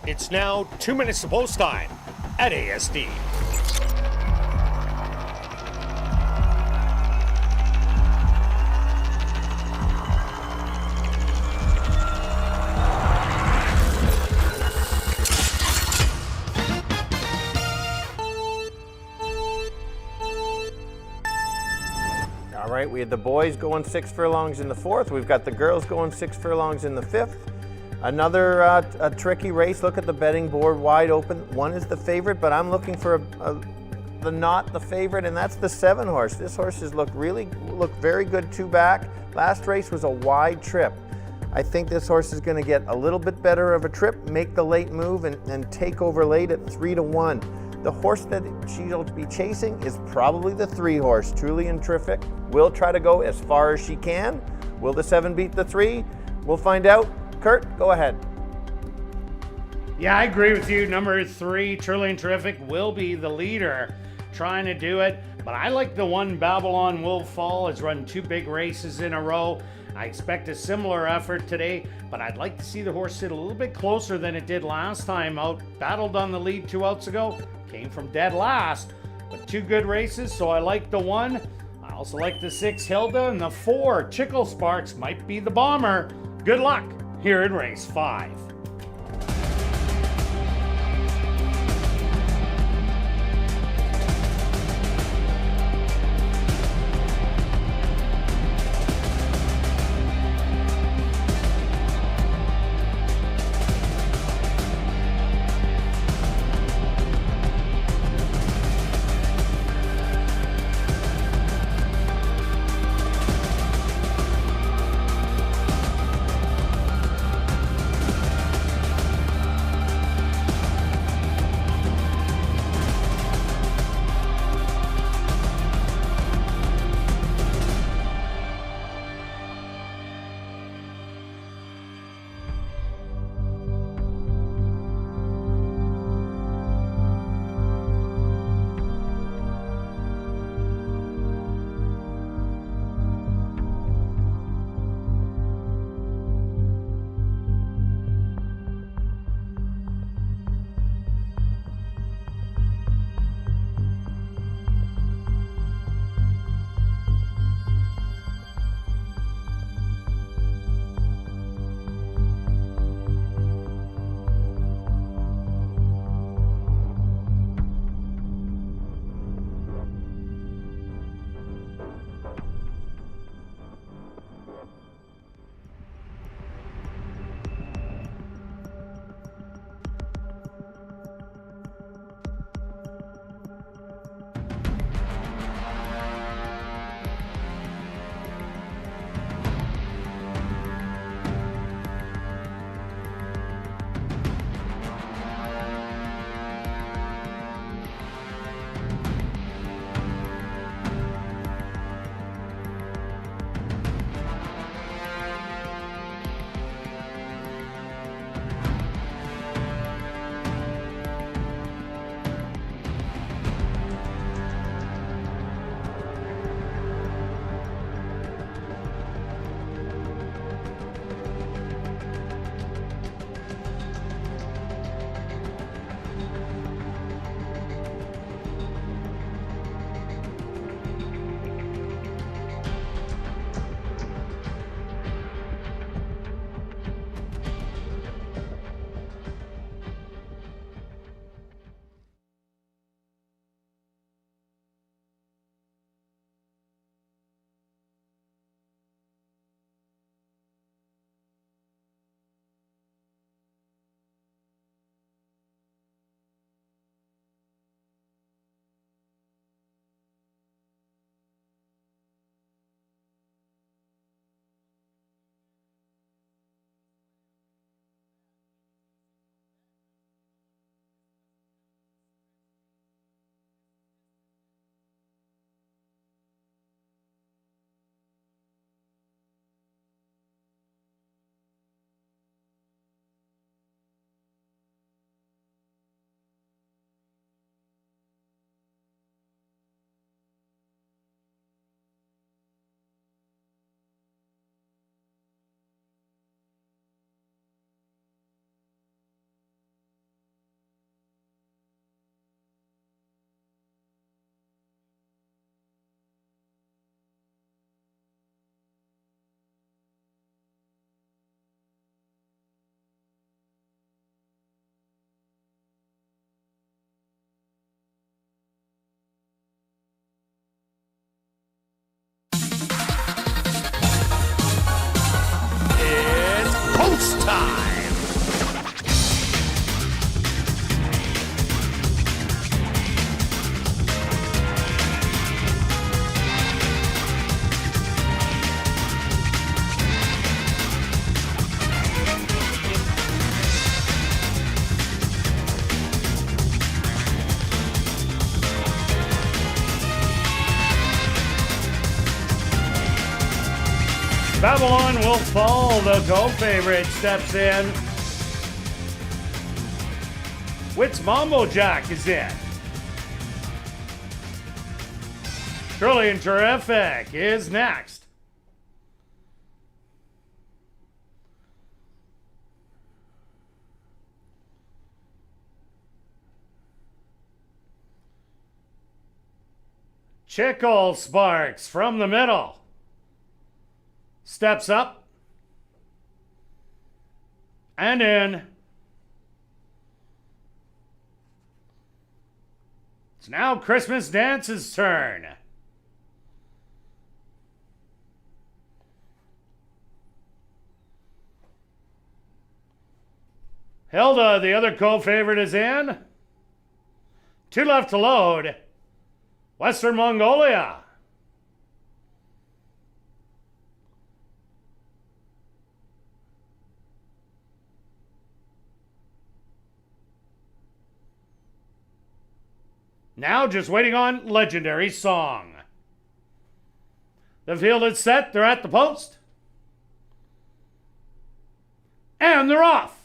It's now 2 minutes to post time at ASD. All right, we had the boys going 6 furlongs in the 4th. We've got the girls going 6 furlongs in the 5th. Another a tricky race. Look at the betting board, wide open. One is the favorite, but I'm looking for the not the favorite, and that's the 7 horse. This horse has looked very good 2 back. Last race was a wide trip. I think this horse is going to get a little bit better of a trip, make the late move, and take over late at 3-1. The horse that she'll be chasing is probably the 3 horse, Truly and Terrific. Will try to go as far as she can. Will the 7 beat the 3? We'll find out. Kirt, go ahead. Yeah, I agree with you. Number 3, Truly and Terrific, will be the leader, trying to do it. But I like the one Babylon Will Fall. Has run 2 big races in a row. I expect a similar effort today, but I'd like to see the horse sit a little bit closer than it did last time out. Battled on the lead 2 outs ago, came from dead last, but 2 good races, so I like the 1. I also like the 6, Hilda, and the 4, Chickle Sparks, might be the bomber. Good luck here in race 5. Babylon will fall. The co-favorite steps in. Witt's Mambo Jack is in. Truly and Terrific is next. Chickle Sparks from the middle steps up and in. It's now Christmas Dance's turn. Hilda, the other co-favorite, is in. 2 left to load. Western Mongolia. Now just waiting on Legendary Song. The field is set. They're at the post. And they're off.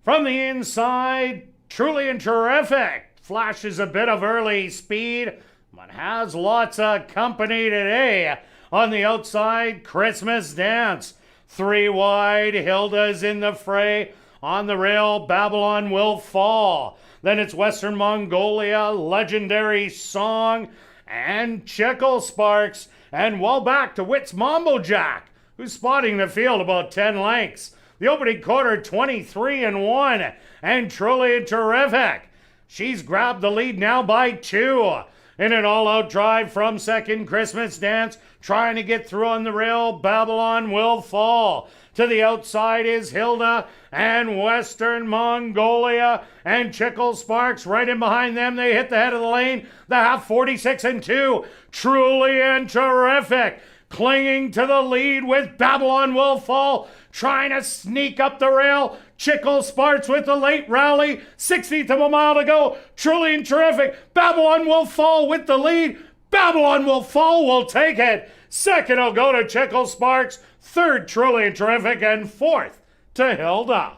From the inside, Truly and Terrific flashes a bit of early speed, but has lots of company today. On the outside, Christmas Dance. 3 wide, Hilda's in the fray. On the rail, Babylon will fall. Then it's Western Mongolia, Legendary Song, and Chickle Sparks. And well back to Witt's Mambo Jack, who's spotting the field about 10 lengths. The opening quarter, 23-1, and Truly Terrific. She's grabbed the lead now by 2. In an all-out drive from second, Christmas Dance, trying to get through on the rail, Babylon will fall. To the outside is Hilda and Western Mongolia, and Chickle Sparks right in behind them. They hit the head of the lane. The half, 46-2. Truly and Terrific clinging to the lead with Babylon will fall, trying to sneak up the rail. Chickle Sparks with the late rally, 60th of a mile to go. Truly and Terrific. Babylon will fall with the lead. Babylon will fall, will take it. Second will go to Chickle Sparks. Third, Truly and Terrific. And fourth to Hilda.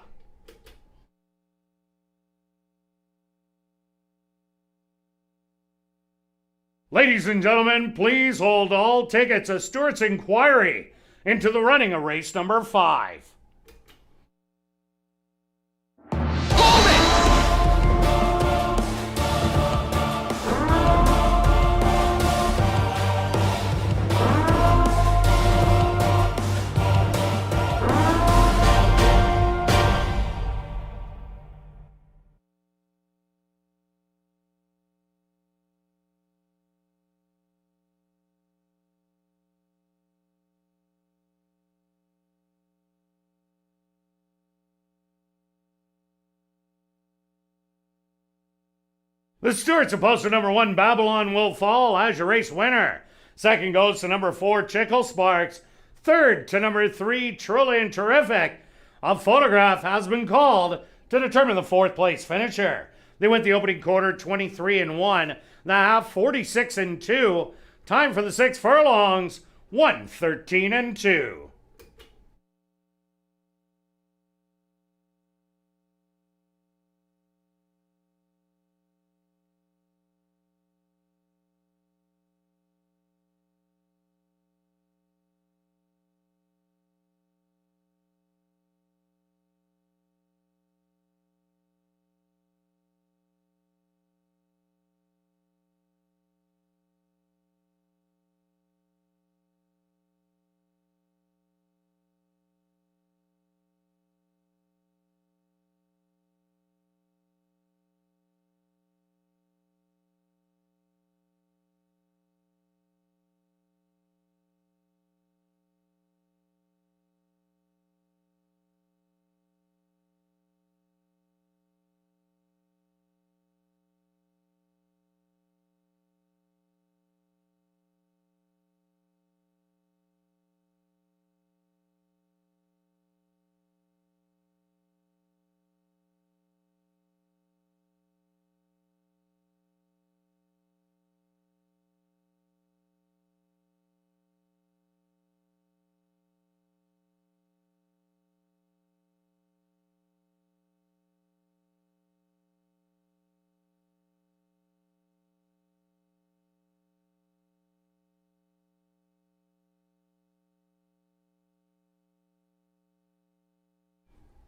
Ladies and gentlemen, please hold all tickets. A Stewart's inquiry into the running of race number 5. The Stewart's supposed to number 1, Babylon will fall as your race winner. Second goes to number 4, Chickle Sparks. Third to number 3, Truly and Terrific. A photograph has been called to determine the 4th place finisher. They went the opening quarter 23-1, the half 46-2. Time for the 6 furlongs, 1:13-2.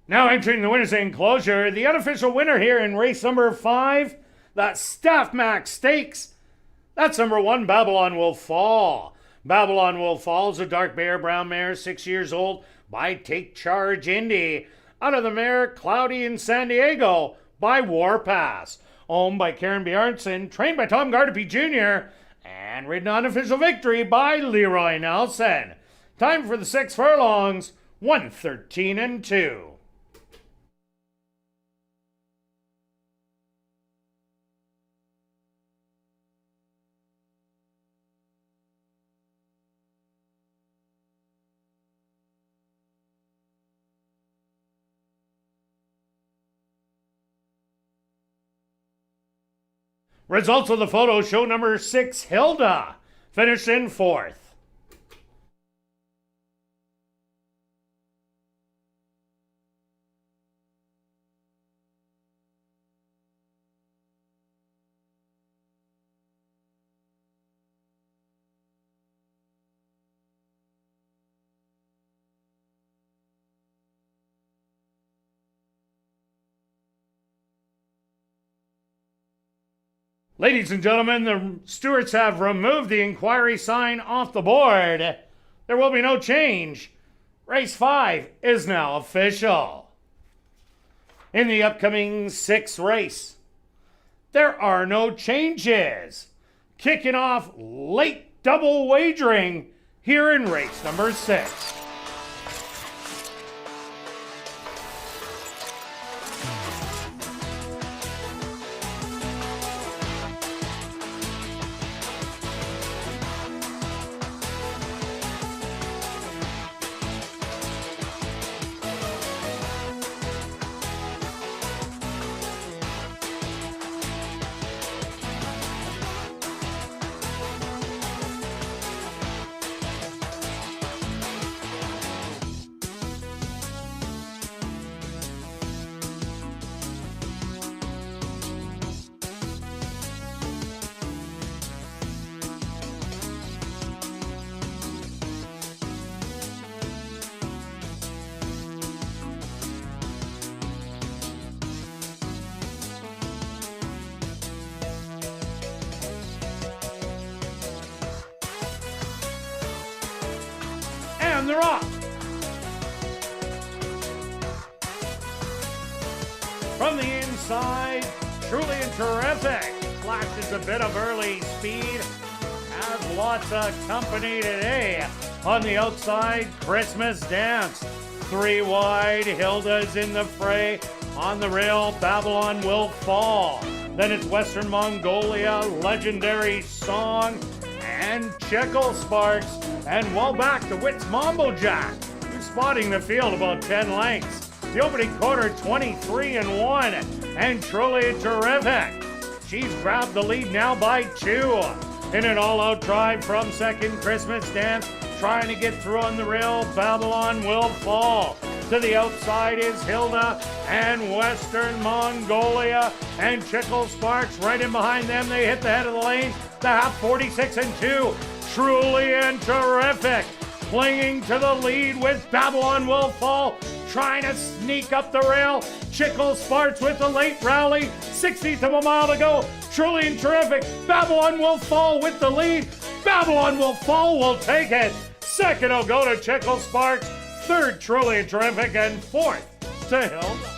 Now entering the winner's enclosure, the unofficial winner here in race number 5, the Staff Max Stakes. That's number 1, Babylon Will Fall. Babylon Will Fall is a dark bear brown mare, 6 years old, by Take Charge Indy. Out of the mare Cloudy in San Diego by Warpass. Owned by Karen Bjarnson, trained by Tom Gardapi Jr., and ridden on official victory by Leroy Nelson. Time for the 6 furlongs, 1:13 and 2. Results of the photo show number 6, Hilda, finished in 4th. Ladies and gentlemen, the stewards have removed the inquiry sign off the board. There will be no change. Race 5 is now official. In the upcoming 6th race, there are no changes. Kicking off late double wagering here in race number 6. And they're off. From the inside, truly and terrific. Flashes a bit of early speed. Has lots of company today. On the outside, Christmas Dance. 3 wide, Hilda's in the fray. On the rail, Babylon Will Fall. Then it's Western Mongolia, Legendary Song, and Checkle Sparks. And well back to Witt's Mambo Jack, who's spotting the field about 10 lengths. The opening quarter, 23 and 1, and truly terrific. She's grabbed the lead now by 2. In an all-out drive from second, Christmas Dance, trying to get through on the rail, Babylon Will Fall. To the outside is Hilda and Western Mongolia, and Chickle Sparks right in behind them. They hit the head of the lane, the half, 46 and 2. Truly and terrific. Clinging to the lead with Babylon Will Fall, trying to sneak up the rail. Chickle Sparks with the late rally, 60th of a mile to go. Truly and terrific. Babylon Will Fall with the lead. Babylon Will Fall will take it. Second will go to Chickle Sparks. Third, Truly and Terrific, and 4th to Hilda.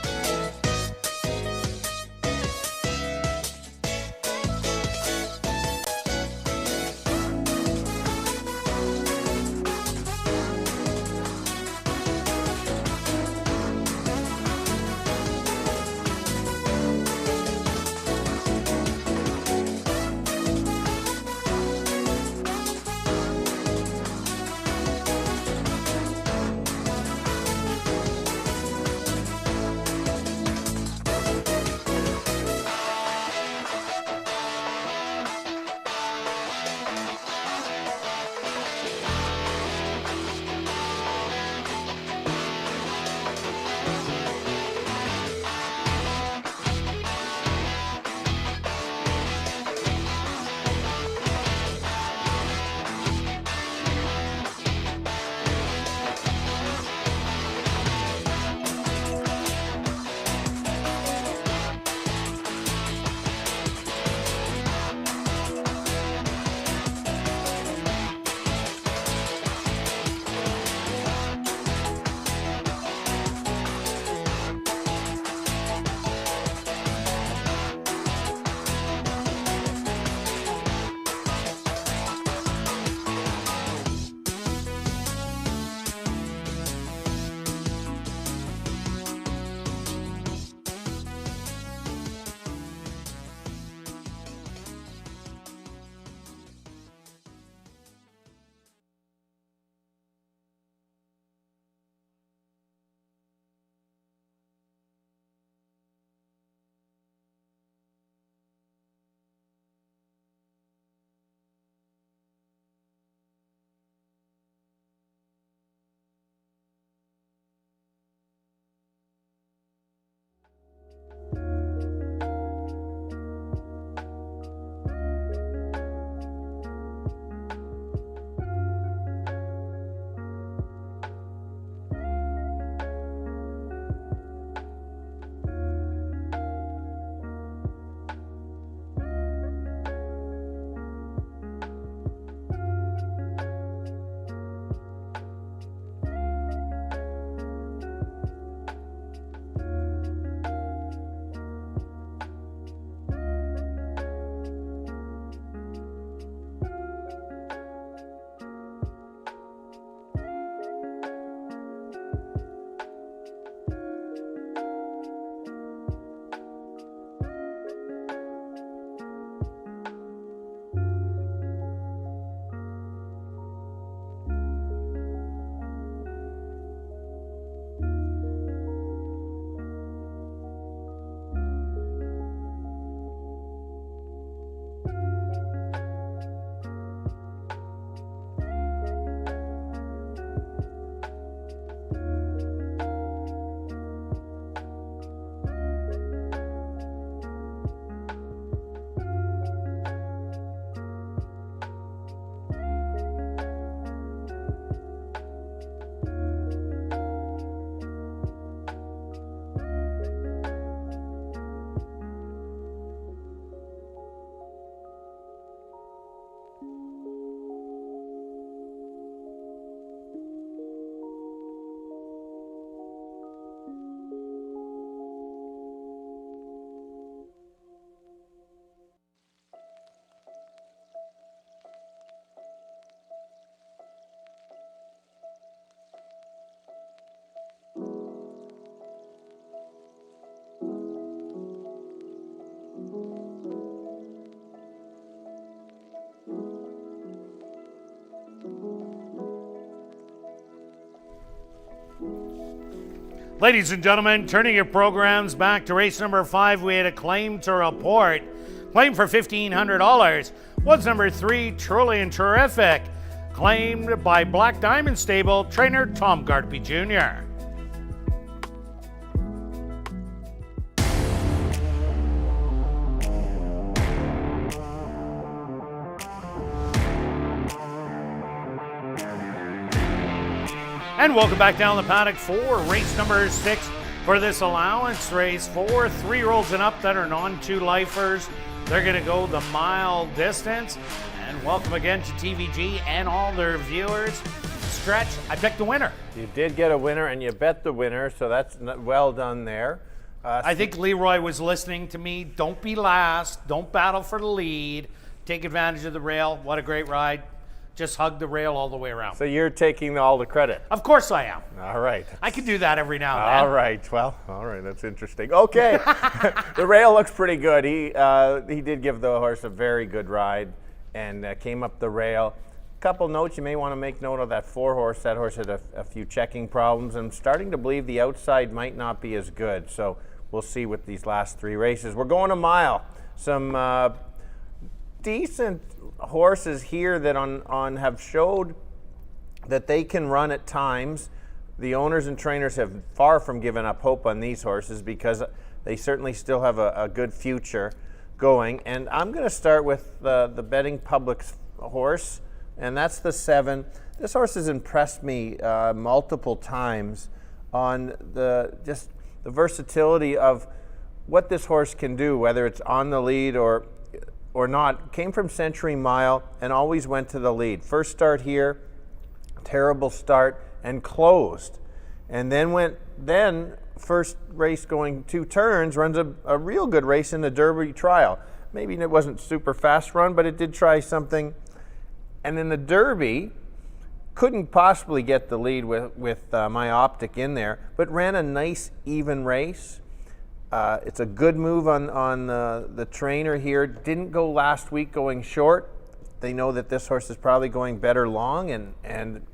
Ladies and gentlemen, turning your programs back to race number 5, we had a claim to report. Claim for $1,500 was number 3, Truly and Terrific, claimed by Black Diamond Stable trainer Tom Gartby Jr. And welcome back down the paddock for race number 6 for this allowance race for 3-year-olds and up that are non-2 lifers. They're going to go the mile distance. And welcome again to TVG and all their viewers. Stretch, I picked the winner. You did get a winner, and you bet the winner, so that's well done there. I think Leroy was listening to me. Don't be last. Don't battle for the lead. Take advantage of the rail. What a great ride. Just hug the rail all the way around. So you're taking all the credit? Of course I am. All right. I can do that every now and then. All right. Well, all right. That's interesting. Okay. The rail looks pretty good. He did give the horse a very good ride and came up the rail. Couple notes you may want to make note of that 4-horse. That horse had a few checking problems. I'm starting to believe the outside might not be as good. So we'll see with these last 3 races. We're going a mile. Some decent horses here that have showed that they can run at times. The owners and trainers have far from given up hope on these horses because they certainly still have a good future going. And I'm going to start with the betting public's horse, and that's the 7. This horse has impressed me multiple times on the versatility of what this horse can do, whether it's on the lead or not. Came from Century Mile and always went to the lead. First start here, terrible start, and closed. And then first race going 2 turns, runs a real good race in the Derby trial. Maybe it wasn't super fast run, but it did try something. And in the Derby, couldn't possibly get the lead with my optic in there, but ran a nice even race. It's a good move on the trainer here. Didn't go last week going short. They know that this horse is probably going better long, and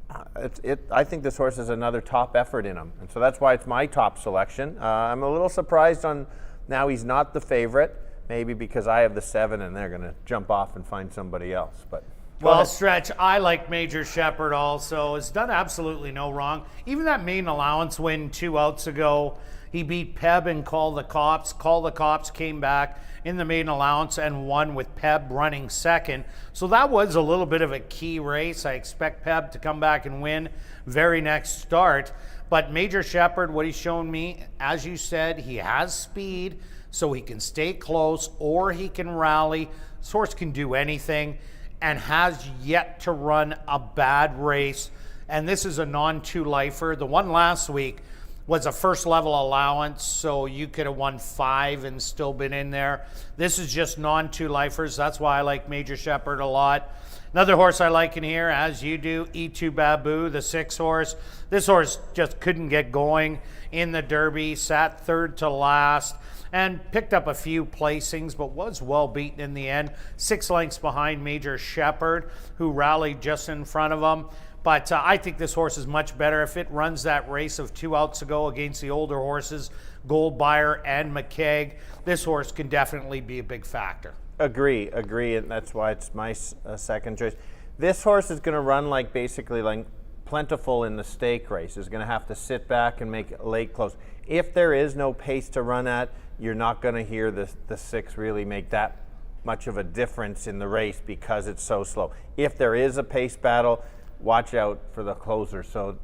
I think this horse has another top effort in him. And so that's why it's my top selection. I'm a little surprised on now he's not the favorite, maybe because I have the 7 and they're going to jump off and find somebody else. But well, Stretch, I like Major Shepherd also. Has done absolutely no wrong. Even that maiden allowance win 2 outs ago, he beat Peb and Call the Cops. Call the Cops came back in the maiden allowance and won with Peb running second. So that was a little bit of a key race. I expect Peb to come back and win very next start. But Major Shepherd, what he's shown me, as you said, he has speed, so he can stay close or he can rally. This horse can do anything and has yet to run a bad race. And this is a non-2 lifer. The one last week was a first level allowance, so you could have won 5 and still been in there. This is just non-2 lifers. That's why I like Major Shepherd a lot. Another horse I like in here, as you do, E2 Babu, the 6 horse. This horse just couldn't get going in the Derby, sat 3rd to last, and picked up a few placings, but was well beaten in the end. 6 lengths behind Major Shepherd, who rallied just in front of him. But I think this horse is much better. If it runs that race of 2 outs ago against the older horses, Gold Buyer and McKeag, this horse can definitely be a big factor. Agree, and that's why it's my second choice. This horse is going to run basically like Plentiful in the stake race. Is going to have to sit back and make late close. If there is no pace to run at, you're not going to hear the 6 really make that much of a difference in the race because it's so slow. If there is a pace battle, watch out for the closer. So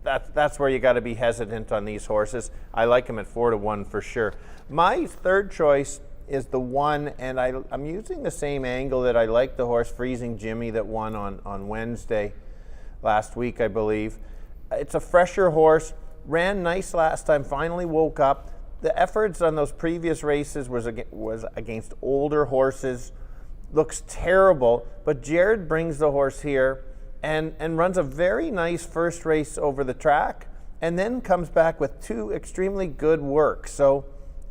that's where you got to be hesitant on these horses. I like them at 4-1 for sure. My third choice is the 1, and I'm using the same angle that I like the horse Freezing Jimmy that won on Wednesday last week, I believe. It's a fresher horse, ran nice last time, finally woke up. The efforts on those previous races was against older horses. Looks terrible, but Jared brings the horse here and runs a very nice first race over the track, and then comes back with 2 extremely good work. So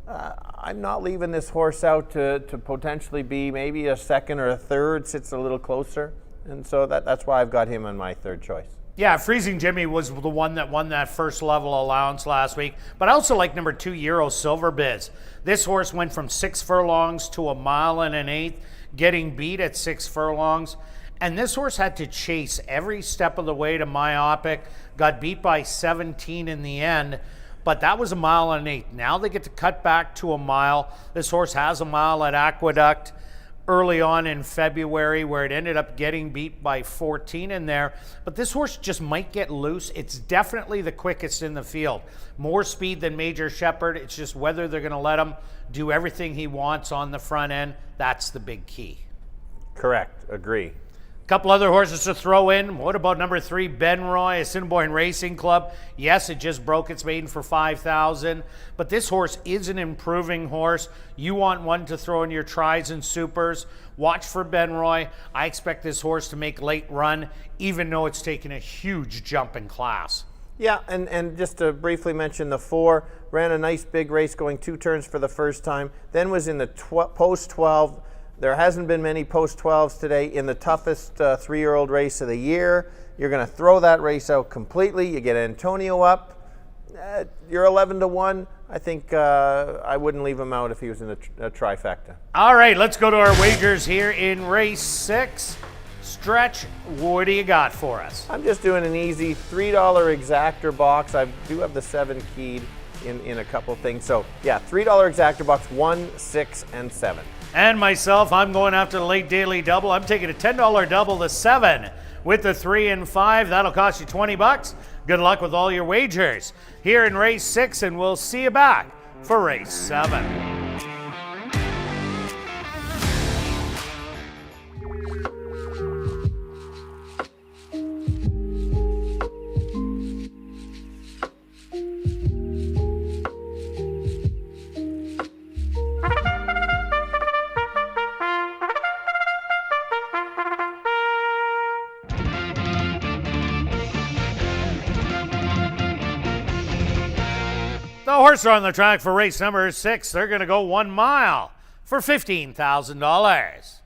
I'm not leaving this horse out to potentially be maybe a 2nd or a 3rd, sits a little closer. And so that's why I've got him on my 3rd choice. Yeah, Freezing Jimmy was the one that won that first level allowance last week. But I also like number 2, Euro Silver Biz. This horse went from 6 furlongs to 1 mile and an eighth, getting beat at 6 furlongs. And this horse had to chase every step of the way to Myopic, got beat by 17 in the end, but that was 1 mile and an eighth. Now they get to cut back to 1 mile. This horse has 1 mile at Aqueduct early on in February, where it ended up getting beat by 14 in there. But this horse just might get loose. It's definitely the quickest in the field. More speed than Major Shepherd. It's just whether they're going to let him do everything he wants on the front end. That's the big key. Correct. Agree. Couple other horses to throw in. What about number 3, Benroy, Assiniboia Racing Club? Yes, it just broke its maiden for $5,000, but this horse is an improving horse. You want one to throw in your tries and supers. Watch for Benroy. I expect this horse to make late run, even though it's taken a huge jump in class. Yeah, and just to briefly mention, the 4 ran a nice big race, going 2 turns for the first time, then was in the post 12. There hasn't been many post 12s today in the toughest 3-year-old race of the year. You're going to throw that race out completely. You get Antonio up. You're 11-1. I think I wouldn't leave him out if he was in a trifecta. All right, let's go to our wagers here in race 6. Stretch, what do you got for us? I'm just doing an easy $3 exactor box. I do have the 7 keyed in a couple things. So yeah, $3 exactor box, 1, 6, and 7. And myself, I'm going after the late daily double. I'm taking a $10 double, the 7 with the 3 and 5. That'll cost you $20. Good luck with all your wagers here in race 6, and we'll see you back for race 7. The horses are on the track for race number 6. They're going to go 1 mile for $15,000.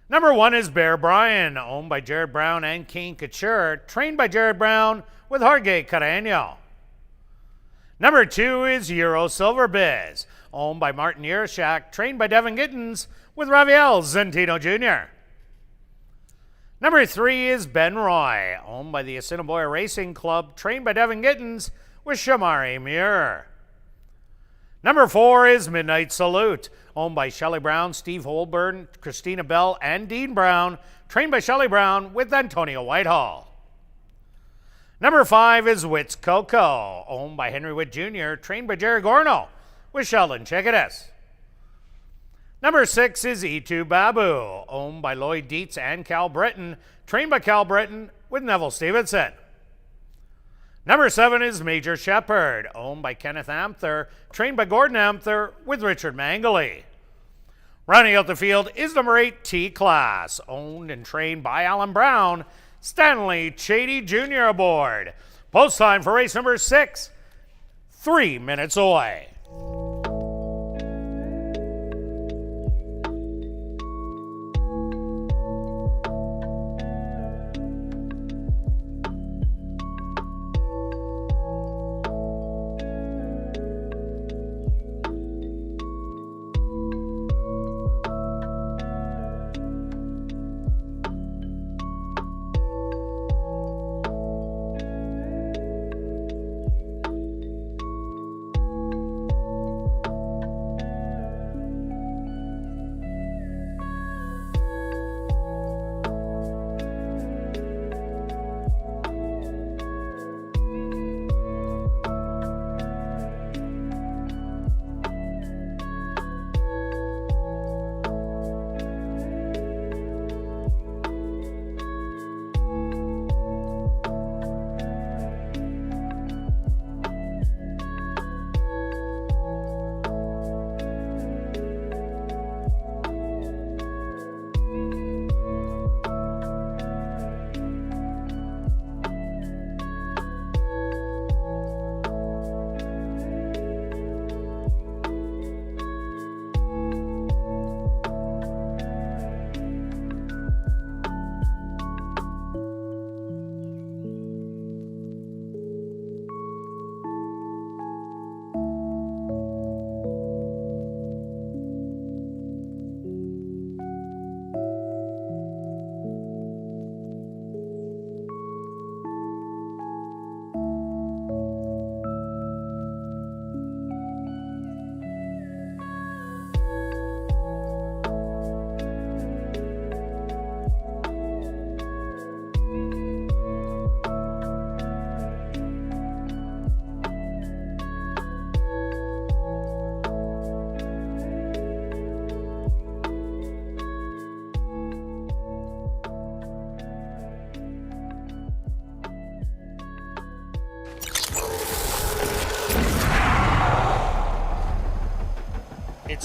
Number 1 is Bear Brian, owned by Jared Brown and Kane Couture, trained by Jared Brown with Jorge Carreño. Number 2 is Euro Silver Biz, owned by Martin Yershak, trained by Devin Gittins with Rafael Zentino Jr. Number 3 is Benroy, owned by the Assiniboia Racing Club, trained by Devin Gittins with Shamari Muir. Number 4 is Midnight Salute, owned by Shelley Brown, Steve Holborn, Christina Bell, and Dean Brown, trained by Shelley Brown with Antonio Whitehall. Number 5 is Wits Coco, owned by Henry Witt Jr., trained by Jerry Gorno with Sheldon Chickadas. Number 6 is E2 Babu, owned by Lloyd Dietz and Cal Britton, trained by Cal Britton with Neville Stevenson. Number 7 is Major Shepherd, owned by Kenneth Amther, trained by Gordon Amther with Richard Mangley. Rounding out the field is number 8 T-Class, owned and trained by Alan Brown, Stanley Chady Jr. aboard. Post time for race number 6, 3 minutes away.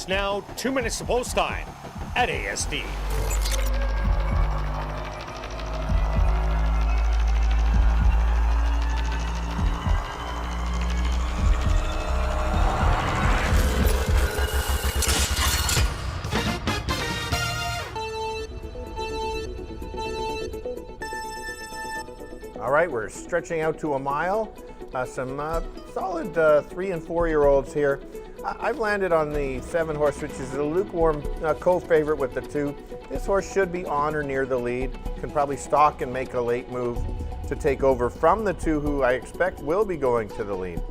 It's now 2 minutes to post time at ASD. All right, we're stretching out to a mile. Some solid 3 and 4 year olds here. I've landed on the 7 horse, which is a lukewarm co-favorite with the 2. This horse should be on or near the lead. Can probably stalk and make a late move to take over from the 2, who I expect will be going to the lead.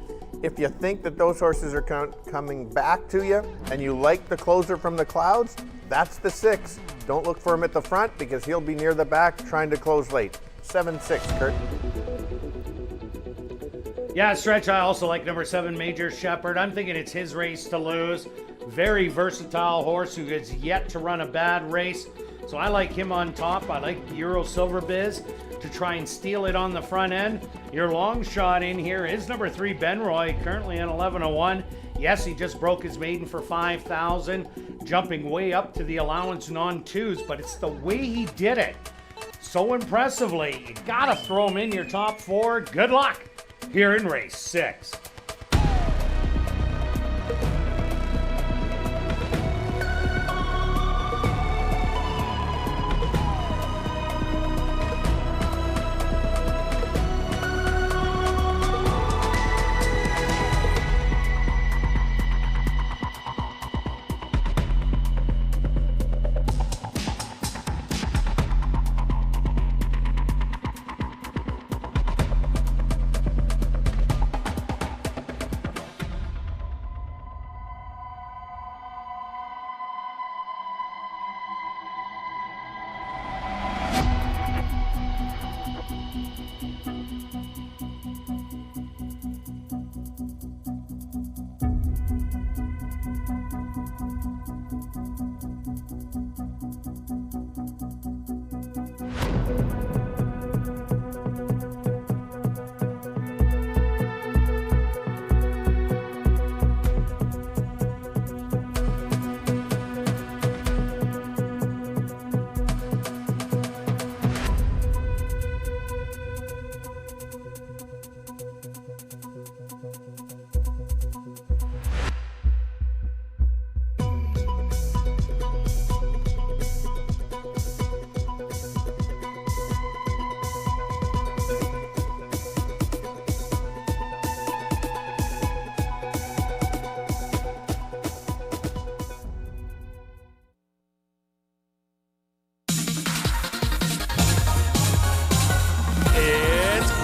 If you think that those horses are coming back to you and you like the closer from the clouds, that's the 6. Don't look for him at the front because he'll be near the back trying to close late. 7-6, Kirt. Yeah, Stretch, I also like number 7, Major Shepherd. I'm thinking it's his race to lose. Very versatile horse who has yet to run a bad race. So I like him on top. I like Euro Silver Biz to try and steal it on the front end. Your long shot in here is number 3, Benroy, currently an 11-1. Yes, he just broke his maiden for 5,000, jumping way up to the allowance non-twos, but it's the way he did it so impressively. You gotta throw him in your top 4. Good luck here in race 6.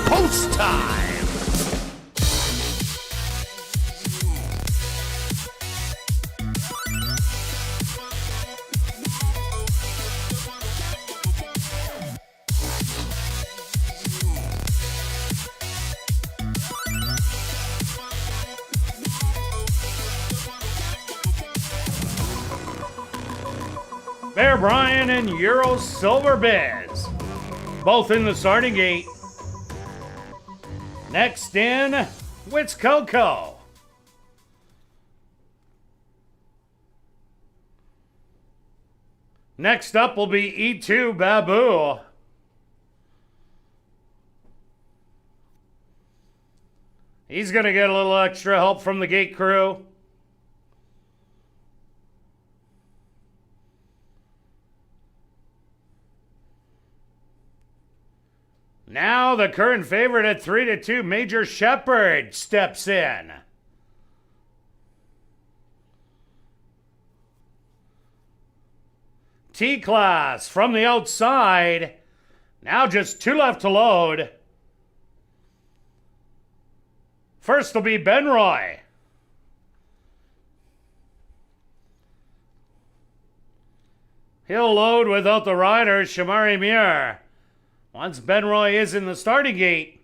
Post time! Bear Bryant and Euro Silver Biz, both in the starting gate. Next in, Wits Coco. Next up will be E2 Babu. He's going to get a little extra help from the gate crew. Now the current favorite at 3-2, Major Shepherd, steps in. T-Class from the outside. Now just 2 left to load. First will be Benroy. He'll load without the rider, Shamari Muir. Once Benroy is in the starting gate,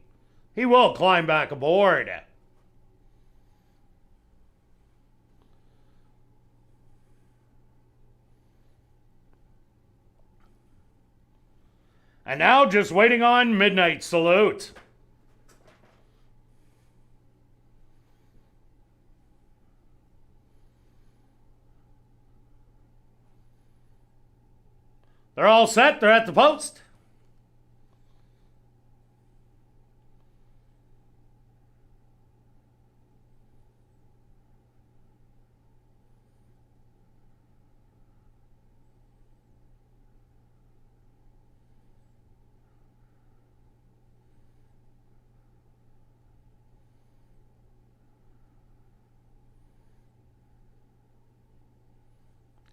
he will climb back aboard. And now just waiting on Midnight Salute. They're all set. They're at the post.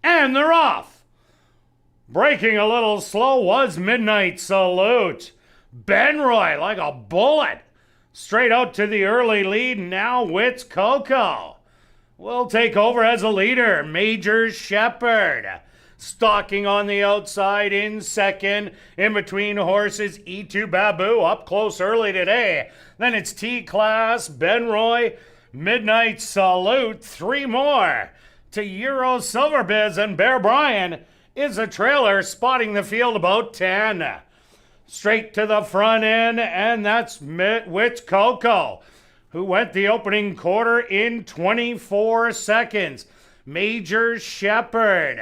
And they're off. Breaking a little slow was Midnight Salute. Benroy like a bullet. Straight out to the early lead. Now Wits Coco will take over as a leader. Major Shepherd stalking on the outside in second. In between horses, E2 Babu up close early today. Then it's T-Class, Benroy, Midnight Salute. Three more to Euro Silverbiz, and Bear Brian is a trailer spotting the field about 10. Straight to the front end, and that's Wits Coco, who went the opening quarter in 24 seconds. Major Shepherd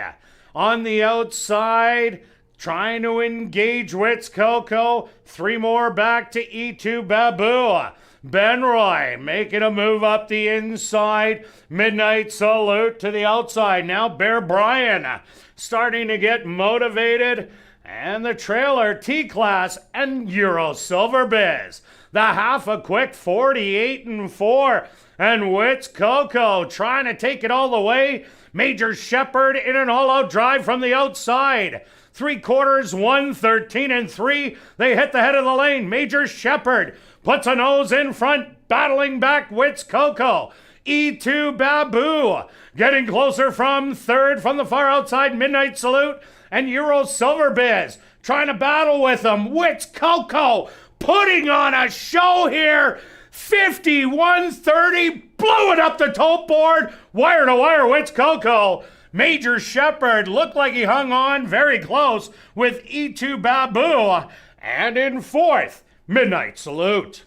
on the outside, trying to engage Wits Coco. Three more back to E2 Babu. Benroy making a move up the inside. Midnight Salute to the outside. Now Bear Brian starting to get motivated. And the trailer, T-Class and Euro Silverbiz. The half a quick 48-4. And Wits Coco trying to take it all the way. Major Shepherd in an all-out drive from the outside. 3/4, 1:13-3. They hit the head of the lane. Major Shepherd puts a nose in front, battling back Wits Coco. E2 Babu getting closer from third from the far outside. Midnight Salute and Euro Silverbiz trying to battle with them. Wits Coco putting on a show here. 51-30, blew it up the tote board. Wire to wire, Wits Coco. Major Shepherd looked like he hung on very close with E2 Babu. And in fourth, Midnight Salute.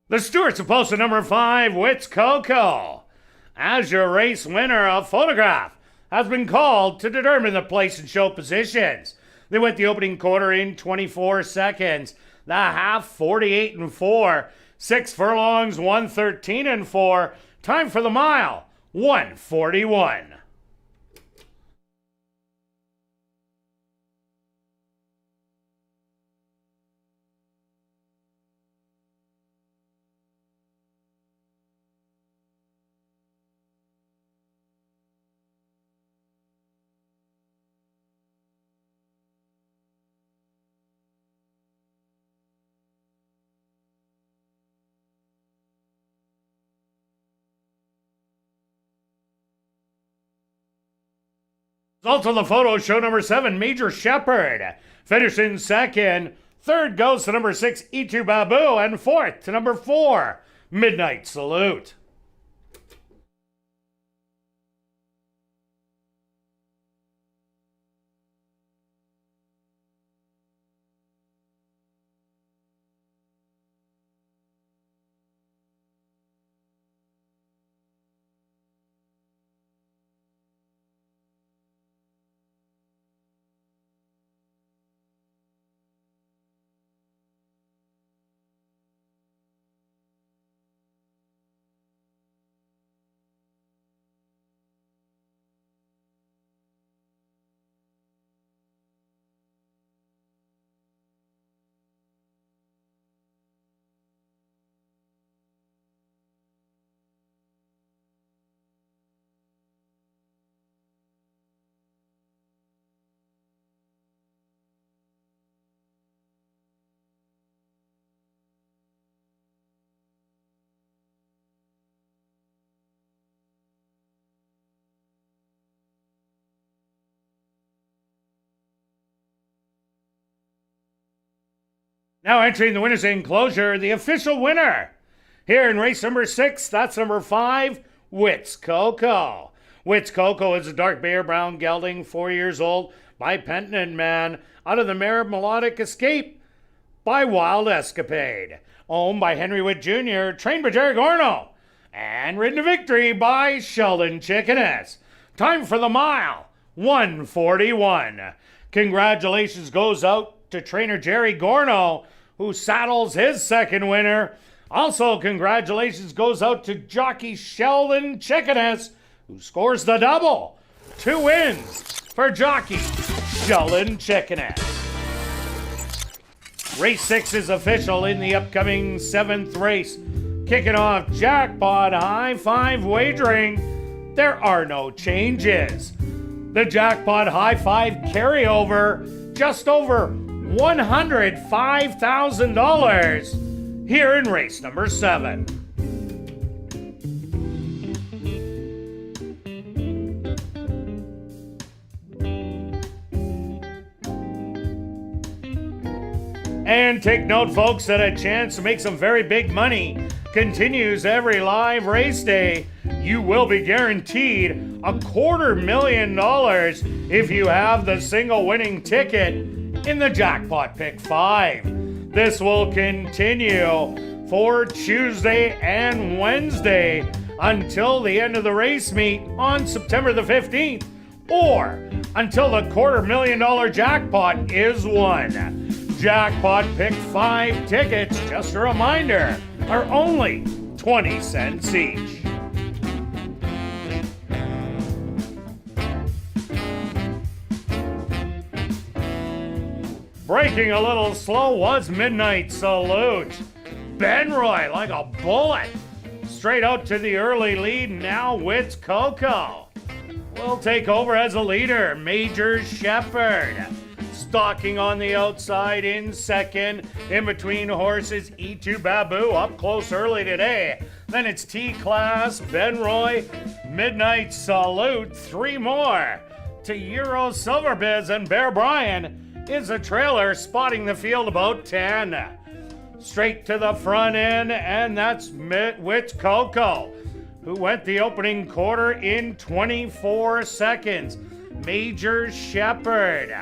The Stewart's opposed to number 5, Wits Coco. As your race winner, a photograph has been called to determine the place and show positions. They went the opening quarter in 24 seconds. The half, 48-4. 6 furlongs, 1:13-4. Time for the mile, 1:41. Results on the photo show number 7, Major Shepherd. Finished in second. Third goes to number 6, E2 Babu. And fourth to number 4, Midnight Salute. Now entering the winner's enclosure, the official winner. Here in race number 6, that's number 5, Wits Coco. Wits Coco is a dark bear brown gelding, 4 years old, by Penton Man, out of the mare Melodic Escape by Wild Escapade. Owned by Henry Witt Jr., trained by Jerry Gorno, and ridden to victory by Sheldon Chickeness. Time for the mile, 1:41. Congratulations goes out to trainer Jerry Gorno, who saddles his second winner. Also, congratulations goes out to jockey Sheldon Chickeness, who scores the double. 2 wins for jockey Sheldon Chickeness. Race 6 is official in the upcoming 7th race. Kicking off Jackpot High 5 wagering. There are no changes. The Jackpot High 5 carryover, just over $105,000 here in race number 7. And take note, folks, that a chance to make some very big money continues every live race day. You will be guaranteed $250,000 if you have the single winning ticket in the Jackpot Pick 5. This will continue for Tuesday and Wednesday until the end of the race meet on September the 15th, or until the $250,000 jackpot is won. Jackpot Pick 5 tickets, just a reminder, are only 20 cents each. Breaking a little slow was Midnight Salute. Ben Roy like a bullet. Straight out to the early lead, now Wits Coco will take over as a leader. Major Shepherd stalking on the outside in second. In between horses, E2 Babu up close early today. Then it's T-Class, Ben Roy, Midnight Salute. 3 more to Euro Silverbiz, and Bear Brian is a trailer spotting the field about 10. Straight to the front end, and that's Wits Coco, who went the opening quarter in 24 seconds. Major Shepherd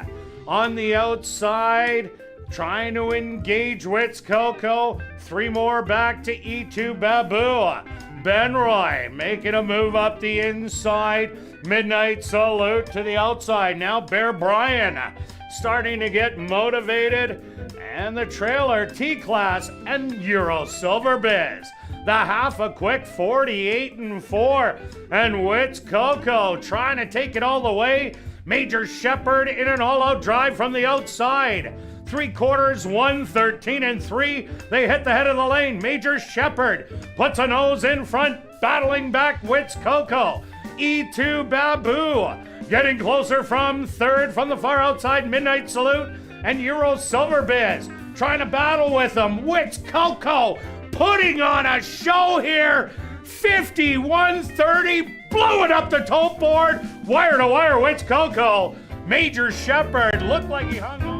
on the outside, trying to engage Wits Coco. 3 more back to E2 Babu. Ben Roy making a move up the inside. Midnight Salute to the outside. Now Bear Brian starting to get motivated. And the trailer, T-Class and Euro Silverbiz. The half a quick 48-4. And Wits Coco trying to take it all the way. Major Shepherd in an all-out drive from the outside. 3/4, 1:13-3. They hit the head of the lane. Major Shepherd puts a nose in front, battling back Wits Coco. E2 Babu getting closer from third from the far outside. Midnight Salute and Euro Silverbiz trying to battle with them. Wits Coco putting on a show here. 51-30, blowing up the tote board. Wire to wire, Wits Coco. Major Shepherd looked like he hung on.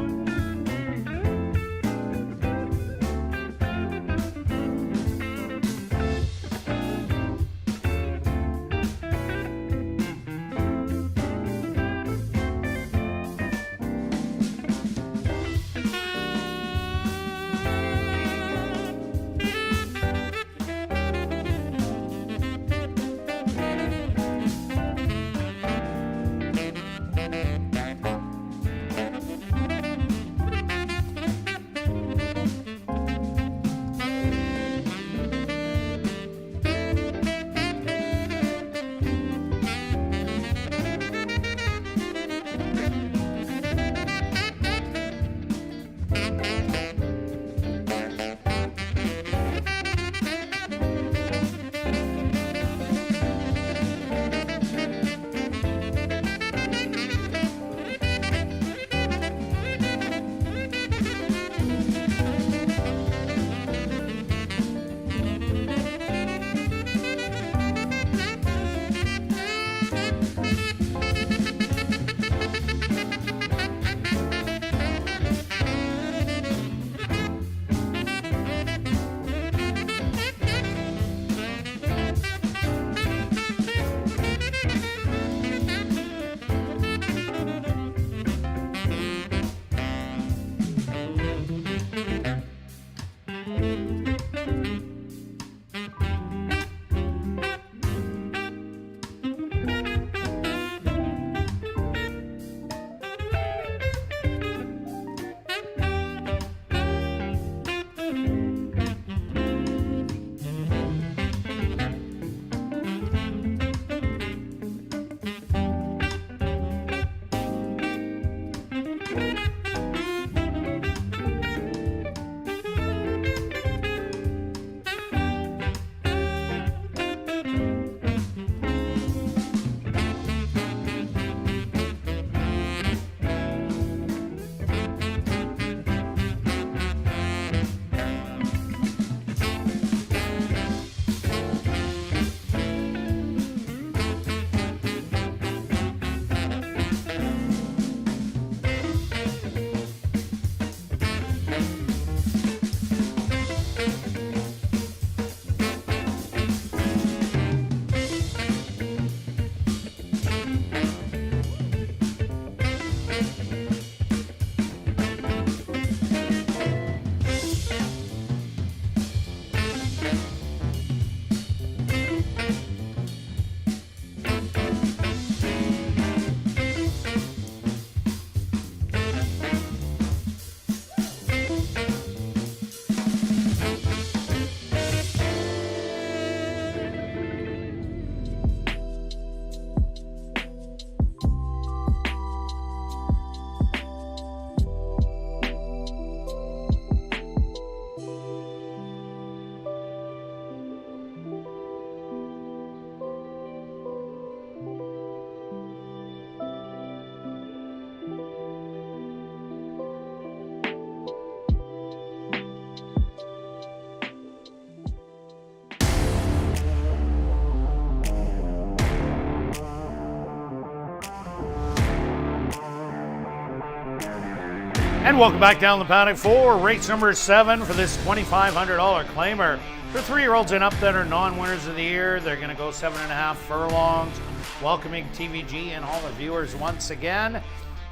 And welcome back down the paddock for race number 7 for this $2,500 claimer. For 3-year-olds and up that are non-winners of the year, they're going to go 7.5 furlongs. Welcoming TVG and all the viewers once again.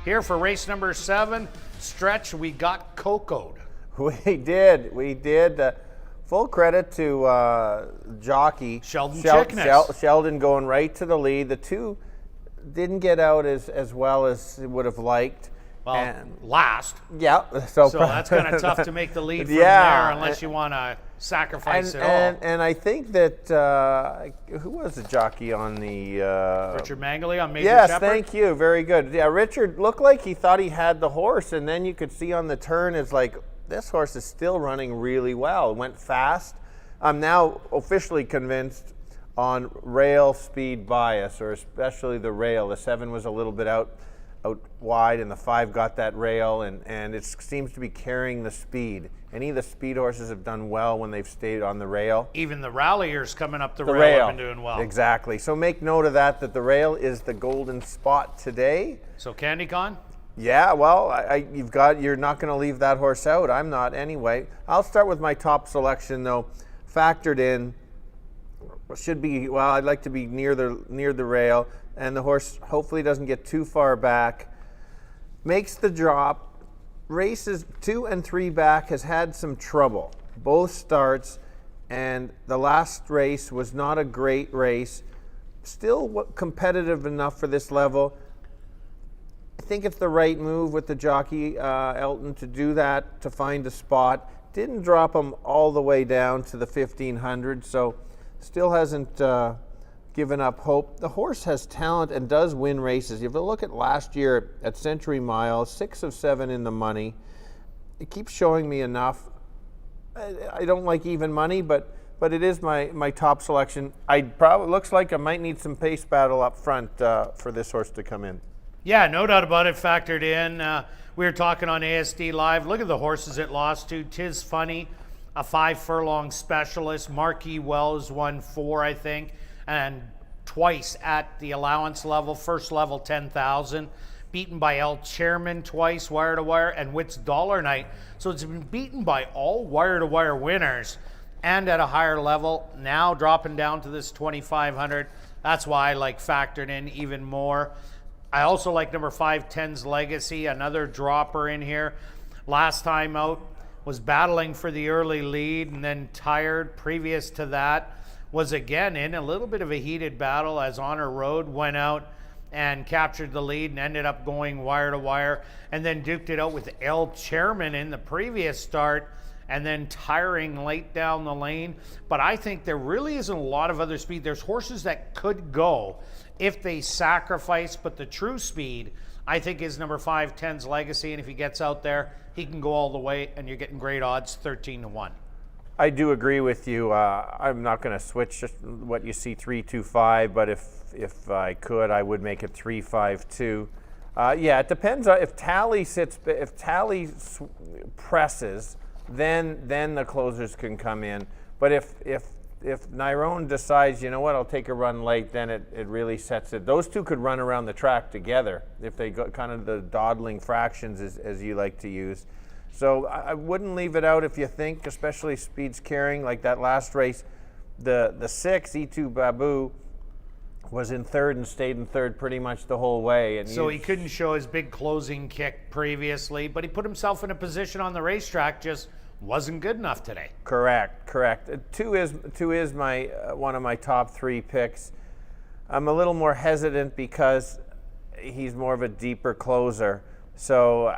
Here for race number 7, stretch, we got cocoed. We did. Full credit to jockey Sheldon Chickness. Sheldon going right to the lead. The two didn't get out as well as he would have liked. Well, and last. Yeah. So that's kind of tough to make the lead from there unless you want to sacrifice it all. And I think that, who was the jockey on the... Richard Mangley on Major Yes, Shepherd? thank you. Very good. Yeah, Richard looked like he thought he had the horse, and then you could see on the turn, it's like, this horse is still running really well. It went fast. I'm now officially convinced on rail speed bias, or especially the rail. The 7 was a little bit out wide, and the 5 got that rail, and it seems to be carrying the speed. Any of the speed horses have done well when they've stayed on the rail. Even the ralliers coming up the rail have been doing well. Exactly. So make note of that the rail is the golden spot today. So CandyCon? Yeah, well, you're not going to leave that horse out. I'm not anyway. I'll start with my top selection though. Factored in should be, well, I'd like to be near the rail, and the horse hopefully doesn't get too far back. Makes the drop. Races 2 and 3 back has had some trouble. Both starts, and the last race was not a great race. Still competitive enough for this level. I think it's the right move with the jockey, Elton, to do that, to find a spot. Didn't drop him all the way down to the 1,500, so still hasn't given up hope. The horse has talent and does win races. If you look at last year at Century Mile, 6 of 7 in the money. It keeps showing me enough. I don't like even money, but it is my top selection. Looks like I might need some pace battle up front for this horse to come in. Yeah, no doubt about it, factored in. We were talking on ASD Live. Look at the horses it lost to. Tis Funny, a 5-furlong specialist. Marquis Wells won 4, I think, and twice at the allowance level, first level 10,000. Beaten by El Chairman twice, wire to wire, and Witt's Dollar Night. So it's been beaten by all wire to wire winners and at a higher level. Now dropping down to this 2,500. That's why I like factored in even more. I also like number 5, Ten's Legacy, another dropper in here. Last time out was battling for the early lead and then tired. Previous to that was again in a little bit of a heated battle as Honor Road went out and captured the lead and ended up going wire to wire, and then duked it out with El Chairman in the previous start and then tiring late down the lane. But I think there really isn't a lot of other speed. There's horses that could go if they sacrifice, but the true speed, I think, is number 5, Ten's Legacy, and if he gets out there, he can go all the way, and you're getting great odds, 13-1. I do agree with you. I'm not going to switch what you see 3-2-5, but if I could, I would make it 3-5-2. Yeah, it depends on if Tally presses, then the closers can come in. But if Nyrone decides, you know what, I'll take a run late, then it really sets it. Those two could run around the track together if they got kind of the dawdling fractions as you like to use. So I wouldn't leave it out if you think, especially speed's carrying, like that last race. The 6, E2 Babu, was in 3rd and stayed in 3rd pretty much the whole way. And so he couldn't show his big closing kick previously, but he put himself in a position on the racetrack, just wasn't good enough today. Correct. 2 is my one of my top 3 picks. I'm a little more hesitant because he's more of a deeper closer. So,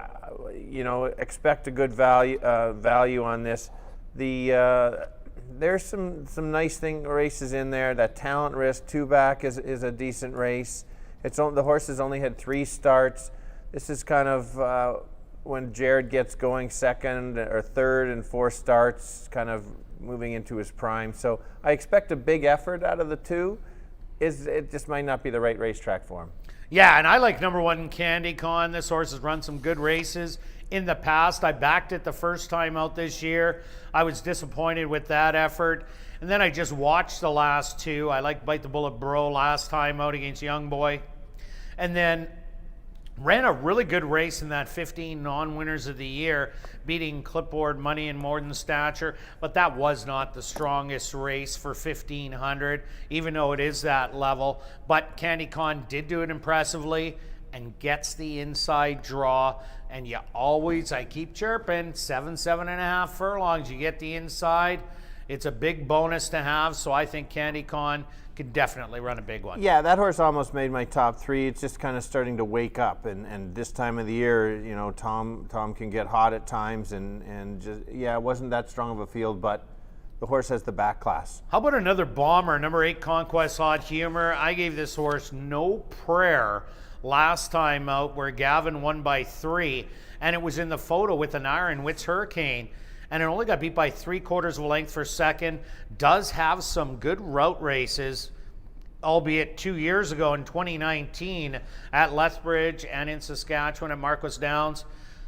expect a good value on this. There's some nice races in there. That Talent Risk 2-back is a decent race. The horse has only had 3 starts. This is kind of when Jared gets going 2nd or 3rd and 4 starts, kind of moving into his prime. So I expect a big effort out of the 2. It just might not be the right racetrack for him. Yeah, and I like number 1, CandyCon. This horse has run some good races in the past. I backed it the first time out this year. I was disappointed with that effort. And then I just watched the last 2. I like Bite the Bullet Bro last time out against Young Boy. And then Ran a really good race in that 15 non-winners of the year, beating Clipboard, Money, and More Than Stature, but that was not the strongest race for 1500, even though it is that level. But Candy Con did do it impressively and gets the inside draw. And you always, I keep chirping, 7.5 furlongs, you get the inside. It's a big bonus to have, so I think Candy Con could definitely run a big one. Yeah, that horse almost made my top 3. It's just kind of starting to wake up, and this time of the year, you know, Tom can get hot at times, and just, yeah, it wasn't that strong of a field, but the horse has the back class. How about another bomber, number 8 Conquest Hot Humor? I gave this horse no prayer last time out, where Gavin won by 3, and it was in the photo with an iron Wits Hurricane, and it only got beat by 3/4 of a length for second. Does have some good route races, albeit 2 years ago in 2019 at Lethbridge and in Saskatchewan at Marquess Downs.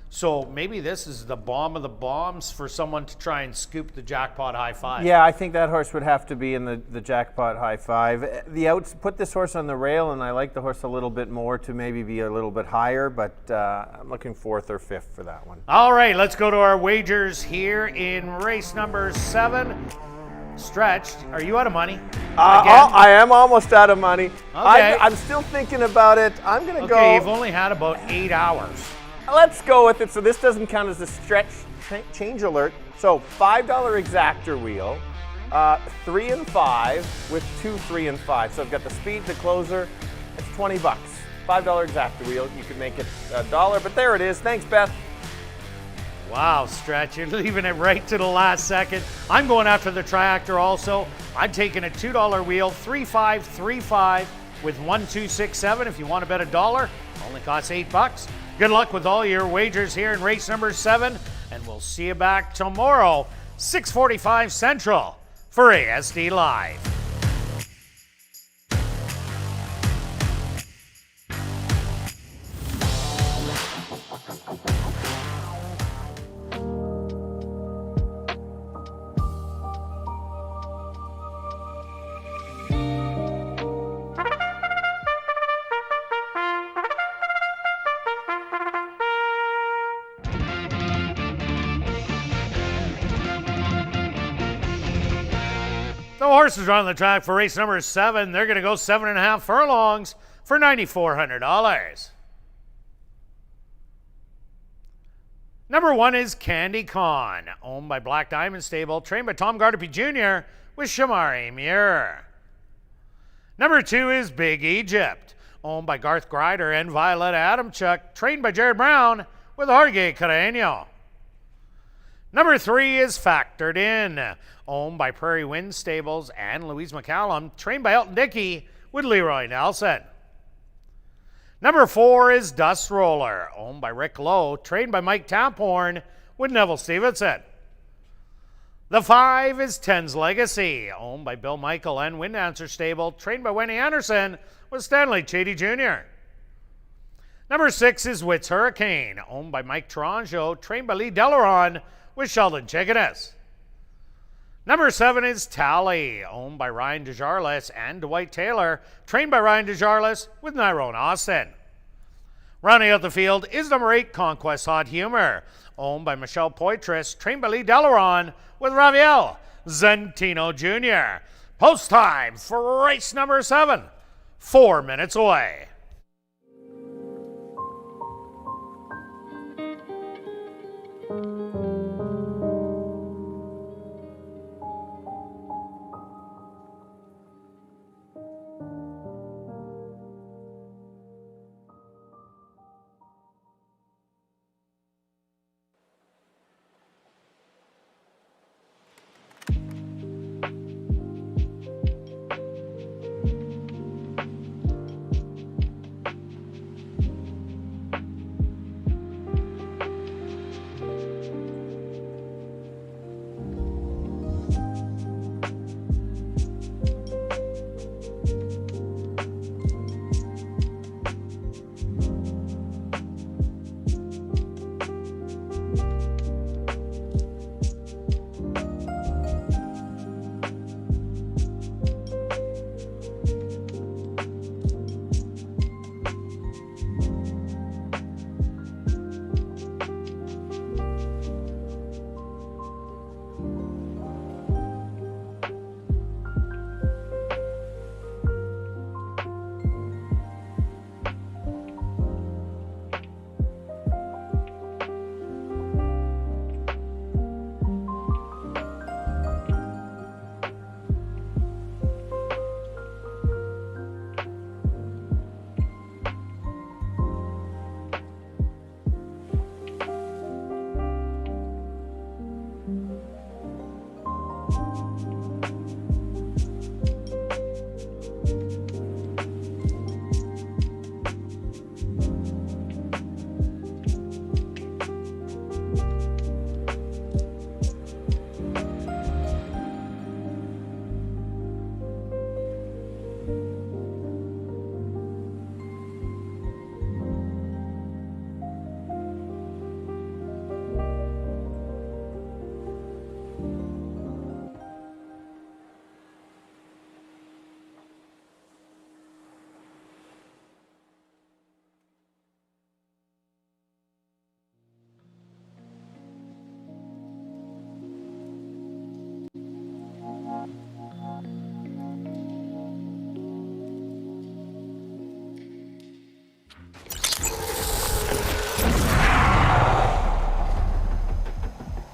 So maybe this is the bomb of the bombs for someone to try and scoop the jackpot high 5. Yeah, I think that horse would have to be in the jackpot high 5. The outs put this horse on the rail, and I like the horse a little bit more to maybe be a little bit higher, but I'm looking 4th or 5th for that one. All right, let's go to our wagers here in race number 7. Stretched, are you out of money? I am almost out of money. Okay. I'm still thinking about it. I'm going to go. Okay, you've only had about 8 hours. Let's go with it. So this doesn't count as a stretch change alert. So $5 exactor wheel, 3 and 5 with 2, 3 and 5. So I've got the speed, the closer. It's $20. $5 exactor wheel. You could make it $1, but there it is. Thanks, Beth. Wow, Stretch, you're leaving it right to the last second. I'm going after the triactor also. I'm taking a $2 wheel, 3535 with 1267. If you want to bet $1, only costs $8. Good luck with all your wagers here in race number 7, and we'll see you back tomorrow, 6:45 Central for ASD Live. The horses are on the track for race number 7. They're going to go 7.5 furlongs for $9,400. Number 1 is Candy Con, owned by Black Diamond Stable, trained by Tom Gardapi Jr. with Shamari Muir. Number 2 is Big Egypt, owned by Garth Grider and Violetta Adamchuk, trained by Jared Brown with Jorge Carreño. Number 3 is Factored In, owned by Prairie Wind Stables and Louise McCallum, trained by Elton Dickey with Leroy Nelson. Number 4 is Dust Roller, owned by Rick Lowe, trained by Mike Taphorn with Neville Stevenson. The 5 is Ten's Legacy, owned by Bill Michael and Wind Answer Stable, trained by Wendy Anderson with Stanley Chady Jr. Number 6 is Wits Hurricane, owned by Mike Taranjo, trained by Lee Delaron with Sheldon Chickanis. Number 7 is Tally, owned by Ryan DeJarlis and Dwight Taylor, trained by Ryan DeJarlis with Nyrone Austin. Rounding out the field is number 8 Conquest Hot Humor, owned by Michelle Poitras, trained by Lee Delaron with Raviel Zentino Jr. Post time for race number 7, 4 minutes away.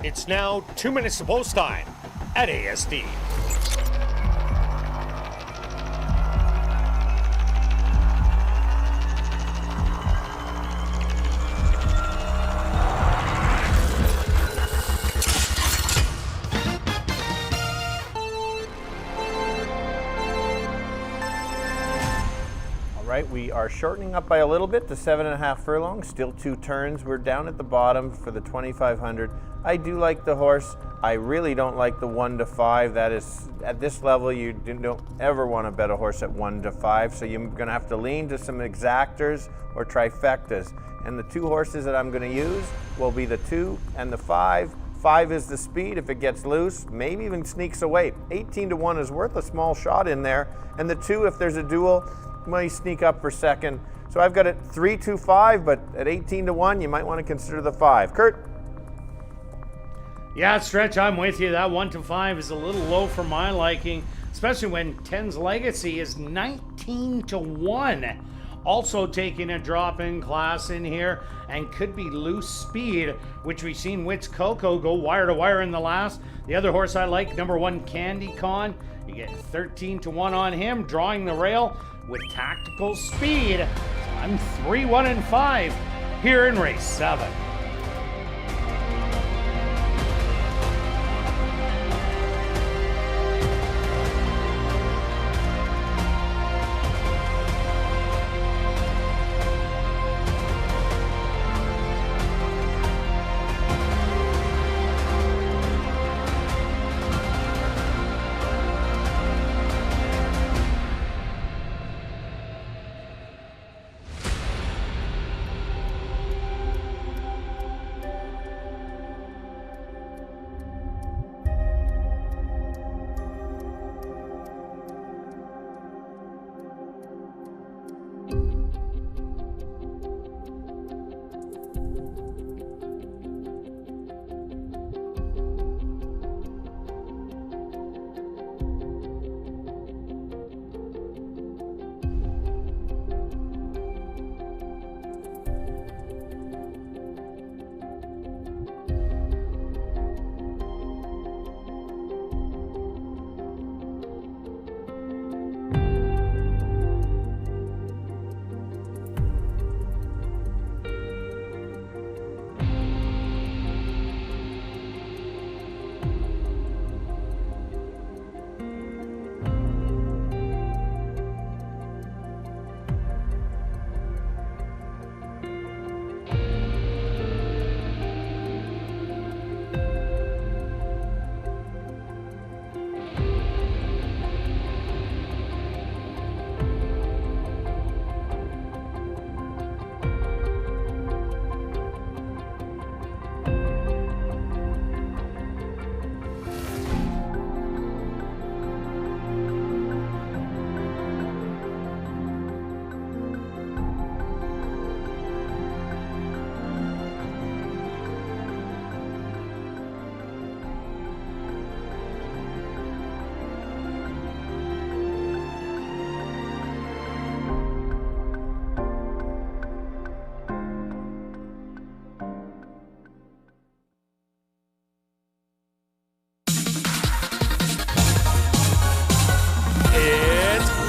It's now 2 minutes to post time at ASD. Right, we are shortening up by a little bit to 7.5 furlongs, still 2 turns. We're down at the bottom for the 2,500. I do like the horse. I really don't like the 1 to 5. That is, at this level, you don't ever want to bet a horse at 1 to 5. So you're going to have to lean to some exactors or trifectas. And the 2 horses that I'm going to use will be the 2 and the 5. 5 is the speed. If it gets loose, maybe even sneaks away. 18 to 1 is worth a small shot in there. And the 2, if there's a duel, might sneak up for second. So I've got it 3-2-5, but at 18 to 1, you might want to consider the 5. Kirt? Yeah, Stretch, I'm with you. That 1 to 5 is a little low for my liking, especially when 10's Legacy is 19 to 1. Also taking a drop in class in here and could be loose speed, which we've seen Wits Coco go wire to wire in the last. The other horse I like, number 1 Candy Con, you get 13 to 1 on him, drawing the rail with tactical speed. So I'm 3-1-5 here in race 7.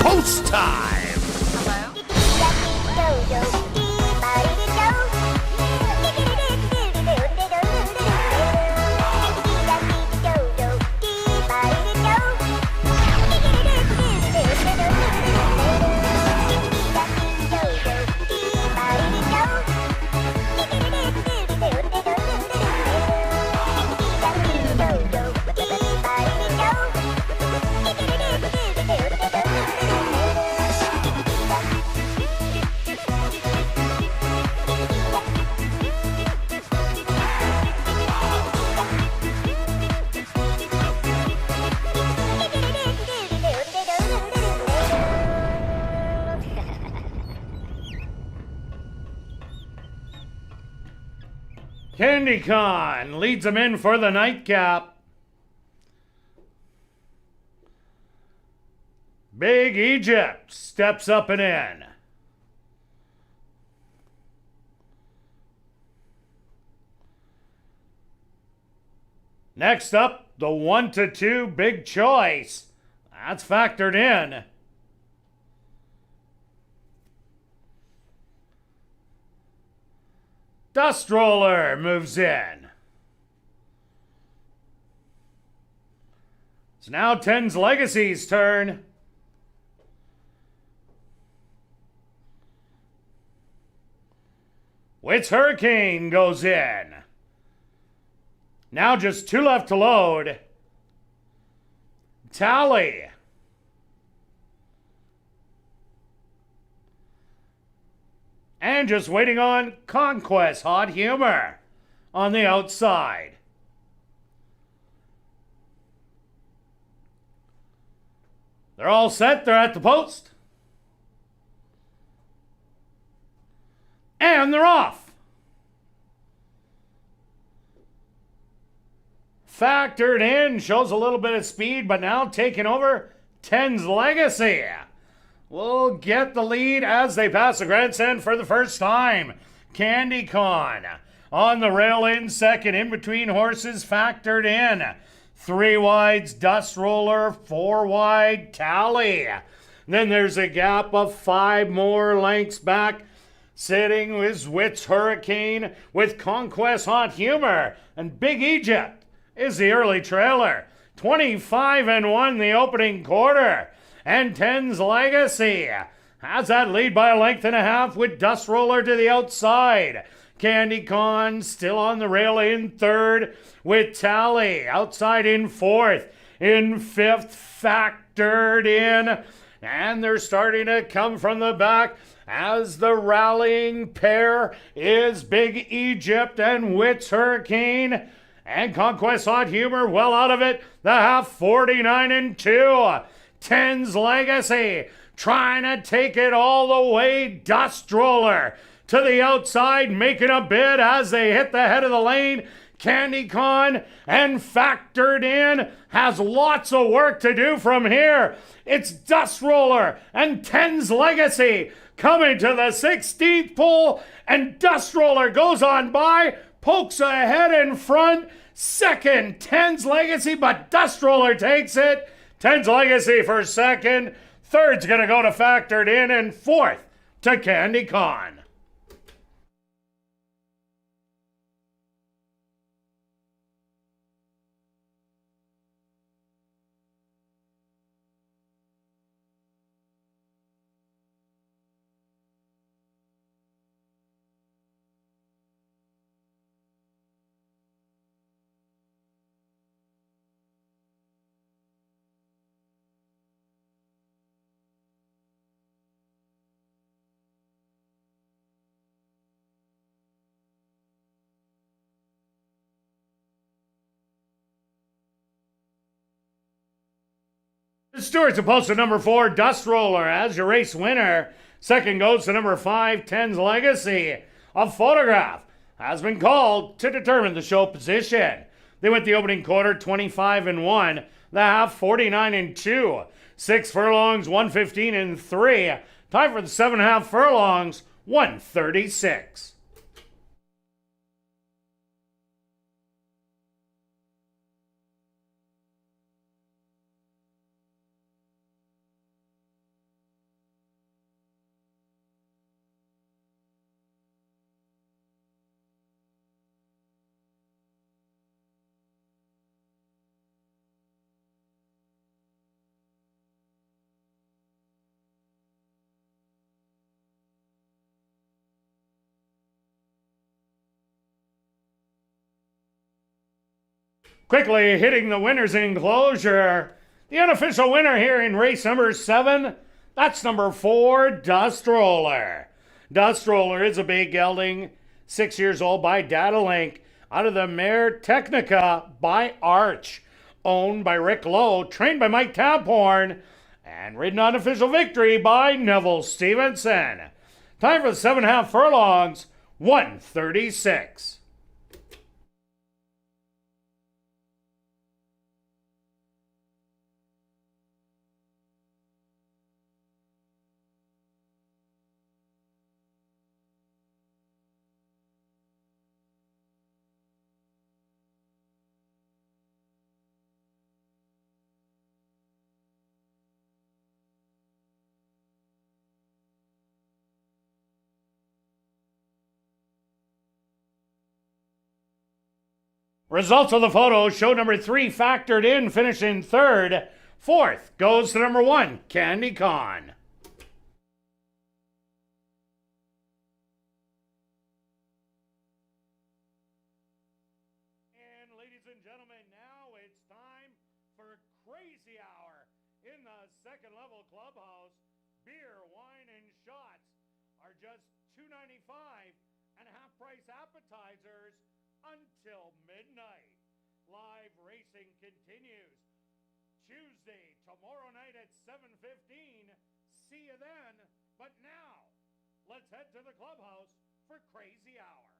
Post time! Candy Con leads them in for the nightcap. Big Egypt steps up and in. Next up, the 1 to 2 big choice. That's factored in. Dust Roller moves in. It's now 10's Legacy's turn. Wits Hurricane goes in. Now just 2 left to load. Tally. And just waiting on Conquest Hot Humor on the outside. They're all set. They're at the post. And they're off. Factored in, shows a little bit of speed, but now taking over 10's Legacy. Will get the lead as they pass the grandstand for the first time. Candy Con on the rail in second, in between horses, factored in. 3 wides, Dust Roller, 4 wide, Tally. Then there's a gap of 5 more lengths back. Sitting is Wits Hurricane with Conquest Hot Humor. And Big Egypt is the early trailer. 25-1 the opening quarter. And 10's Legacy has that lead by a length and a half with Dust Roller to the outside. Candy Con still on the rail in third with Tally outside in fourth. In fifth, factored in. And they're starting to come from the back as the rallying pair is Big Egypt and Wits Hurricane. And Conquest Hot Humor well out of it. The half 49-2. 10's Legacy trying to take it all the way. Dust Roller to the outside, making a bid as they hit the head of the lane. Candy Con and factored in has lots of work to do from here. It's Dust Roller and 10's Legacy coming to the 16th pole, and Dust Roller goes on by, pokes ahead in front. Second, 10's Legacy, but Dust Roller takes it. 10's Legacy for second. Third's going to go to factored in, and fourth to Candy Con. Stewart's opposed to number 4, Dust Roller, as your race winner. Second goes to number 5, 10's Legacy. A photograph has been called to determine the show position. They went the opening quarter 25-1, the half 49-2. 6 furlongs, 115-3. Time for the 7.5 furlongs, 136. Quickly hitting the winner's enclosure. The unofficial winner here in race number 7, that's number 4, Dust Roller. Dust Roller is a big gelding, 6 years old by Datalink, out of the mare Technica by Arch, owned by Rick Lowe, trained by Mike Taphorn, and ridden on official victory by Neville Stevenson. Time for the 7.5 furlongs, 136. Results of the photo show number 3 Factored In, finished in 3rd. 4th goes to number 1, Candy Con. And ladies and gentlemen, now it's time for Crazy Hour in the second level clubhouse. Beer, wine, and shots are just $2.95 and half-price appetizers until midnight. Live racing continues Tuesday, tomorrow night at 7:15. See you then. But now, let's head to the clubhouse for Crazy Hour.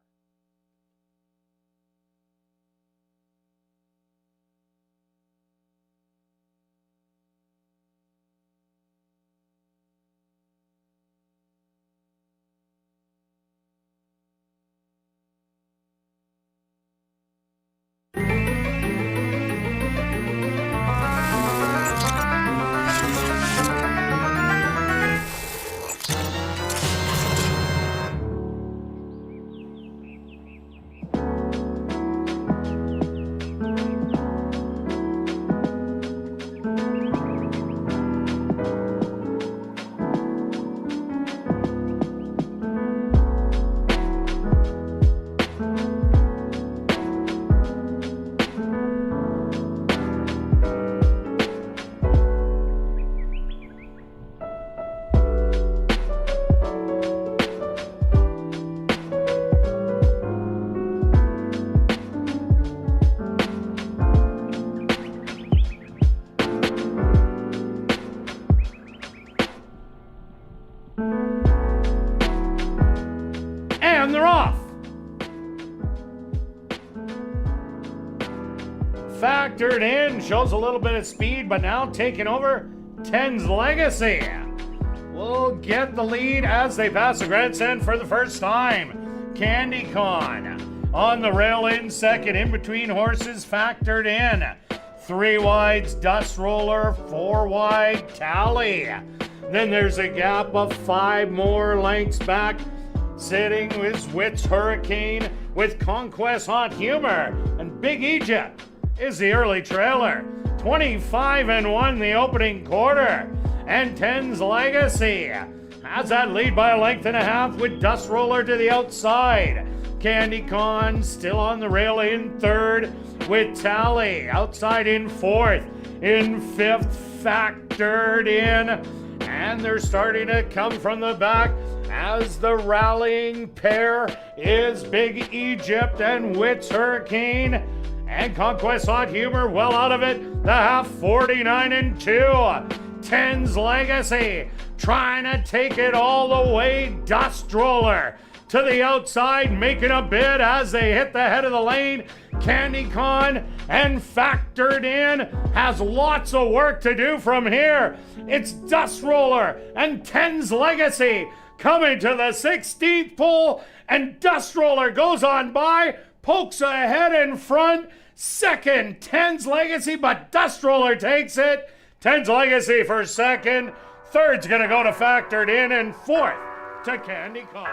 And they're off. Factored In shows a little bit of speed, but now taking over 10's Legacy will get the lead as they pass the grandstand for the first time. Candy Con on the rail in second, in between horses. Factored In, 3 wides Dust Roller, 4 wide Tally. Then there's a gap of 5 more lengths back. Sitting with Wits Hurricane with Conquest Hot Humor, and Big Egypt is the early trailer. 25-1 the opening quarter, and 10's Legacy has that lead by a length and a half with Dust Roller to the outside. Candy Con still on the rail in third with Tally outside in fourth. In fifth, Factored In, and they're starting to come from the back as the rallying pair is Big Egypt and Wits Hurricane, and Conquest Hot Humor well out of it. The half 49-2. 10's Legacy trying to take it all the way. Dust Roller to the outside, making a bid as they hit the head of the lane. Candy Con and Factored In has lots of work to do from here. It's Dust Roller and 10's Legacy coming to the 16th pole, and Dust Roller goes on by, pokes ahead in front. Second, 10's Legacy, but Dust Roller takes it. 10's Legacy for second. Third's going to go to Factored In, and fourth to Candy Con.